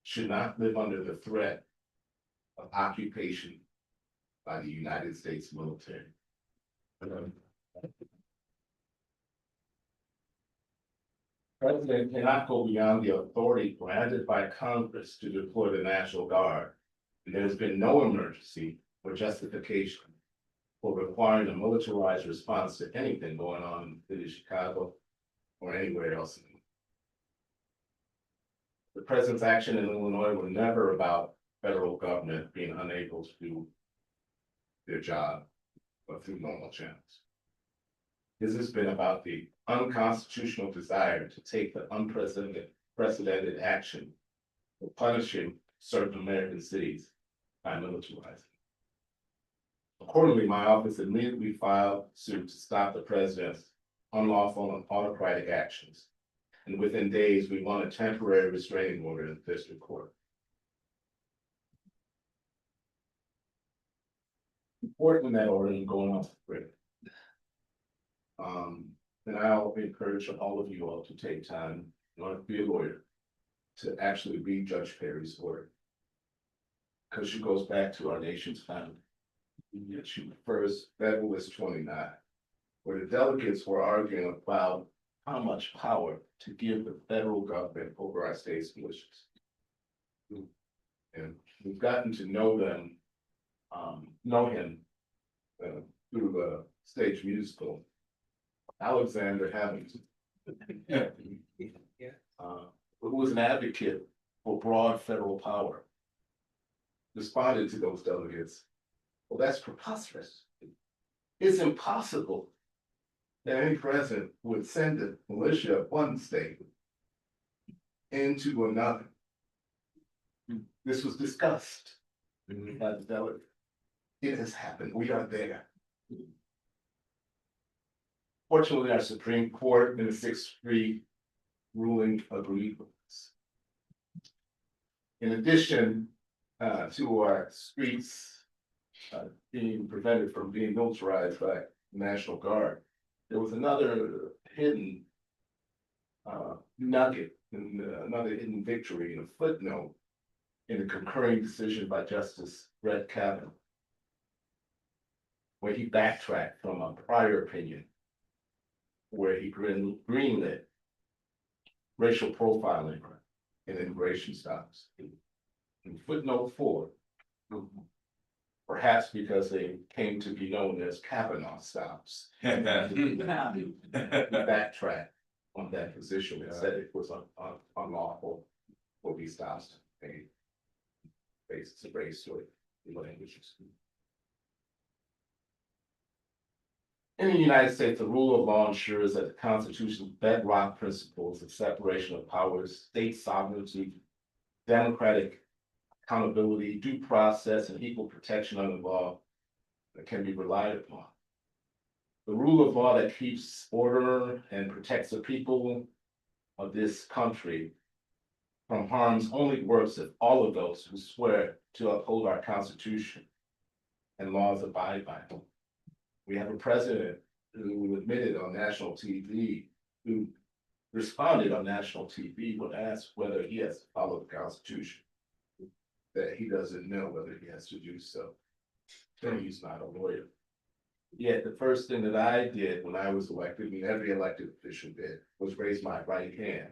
should not live under the threat of occupation by the United States military. President cannot go beyond the authority granted by Congress to deploy the National Guard, and there has been no emergency or justification for requiring a militarized response to anything going on in the city of Chicago or anywhere else. The president's action in Illinois were never about federal government being unable to do their job but through normal channels. This has been about the unconstitutional desire to take the unprecedented action of punishing certain American cities by militarizing. Accordingly, my office immediately filed suit to stop the president's unlawful and autocratic actions. And within days, we won a temporary restraining order in the district court. Important in that order and going off the grid. And I'll encourage all of you all to take time, you want to be a lawyer, to actually read Judge Perry's order. Because she goes back to our nation's founding. She refers Federalist 29, where the delegates were arguing about how much power to give the federal government over our state's militias. And we've gotten to know them, know him through the stage musical Alexander Hamilton. Who was an advocate for broad federal power, responded to those delegates. Well, that's preposterous. It's impossible that any president would send a militia of one state into another. This was discussed by the delegate. It has happened. We are there. Fortunately, our Supreme Court in the 6-3 ruling agreed with us. In addition to our streets being prevented from being militarized by the National Guard, there was another hidden nugget, another hidden victory in a footnote in the concurring decision by Justice Brett Kavanaugh, where he backtracked from a prior opinion where he greenlit racial profiling in immigration stops. In footnote 4, perhaps because they came to be known as Kavanaugh stops. And we backtracked on that position and said it was unlawful for these stops to be made. Basis of race or language. In the United States, the rule of law ensures that the Constitution's bedrock principles of separation of powers, state sovereignty, democratic accountability, due process, and equal protection under law that can be relied upon. The rule of law that keeps order and protects the people of this country from harms only works if all of those who swear to uphold our Constitution and laws abide by them. We have a president who admitted on national TV, who responded on national TV when asked whether he has to follow the Constitution, that he doesn't know whether he has to do so. He's not a lawyer. Yet the first thing that I did when I was elected, and every elected official did, was raise my right hand,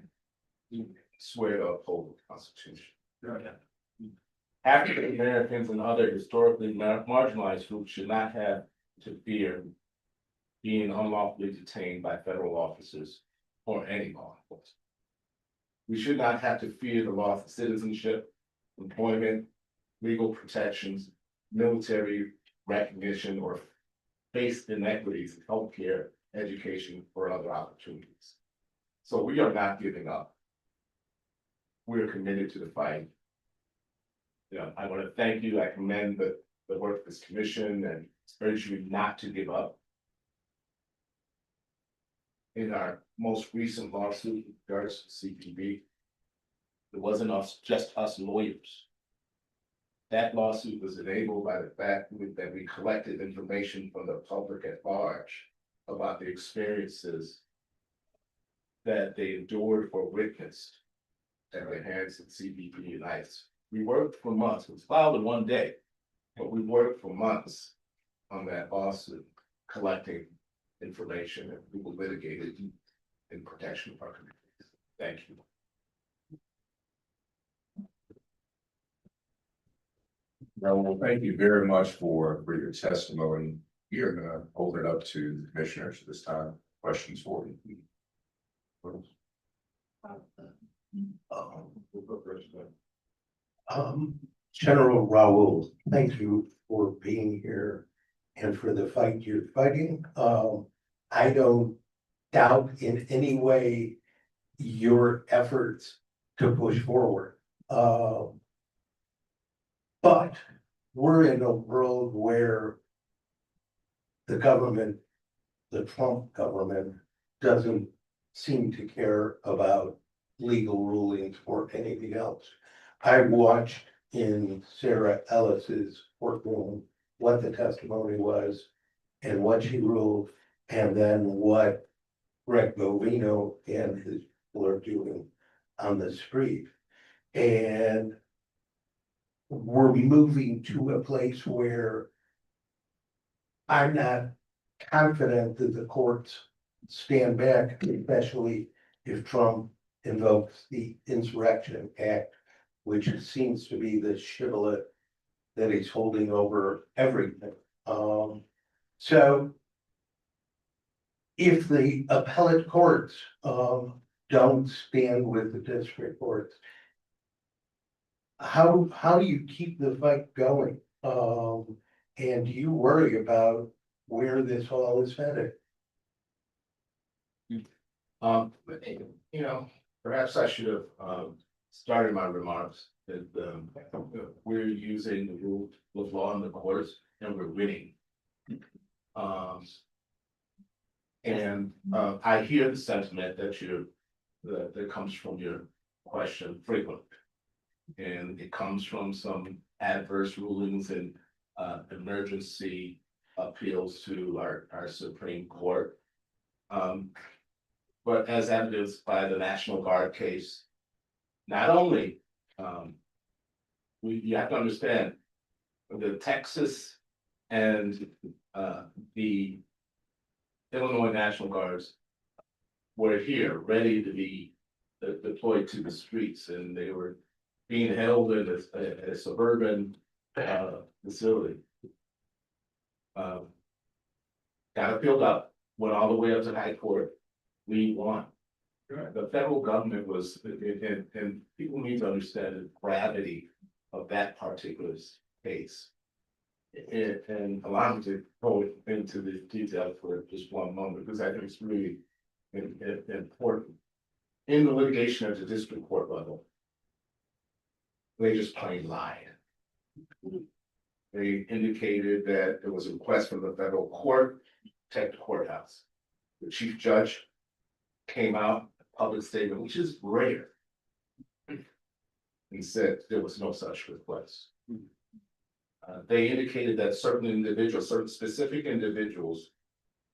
swear to uphold the Constitution. African Americans and other historically marginalized groups should not have to fear being unlawfully detained by federal officers or any law enforcement. We should not have to fear the loss of citizenship, employment, legal protections, military recognition, or face inequities in healthcare, education, or other opportunities. So we are not giving up. We are committed to the fight. I want to thank you. I commend the work of this commission and urge you not to give up. In our most recent lawsuit in regards to CPB, it wasn't just us lawyers. That lawsuit was enabled by the fact that we collected information from the public at large about the experiences that they endured or witnessed at the hands of CBP and ICE. We worked for months. It was filed in one day, but we worked for months on that lawsuit, collecting information, and we will litigate it in protection of our communities. Thank you. Well, thank you very much for your testimony. We are gonna open it up to the commissioners this time. Questions for you? General Raoul, thank you for being here and for the fight you're fighting. I don't doubt in any way your efforts to push forward. But we're in a world where the government, the Trump government, doesn't seem to care about legal rulings or anything else. I watched in Sarah Ellis's courtroom what the testimony was and what she ruled, and then what Greg Bovino and his people are doing on the street. And we're moving to a place where I'm not confident that the courts stand back, especially if Trump invokes the Insurrection Act, which seems to be the shibboleth that he's holding over everything. So if the appellate courts don't stand with the district courts, how do you keep the fight going? And do you worry about where this all is headed? Perhaps I should have started my remarks that we're using the rule of law in the courts and we're winning. I hear the sentiment that comes from your question frequently. And it comes from some adverse rulings and emergency appeals to our Supreme Court. But as evidenced by the National Guard case, not only you have to understand the Texas and the Illinois National Guards were here ready to be deployed to the streets, and they were being held in a suburban facility. Got it filled up, went all the way up to High Court, we won. The federal government was, and people need to understand the gravity of that particular case. And allow me to go into the detail for just one moment, because I think it's really important. In the litigation at the district court level, they just plain lied. They indicated that there was a request from the federal court to protect the courthouse. The chief judge came out, public statement, which is rare. He said there was no such request. They indicated that certain specific individuals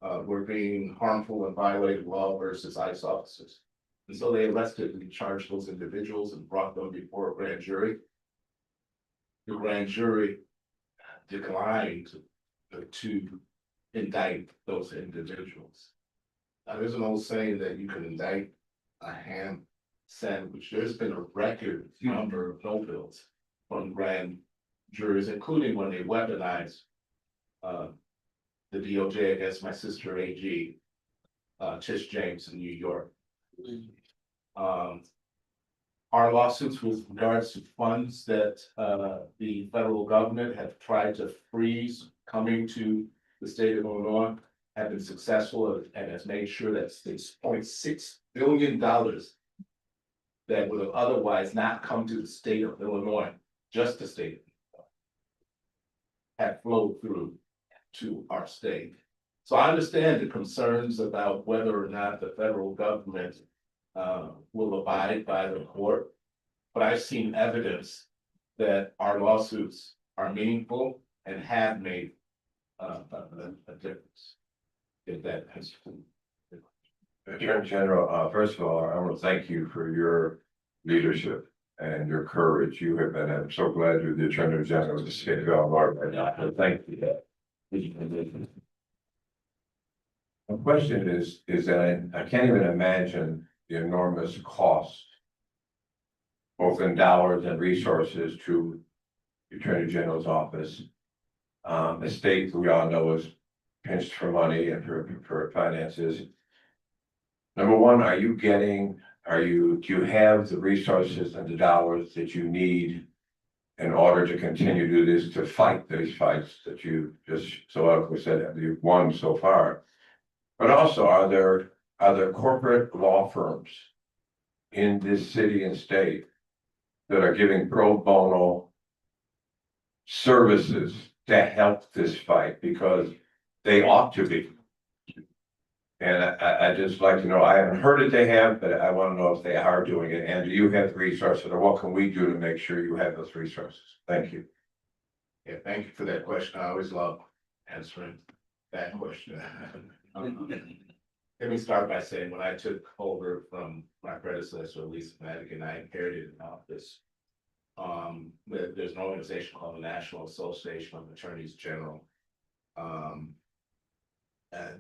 were being harmful and violated law versus ICE officers. And so they arrested and charged those individuals and brought them before a grand jury. The grand jury declined to indict those individuals. Now, there's an old saying that you can indict a ham sandwich. There's been a record number of no bills from grand juries, including when they weaponized the DOJ against my sister AG, Tish James in New York. Our lawsuits with regards to funds that the federal government have tried to freeze coming to the state of Illinois have been successful and has made sure that $6.6 billion that would have otherwise not come to the state of Illinois, just the state, have flowed through to our state. So I understand the concerns about whether or not the federal government will abide by the court, but I've seen evidence that our lawsuits are meaningful and have made a difference. If that has. Attorney General, first of all, I want to thank you for your leadership and your courage. You have been, I'm so glad you're the Attorney General of the state of Illinois right now. So thank you. The question is that I can't even imagine the enormous cost, both in dollars and resources, to the Attorney General's office. The state, we all know, is pinched for money and for finances. Number one, do you have the resources and the dollars that you need in order to continue to do this, to fight these fights that you just so eloquently said you've won so far? But also, are there corporate law firms in this city and state that are giving pro bono services to help this fight? Because they ought to be. And I just like to know, I haven't heard that they have, but I want to know if they are doing it. And do you have the resources, or what can we do to make sure you have those resources? Thank you. Yeah, thank you for that question. I always love answering that question. Let me start by saying, when I took over from my predecessor, Lisa Madigan, I inherited an office. There's an organization called the National Association of Attorneys General.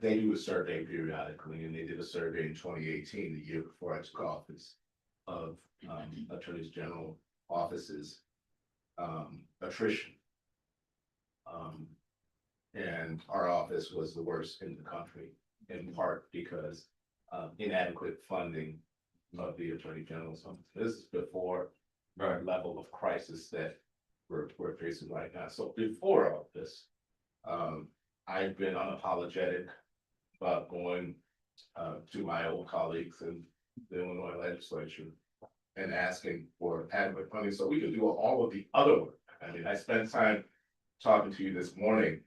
They do a survey periodically, and they did a survey in 2018, the year before I took office, of attorneys general offices attrition. And our office was the worst in the country, in part because inadequate funding of the attorney general's office. This is before the level of crisis that we're facing right now. So before all this, I've been unapologetic about going to my old colleagues in the Illinois legislature and asking for adequate funding so we can do all of the other work. I mean, I spent time talking to you this morning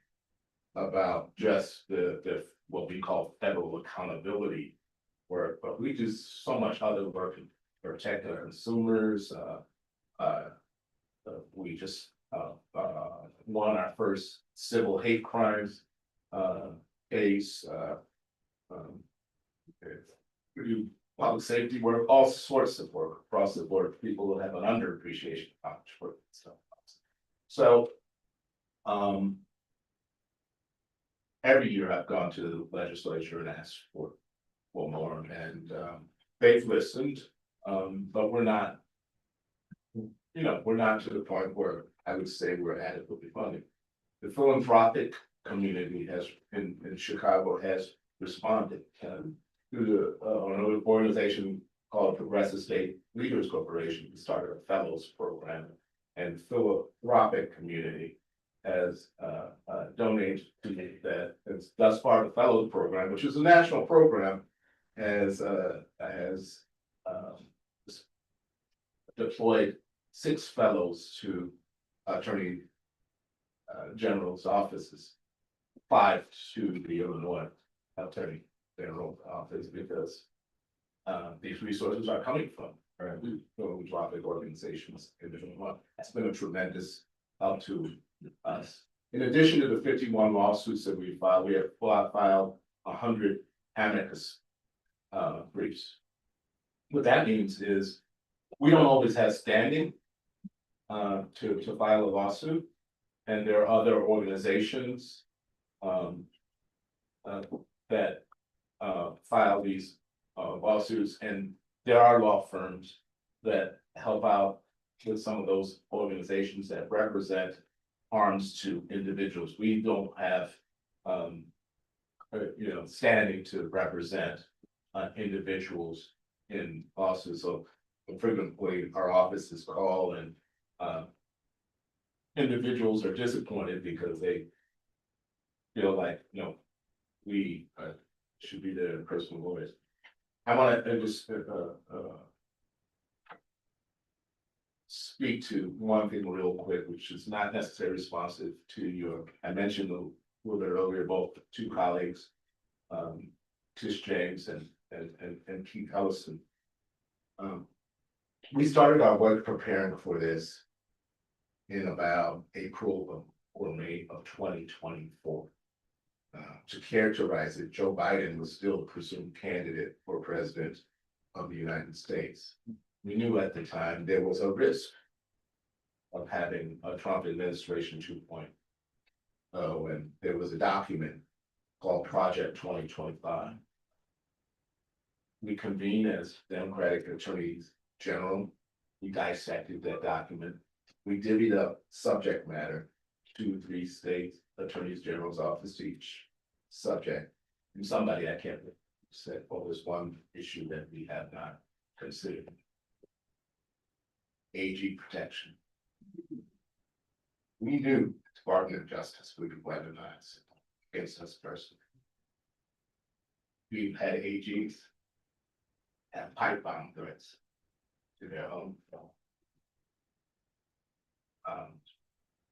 about just the what we call federal accountability work, but we do so much other work to protect our consumers. We just won our first civil hate crimes case. We do public safety work, all sorts of work across the board. People will have an underappreciation of how much work and stuff. So every year I've gone to the legislature and asked for more, and they've listened, but we're not you know, we're not to the point where I would say we're adequately funded. The philanthropic community has, in Chicago, has responded through an organization called Progressive State Leaders Corporation. We started a fellows program, and philanthropic community has donated to that. It's thus far the fellows program, which is a national program, has deployed 6 fellows to Attorney General's offices, 5 to the Illinois Attorney General's office, because these resources are coming from philanthropic organizations in Illinois. It's been a tremendous help to us. In addition to the 51 lawsuits that we filed, we have filed 100 amicus briefs. What that means is we don't always have standing to file a lawsuit, and there are other organizations that file these lawsuits, and there are law firms that help out with some of those organizations that represent harms to individuals. We don't have standing to represent individuals in lawsuits. So frequently our office is called, and individuals are disappointed because they feel like, we should be the personal lawyers. I want to just speak to one thing real quick, which is not necessarily responsive to your, I mentioned a little bit earlier, both 2 colleagues, Tish James and Keith Ellison. We started our work preparing for this in about April or May of 2024. To characterize it, Joe Biden was still a presumed candidate for president of the United States. We knew at the time there was a risk of having a Trump administration 2.0, and there was a document called Project 2025. We convened as Democratic attorneys general. We dissected that document. We divvied up subject matter, 2, 3 state attorneys general's office each subject. And somebody, I can't remember, said, well, there's one issue that we have not considered. AG protection. We knew the Department of Justice would weaponize against us personally. We've had AGs have pipe bomb threats to their own.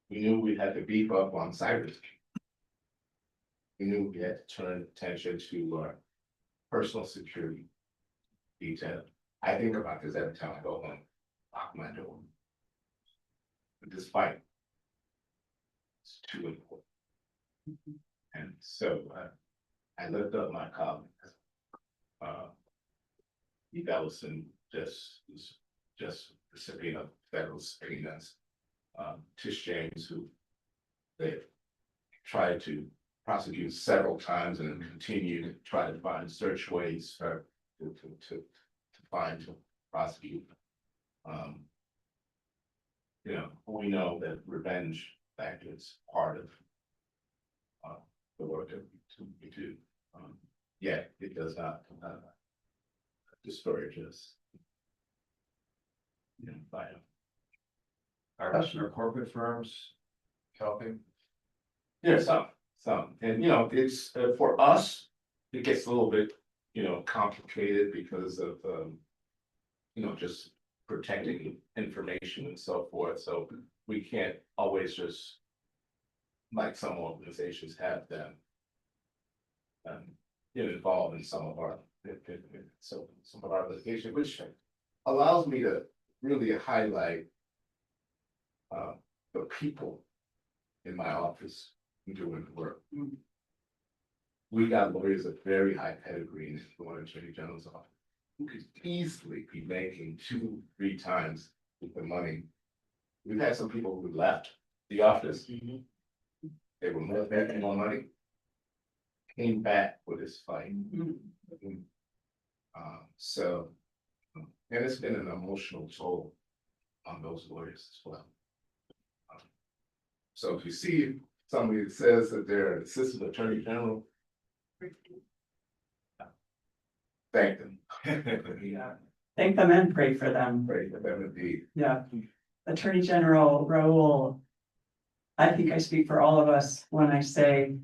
We knew we had to beef up on cybersecurity. We knew we had to turn attention to personal security detail. I think about this every time I go home, lock my door. But despite it's too important. And so I looked up my colleague. Keith Ellison was just recipient of federal subpoenas. Tish James, who they tried to prosecute several times and continue to try to find search ways for to prosecute. We know that revenge factor is part of the work that we do. Yet it does not discourage us. By Are corporate firms helping? yeah, some, and it's for us, it gets a little bit, complicated because of just protecting information and so forth. So we can't always just, like some organizations have them, get involved in some of our litigation, which allows me to really highlight the people in my office doing the work. We got lawyers of very high pedigree in the Florida Attorney General's office who could easily be making 2-3 times the money. We've had some people who left the office. They were making more money, came back for this fight. And it's been an emotional toll on those lawyers as well. So if you see somebody that says that they're an assistant attorney general, thank them. Thank them and pray for them. Pray for them indeed. Yeah. Attorney General Raul, I think I speak for all of us when I say,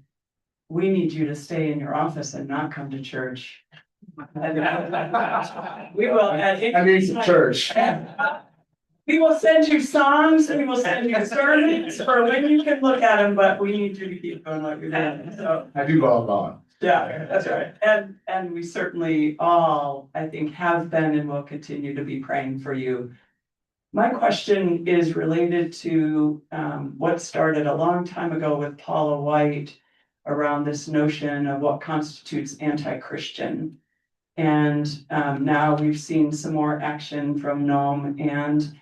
we need you to stay in your office and not come to church. We will. I mean, church. We will send you songs, we will send you sermons for when you can look at them, but we need you to keep going what you're doing, so. I do log on. Yeah, that's right. And we certainly all, I think, have been and will continue to be praying for you. My question is related to what started a long time ago with Paula White around this notion of what constitutes anti-Christian. And now we've seen some more action from Noam and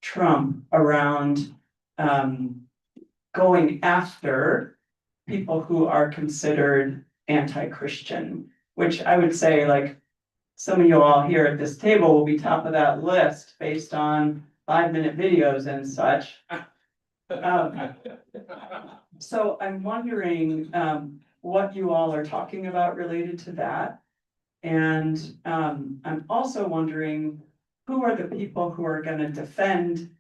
Trump around going after people who are considered anti-Christian, which I would say, like, some of you all here at this table will be top of that list based on 5-minute videos and such. So I'm wondering what you all are talking about related to that. And I'm also wondering who are the people who are going to defend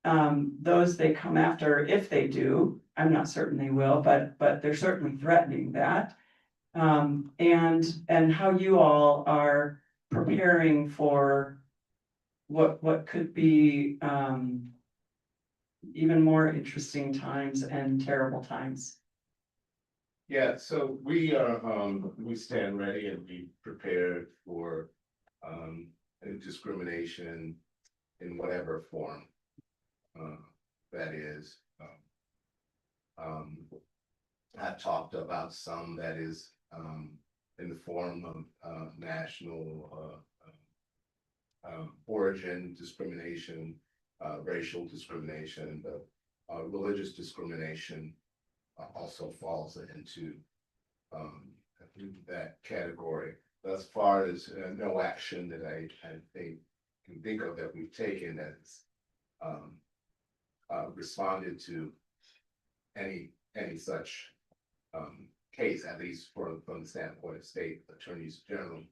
those they come after if they do. I'm not certain they will, but they're certainly threatening that. And how you all are preparing for what could be even more interesting times and terrible times. Yeah, so we are, we stand ready and be prepared for discrimination in whatever form that is. I've talked about some that is in the form of national origin discrimination, racial discrimination, but religious discrimination also falls into that category. As far as no action that I can think of that we've taken that's responded to any such case, at least from the standpoint of state attorneys general.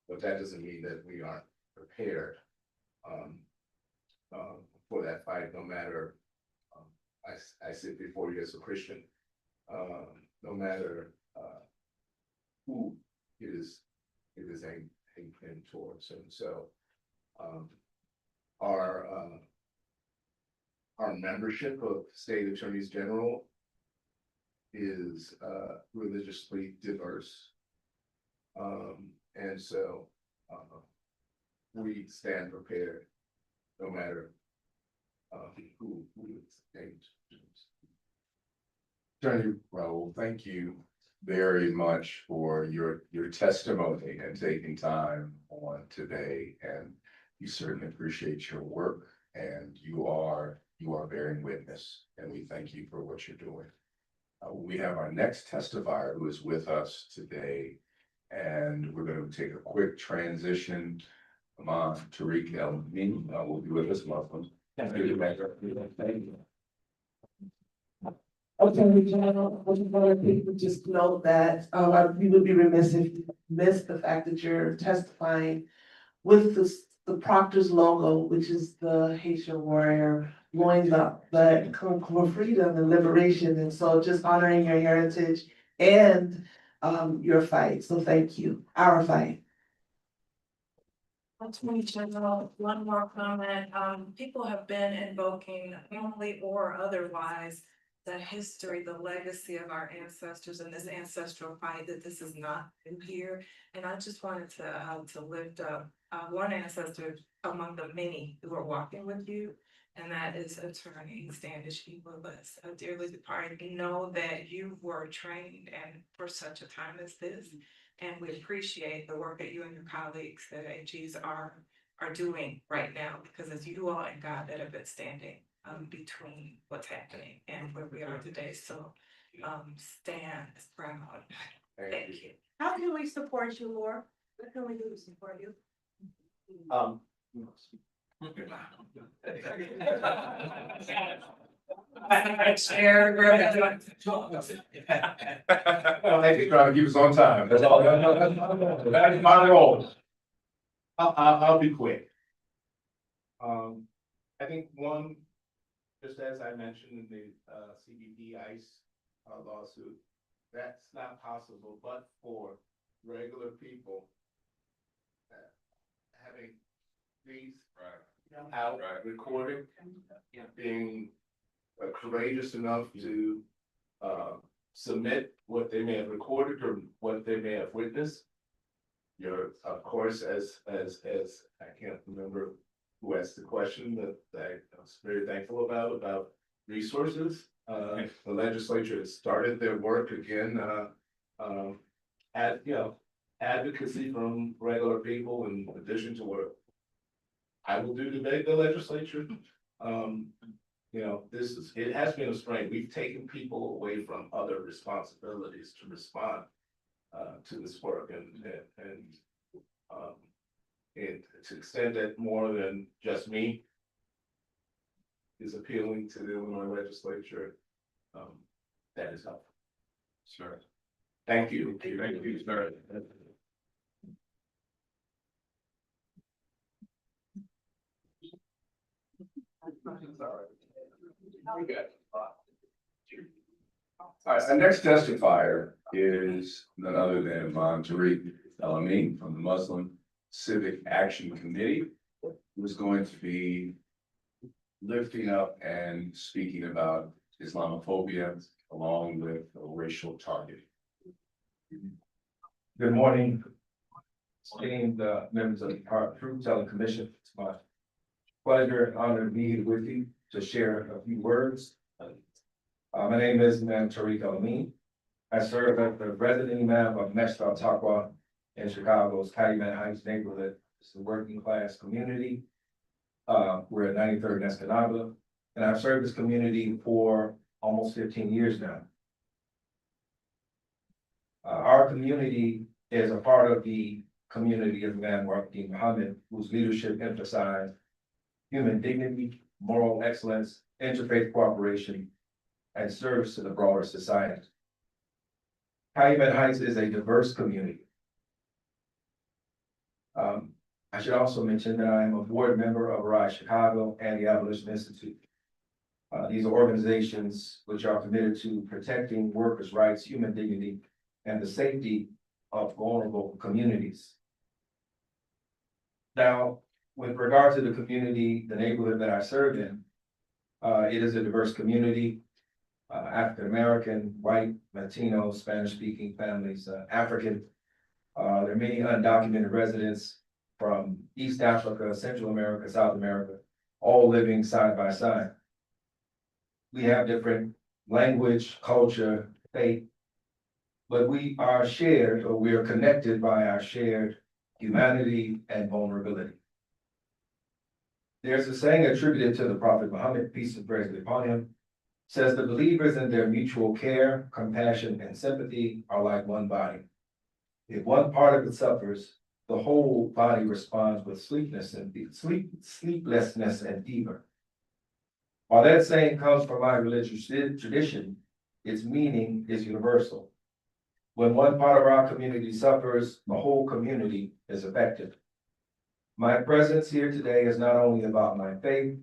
But that doesn't mean that we aren't prepared for that fight, no matter I sit before you as a Christian, no matter who it is aimed towards. And so our membership of state attorneys general is religiously diverse. And so we stand prepared no matter who is named. Attorney Raul, thank you very much for your testimony and taking time on today. And you certainly appreciate your work, and you are bearing witness, and we thank you for what you're doing. We have our next testifier who is with us today, and we're going to take a quick transition. Tariq El-Min will be with us. Welcome. Thank you. Okay, just note that we would be remiss if you missed the fact that you're testifying with the Proctor's logo, which is the Haitian warrior loins up, but come for freedom and liberation. And so just honoring your heritage and your fight. So thank you, our fight. Attorney General, one more comment. People have been invoking, family or otherwise, the history, the legacy of our ancestors and this ancestral fight, that this is not new here. And I just wanted to lift up one ancestor among the many who are walking with you, and that is Attorney Standish E. Willis, a dearly departed. We know that you were trained and for such a time as this, and we appreciate the work that you and your colleagues at AGs are doing right now, because it's you all and God that have been standing between what's happening and where we are today. So stand proud. Thank you. How can we support you, Laura? What can we do to support you? Thank you, trying to keep us on time. That's all. That's my role. I'll be quick. I think one, just as I mentioned in the CBP ICE lawsuit, that's not possible but for regular people having these out recorded, being courageous enough to submit what they may have recorded or what they may have witnessed. You're, of course, as I can't remember who asked the question that I was very thankful about resources. The legislature has started their work again, advocacy from regular people in addition to what I will do to beg the legislature. It has been a strain. We've taken people away from other responsibilities to respond to this work and to extend it more than just me is appealing to the Illinois legislature. That is helpful. Sure. Thank you. Thank you, sir. All right, our next testifier is none other than Tariq El-Amin from the Muslim Civic Action Committee, who's going to be lifting up and speaking about Islamophobia along with racial targeting. Good morning, esteemed members of the Truth Telling Commission. It's my pleasure and honor to be here with you to share a few words. My name is Tariq El-Amin. I serve as the resident imam of Next Al-Taqwa in Chicago's Calumet Heights neighborhood. It's a working class community. We're at 93rd and Escanaba, and I've served this community for almost 15 years now. Our community is a part of the community of Imam Wahid Muhammad, whose leadership emphasized human dignity, moral excellence, interfaith cooperation, and service to the broader society. Calumet Heights is a diverse community. I should also mention that I am a board member of Rise Chicago and the Abolition Institute. These are organizations which are committed to protecting workers' rights, human dignity, and the safety of vulnerable communities. Now, with regard to the community, the neighborhood that I serve in, it is a diverse community, African-American, white, Latino, Spanish-speaking families, African. There are many undocumented residents from East Africa, Central America, South America, all living side by side. We have different language, culture, faith, but we are shared, or we are connected by our shared humanity and vulnerability. There's a saying attributed to the Prophet Muhammad, peace and praise be upon him, says the believers in their mutual care, compassion, and sympathy are like one body. If one part of it suffers, the whole body responds with sleeplessness and fever. While that saying comes from my religious tradition, its meaning is universal. When one part of our community suffers, the whole community is affected. My presence here today is not only about my faith,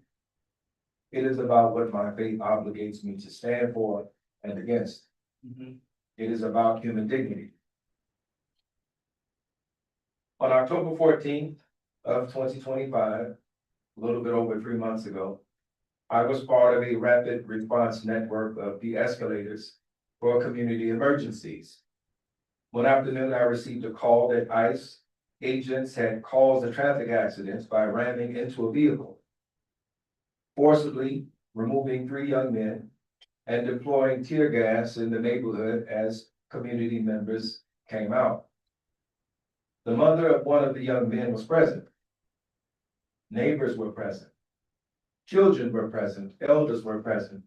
it is about what my faith obligates me to stand for and against. It is about human dignity. On October 14th of 2025, a little bit over 3 months ago, I was part of a rapid response network of de-escalators for community emergencies. One afternoon, I received a call that ICE agents had caused a traffic accident by ramming into a vehicle, forcibly removing 3 young men and deploying tear gas in the neighborhood as community members came out. The mother of one of the young men was present. Neighbors were present. Children were present. Elders were present.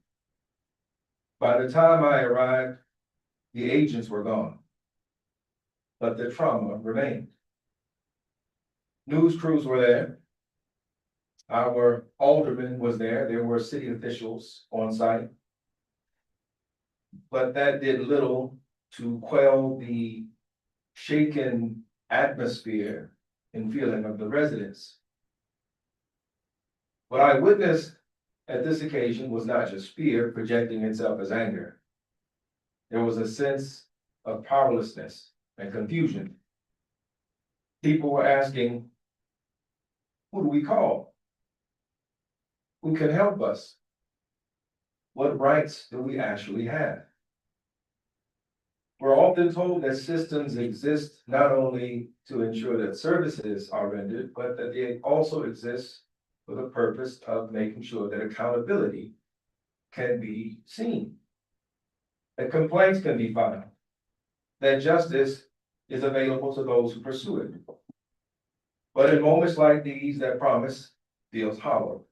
By the time I arrived, the agents were gone, but the trauma remained. News crews were there. Our alderman was there were city officials on site. But that did little to quell the shaken atmosphere and feeling of the residents. What I witnessed at this occasion was not just fear projecting itself as anger. There was a sense of powerlessness and confusion. People were asking, who do we call? Who can help us? What rights do we actually have? We're often told that systems exist not only to ensure that services are rendered, but that they also exist for the purpose of making sure that accountability can be seen, that complaints can be filed, that justice is available to those who pursue it. But in moments like these, that promise feels hollow.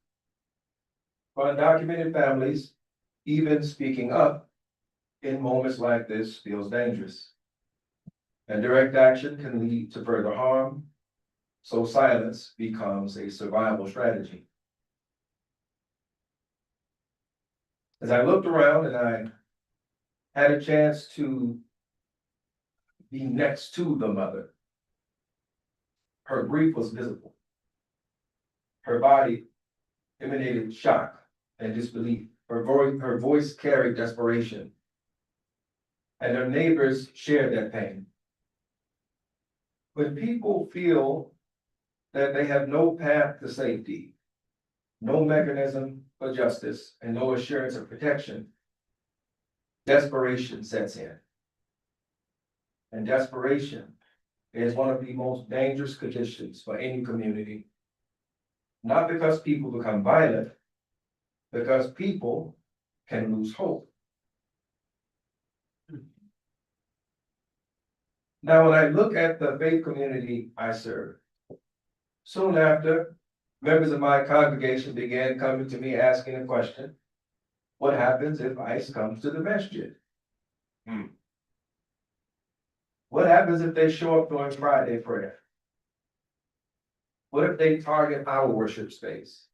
For undocumented families, even speaking up in moments like this feels dangerous. And direct action can lead to further harm, so silence becomes a survival strategy. As I looked around and I had a chance to be next to the mother, her grief was visible. Her body emanated shock and disbelief. Her voice carried desperation. And her neighbors shared that pain. When people feel that they have no path to safety, no mechanism for justice, and no assurance of protection, desperation sets in. And desperation is one of the most dangerous conditions for any community. Not because people become violent, because people can lose hope. Now, when I look at the faith community I serve, soon after, members of my congregation began coming to me asking a question: what happens if ICE comes to the masjid? What happens if they show up during Friday prayer? What if they target our worship space?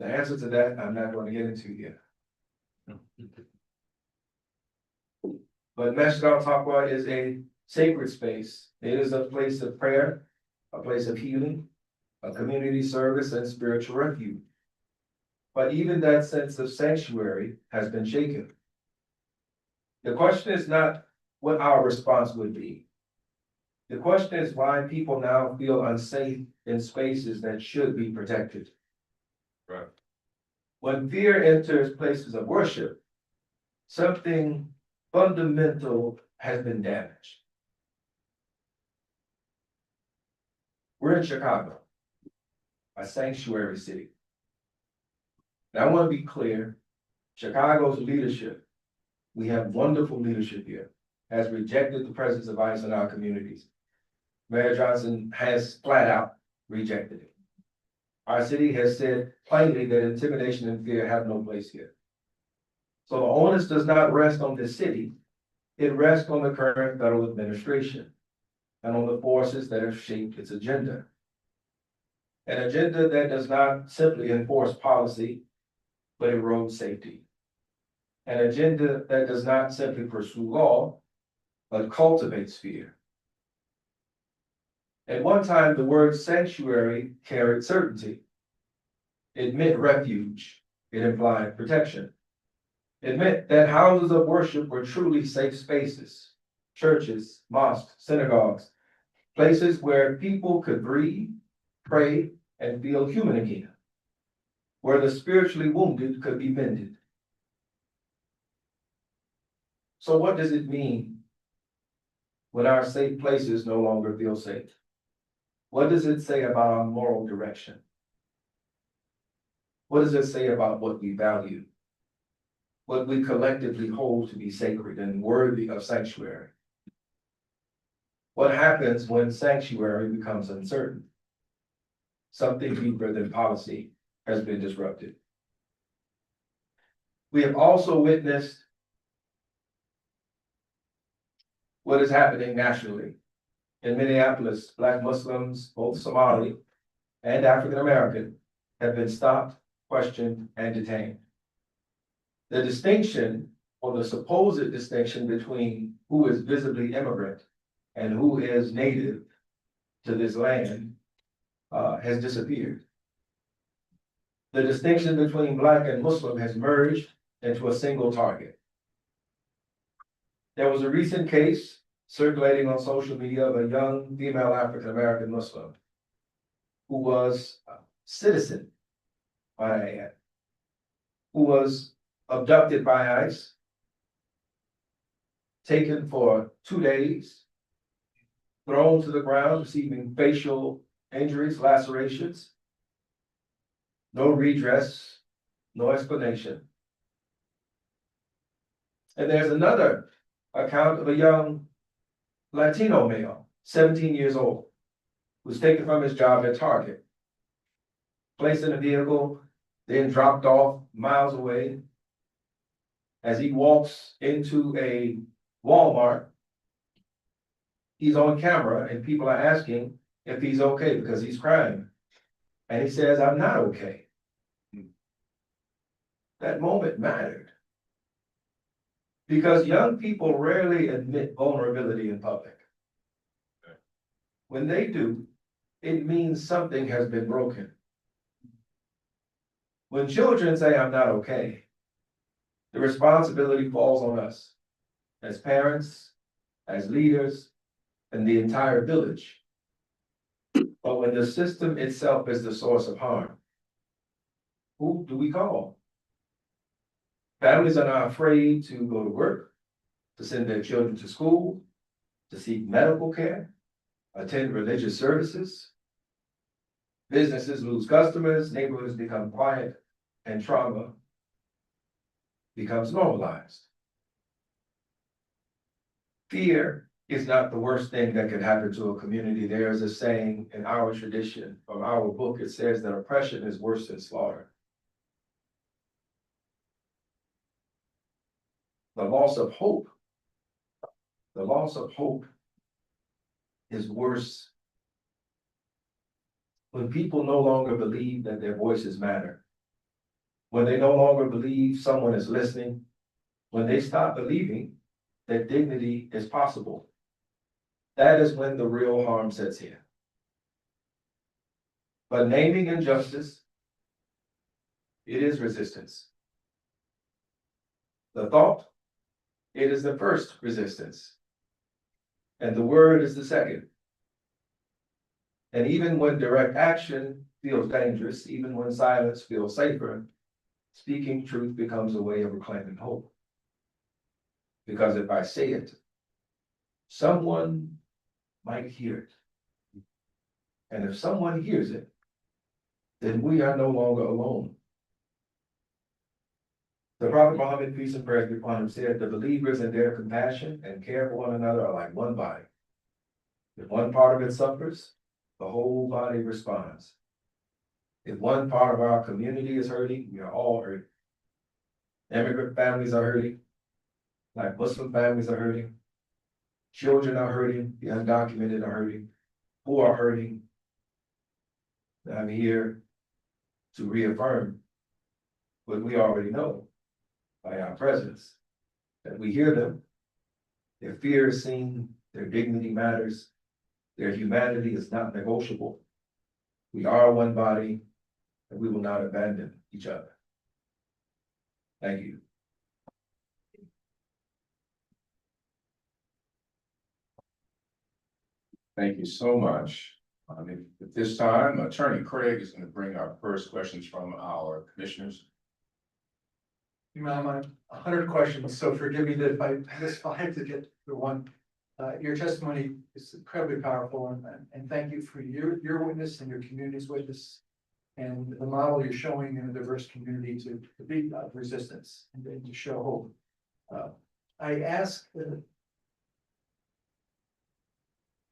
The answer to that, I'm not going to get into here. But Masjid al-Taqwa is a sacred space. It is a place of prayer, a place of healing, a community service, and spiritual refuge. But even that sense of sanctuary has been shaken. The question is not what our response would be. The question is why people now feel unsafe in spaces that should be protected. Right. When fear enters places of worship, something fundamental has been damaged. We're in Chicago, a sanctuary city. Now, I want to be clear, Chicago's leadership, we have wonderful leadership here, has rejected the presence of ICE in our communities. Mayor Johnson has flat out rejected it. Our city has said plainly that intimidation and fear have no place here. So the onus does not rest on the city, it rests on the current federal administration and on the forces that have shaped its agenda. An agenda that does not simply enforce policy, but erode safety. An agenda that does not simply pursue law, but cultivates fear. At one time, the word sanctuary carried certainty. It meant refuge. It implied protection. It meant that houses of worship were truly safe spaces, churches, mosques, synagogues, places where people could breathe, pray, and feel human again, where the spiritually wounded could be mended. So what does it mean when our safe places no longer feel safe? What does it say about our moral direction? What does it say about what we value? What we collectively hold to be sacred and worthy of sanctuary? What happens when sanctuary becomes uncertain? Something deeper than policy has been disrupted. We have also witnessed what is happening nationally. In Minneapolis, Black Muslims, both Somali and African American have been stopped, questioned, and detained. The distinction, or the supposed distinction, between who is visibly immigrant and who is native to this land has disappeared. The distinction between Black and Muslim has merged into a single target. There was a recent case circulating on social media of a young female African American Muslim who was a citizen, might I add, who was abducted by ICE, taken for 2 days, thrown to the ground, receiving facial injuries, lacerations, no redress, no explanation. And there's another account of a young Latino male, 17 years old, who's taken from his job at Target, placed in a vehicle, then dropped off miles away. As he walks into a Walmart, he's on camera and people are asking if he's okay because he's crying. And he says, "I'm not okay." That moment mattered. Because young people rarely admit vulnerability in public. When they do, it means something has been broken. When children say, "I'm not okay," the responsibility falls on us as parents, as leaders, and the entire village. But when the system itself is the source of harm, who do we call? Families are not afraid to go to work, to send their children to school, to seek medical care, attend religious services. Businesses lose customers, neighborhoods become quiet, and trauma becomes normalized. Fear is not the worst thing that can happen to a community. There is a saying in our tradition, from our book, it says that oppression is worse than slaughter. The loss of hope is worse when people no longer believe that their voices matter, when they no longer believe someone is listening, when they stop believing that dignity is possible. That is when the real harm sets in. But naming injustice, it is resistance. The thought, it is the first resistance. And the word is the second. And even when direct action feels dangerous, even when silence feels safer, speaking truth becomes a way of reclaiming hope. Because if I say it, someone might hear it. And if someone hears it, then we are no longer alone. The Prophet Muhammad, peace and praise be upon him, said, "The believers in their compassion and care for one another are like one body. If one part of it suffers, the whole body responds. If one part of our community is hurting, we are all hurting. Immigrant families are hurting, like Muslim families are hurting. Children are hurting, the undocumented are hurting, poor are hurting. I'm here to reaffirm what we already know by our presence, that we hear them, their fear is seen, their dignity matters, their humanity is not negotiable. We are one body, and we will not abandon each other. Thank you. Thank you so much. At this time, Attorney Craig is going to bring our first questions from our commissioners. Ma'am, I have 100 questions, so forgive me that if I miss 5 to get to one. Your testimony is incredibly powerful, and thank you for your witness and your community's witness, and the model you're showing in a diverse community to beat resistance and then to show hope.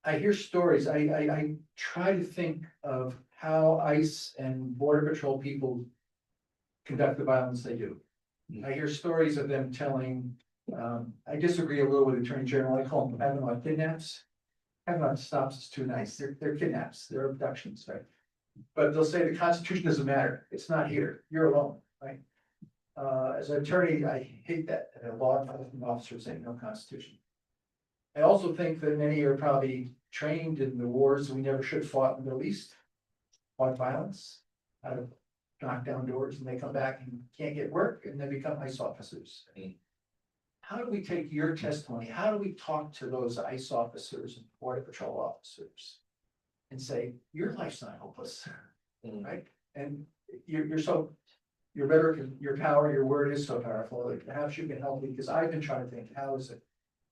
I hear stories. I try to think of how ICE and Border Patrol people conduct the violence they do. I hear stories of them telling, I disagree a little with the Attorney General. I call them Kavanaugh kidnaps. Kavanaugh stops is too nice. They're kidnaps, they're abductions, right? but they'll say the Constitution doesn't matter. It's not here. You're alone, right? As an attorney, I hate that, a law enforcement officer saying no Constitution. I also think that many are probably trained in the wars we never should have fought in the Middle East. Fought violence, how to knock down doors, and they come back and can't get work, and they become ICE officers. I mean, how do we take your testimony? How do we talk to those ICE officers and Border Patrol officers? And say, your life's not hopeless, right? And you're better, your power, your word is so powerful, that perhaps you can help me, because I've been trying to think, how is it,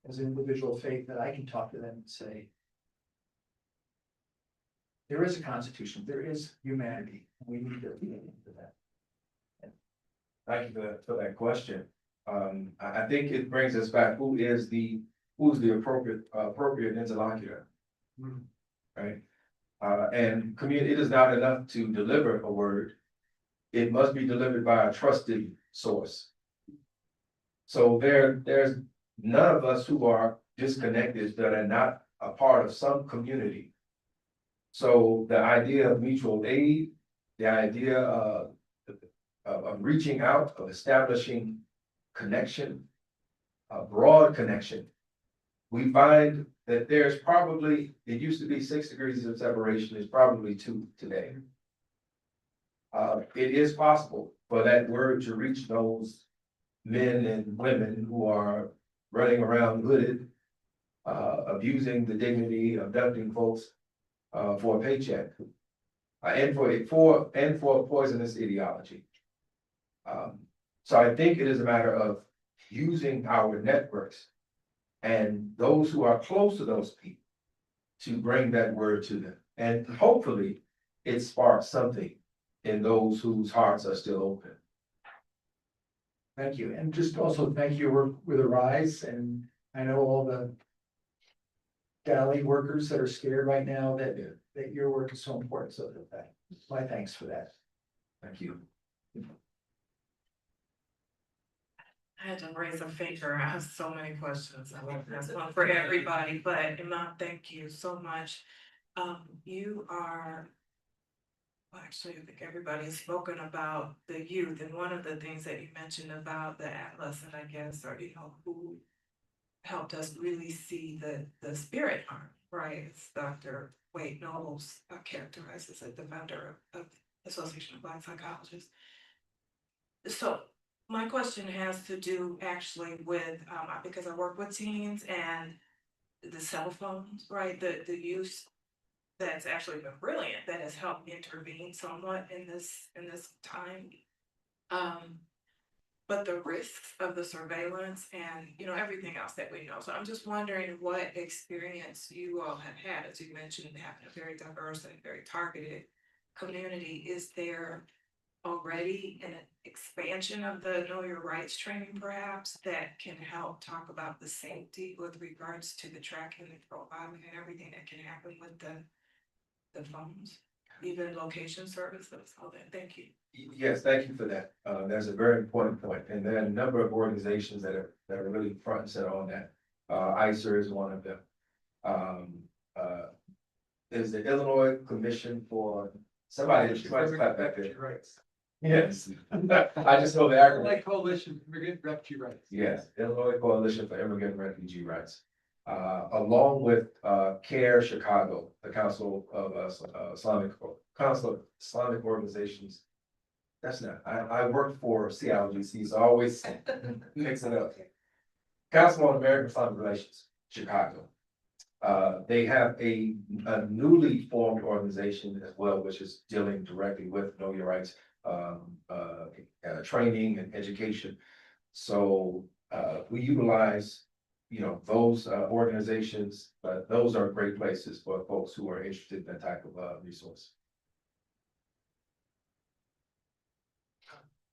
as an individual faith, that I can talk to them and say, there is a constitution, there is humanity, and we need to be into that. Thank you for that question. I think it brings us back, who's the appropriate interlocutor? Right? And community, it is not enough to deliver a word. It must be delivered by a trusted source. So there's none of us who are disconnected that are not a part of some community. So the idea of mutual aid, the idea of reaching out, of establishing connection, a broad connection. We find that there's probably, it used to be 6 degrees of separation, there's probably 2 today. It is possible for that word to reach those men and women who are running around hooded, abusing the dignity, abducting folks for a paycheck, and for a poisonous ideology. So I think it is a matter of using our networks and those who are close to those people to bring that word to them. And hopefully it sparks something in those whose hearts are still open. Thank you, and just also thank you work with Arise, and I know all the galley workers that are scared right now that your work is so important, so my thanks for that. Thank you. I had to raise a finger. I have so many questions. I think that's one for everybody, but Imam, thank you so much. You are, well, actually, I think everybody has spoken about the youth, and one of the things that you mentioned about the adolescent, I guess, or who helped us really see the spirit harm, right? As Dr. Wade Nobles characterizes it, the founder of Association of Black Psychologists. So my question has to do actually with, because I work with teens and the cell phones, right? The use that's actually been brilliant, that has helped intervene somewhat in this time. But the risks of the surveillance and, everything else that we know. So I'm just wondering what experience you all have had, as you mentioned, having a very diverse and very targeted community. Is there already an expansion of the Know Your Rights training perhaps that can help talk about the safety with regards to the tracking and profiling and everything that can happen with the phones, even location services, all that? Thank you. Yes, thank you for that. That's a very important point. And there are a number of organizations that are really front and center on that. ICER is one of them. There's the Illinois Commission for somebody's clap back there. Rights. Yes, I just know the acronym. Like Coalition for Immigrant Refugee Rights. Yes, Illinois Coalition for Immigrant and Refugee Rights. Along with CARE Chicago, the Council of Islamic Organizations. That's not, I worked for CILGC, so I always mix it up. Council on American Islamic Relations, Chicago. They have a newly formed organization as well, which is dealing directly with Know Your Rights, training and education. So we utilize, those organizations, but those are great places for folks who are interested in that type of resource.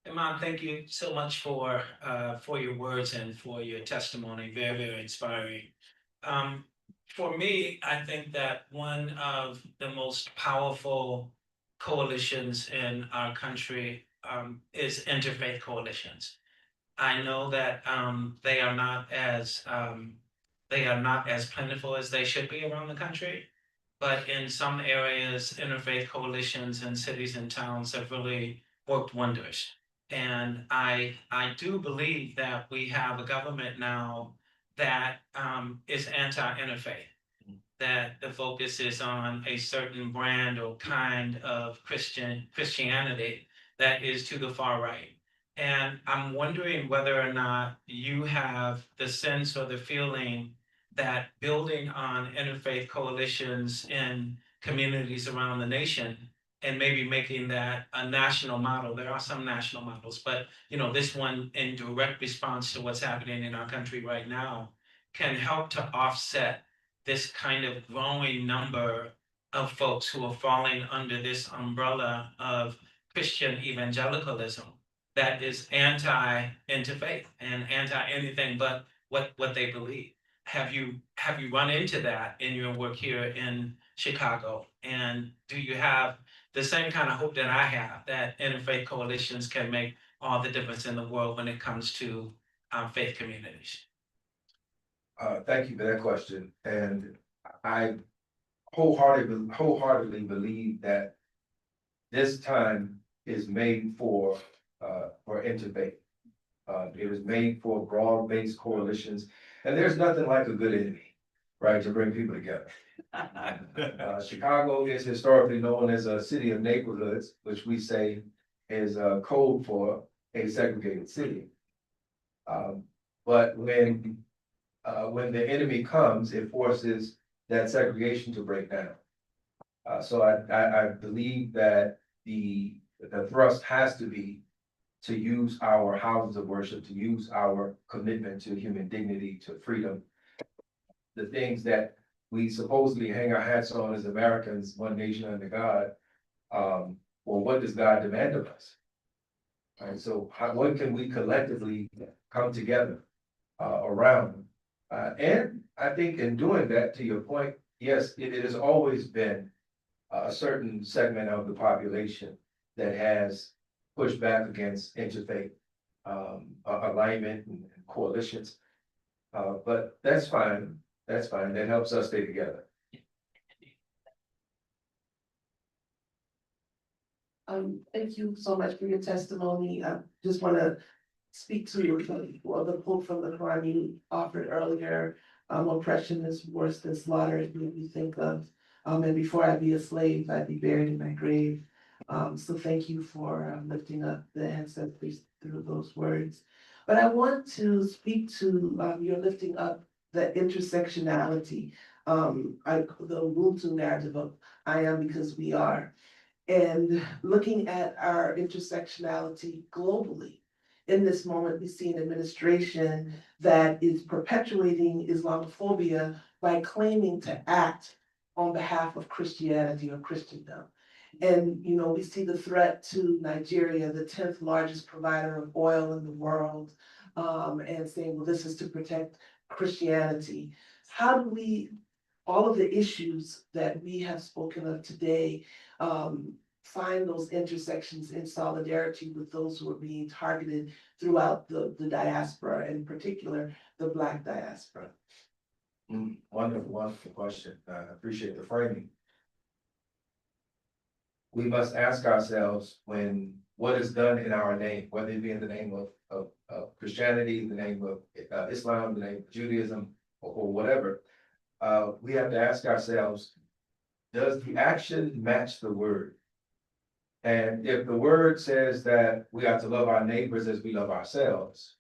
Imam, thank you so much for your words and for your testimony. Very, very inspiring. For me, I think that one of the most powerful coalitions in our country is interfaith coalitions. I know that they are not as plentiful as they should be around the country, but in some areas, interfaith coalitions in cities and towns have really worked wonders. And I do believe that we have a government now that is anti-interfaith, that the focus is on a certain brand or kind of Christianity that is to the far right. And I'm wondering whether or not you have the sense or the feeling that building on interfaith coalitions in communities around the nation and maybe making that a national model. There are some national models, but this one in direct response to what's happening in our country right now can help to offset this kind of growing number of folks who are falling under this umbrella of Christian evangelicalism that is anti-interfaith and anti anything but what they believe. Have you run into that in your work here in Chicago? And do you have the same kind of hope that I have that interfaith coalitions can make all the difference in the world when it comes to faith communities? Thank you for that question. And I wholeheartedly believe that this time is made for interfaith. It was made for broad-based coalitions, and there's nothing like a good enemy, right, to bring people together. Chicago is historically known as a city of neighborhoods, which we say is a code for a segregated city. But when the enemy comes, it forces that segregation to break down. So I believe that the thrust has to be to use our houses of worship, to use our commitment to human dignity, to freedom, the things that we supposedly hang our hats on as Americans, one nation under God. Well, what does God demand of us? And so what can we collectively come together around? And I think in doing that, to your point, yes, it has always been a certain segment of the population that has pushed back against interfaith alignment and coalitions. But that's fine. That's fine. That helps us stay together. Thank you so much for your testimony. I just want to speak to the quote from the Quran you offered earlier. Oppression is worse than slaughter. It made me think of, and before I be a slave, I'd be buried in my grave. So thank you for lifting up the ancestors through those words. But I want to speak to your lifting up the intersectionality, the Ubuntu narrative of I am because we are, and looking at our intersectionality globally. In this moment, we see an administration that is perpetuating Islamophobia by claiming to act on behalf of Christianity or Christendom. And, we see the threat to Nigeria, the 10th largest provider of oil in the world, and saying, well, this is to protect Christianity. How do we, all of the issues that we have spoken of today, find those intersections in solidarity with those who are being targeted throughout the diaspora, in particular, the Black diaspora? Wonderful question. I appreciate the framing. We must ask ourselves when what is done in our name, whether it be in the name of Christianity, the name of Islam, the name of Judaism, or whatever, we have to ask ourselves, does the action match the word? And if the word says that we are to love our neighbors as we love ourselves,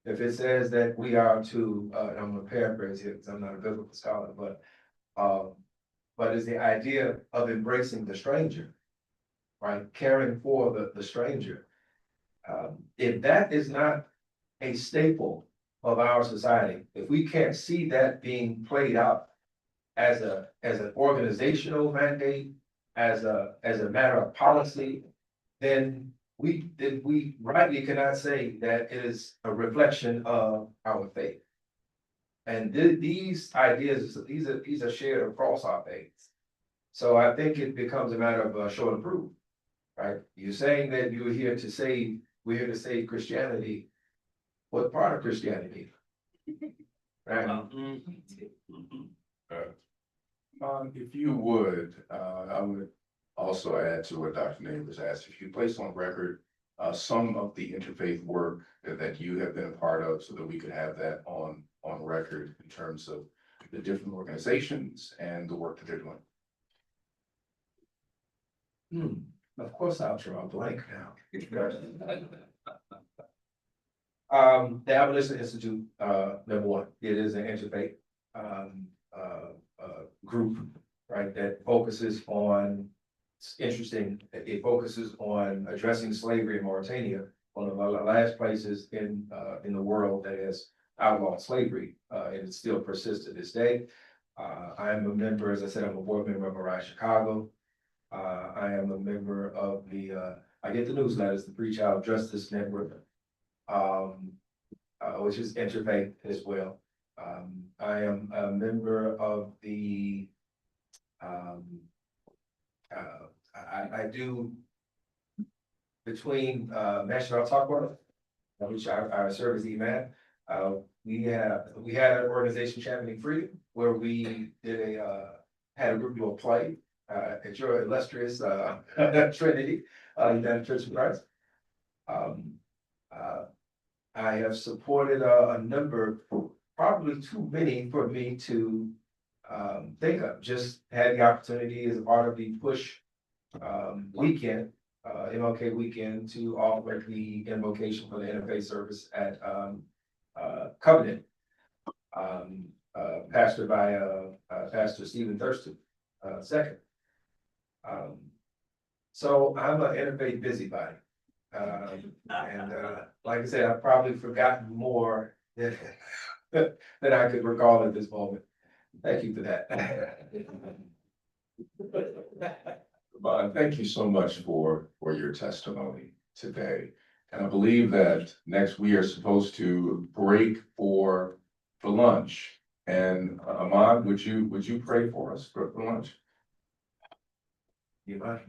if it says that we are to, and I'm going to paraphrase here because I'm not a biblical scholar, but it's the idea of embracing the stranger, right? Caring for the stranger. If that is not a staple of our society, if we can't see that being played out as an organizational mandate, as a matter of policy, then we rightly cannot say that it is a reflection of our faith. And these ideas, these are shared across our faiths. So I think it becomes a matter of show and prove, right? You're saying that we're here to save Christianity. What part of Christianity? Right? If you would, I would also add to what Dr. Neighbors asked, if you place on record some of the interfaith work that you have been a part of, so that we could have that on record in terms of the different organizations and the work that they're doing. Of course, I'll draw a blank now. The Abolition Institute, number one, it is an interfaith group, right, that focuses on, it's interesting, it focuses on addressing slavery in Mauritania, one of the last places in the world that has outlawed slavery, and it still persists to this day. I am a member, as I said, I'm a board member of Arise Chicago. I am a member of the, I get the newsletters, the Pre-Child Justice Network, which is interfaith as well. I am a member of the, I do between National Talk Board, which I serve as EMAD. We had an organization championing freedom where we did had a group do a play at your illustrious Trinity, United Church of Christ. I have supported a number, probably too many for me to think of. Just had the opportunity as a part of the push weekend, MLK weekend, to offer the invocation for the interfaith service at Covenant, pastored by Pastor Stephen Thurston, second. So I'm an interfaith busybody. Like I said, I've probably forgotten more than I could recall at this moment. Thank you for that. Thank you so much for your testimony today. And I believe that next we are supposed to break for lunch. And Ahmad, would you pray for us for lunch? You might.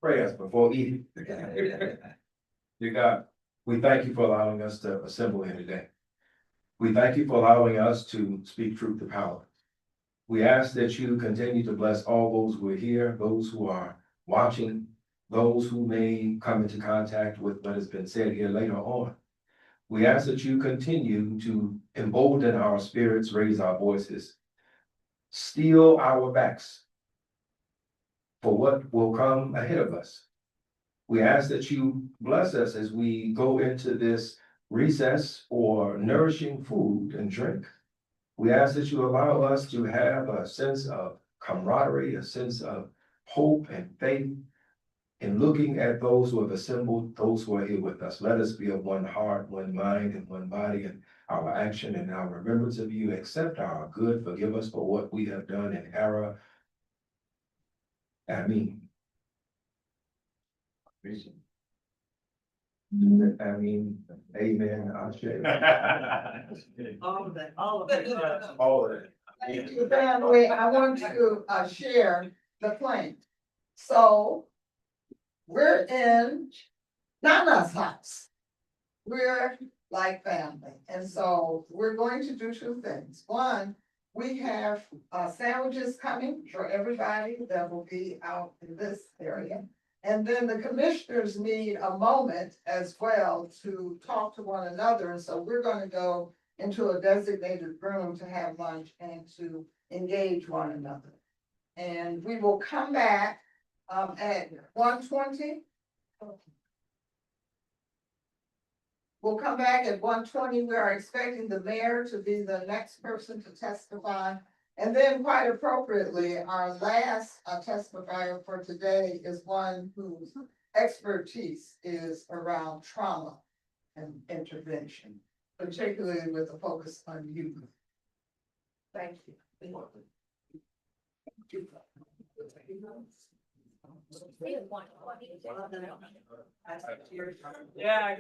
Pray us before eating. Dear God, we thank you for allowing us to assemble here today. We thank you for allowing us to speak truth to power. We ask that you continue to bless all those who are here, those who are watching, those who may come into contact with what has been said here later on. We ask that you continue to embolden our spirits, raise our voices, steel our backs for what will come ahead of us. We ask that you bless us as we go into this recess for nourishing food and drink. We ask that you allow us to have a sense of camaraderie, a sense of hope and faith in looking at those who have assembled, those who are here with us. Let us be of one heart, one mind, and one body in our action and our remembrance of you. Accept our good, forgive us for what we have done in error. Amen. I mean, amen. All of that, all of that. All of it. Thank you, family. I want to share the plan. So we're in Nana's house. We're like family. And so we're going to do two things. One, we have sandwiches coming for everybody that will be out in this area. And then the commissioners need a moment as well to talk to one another. And so we're going to go into a designated room to have lunch and to engage one another. And we will come back at 1:20. We'll come back at 1:20. We are expecting the mayor to be the next person to testify. And then quite appropriately, our last testifier for today is one whose expertise is around trauma and intervention, particularly with a focus on youth. Thank you. Yeah.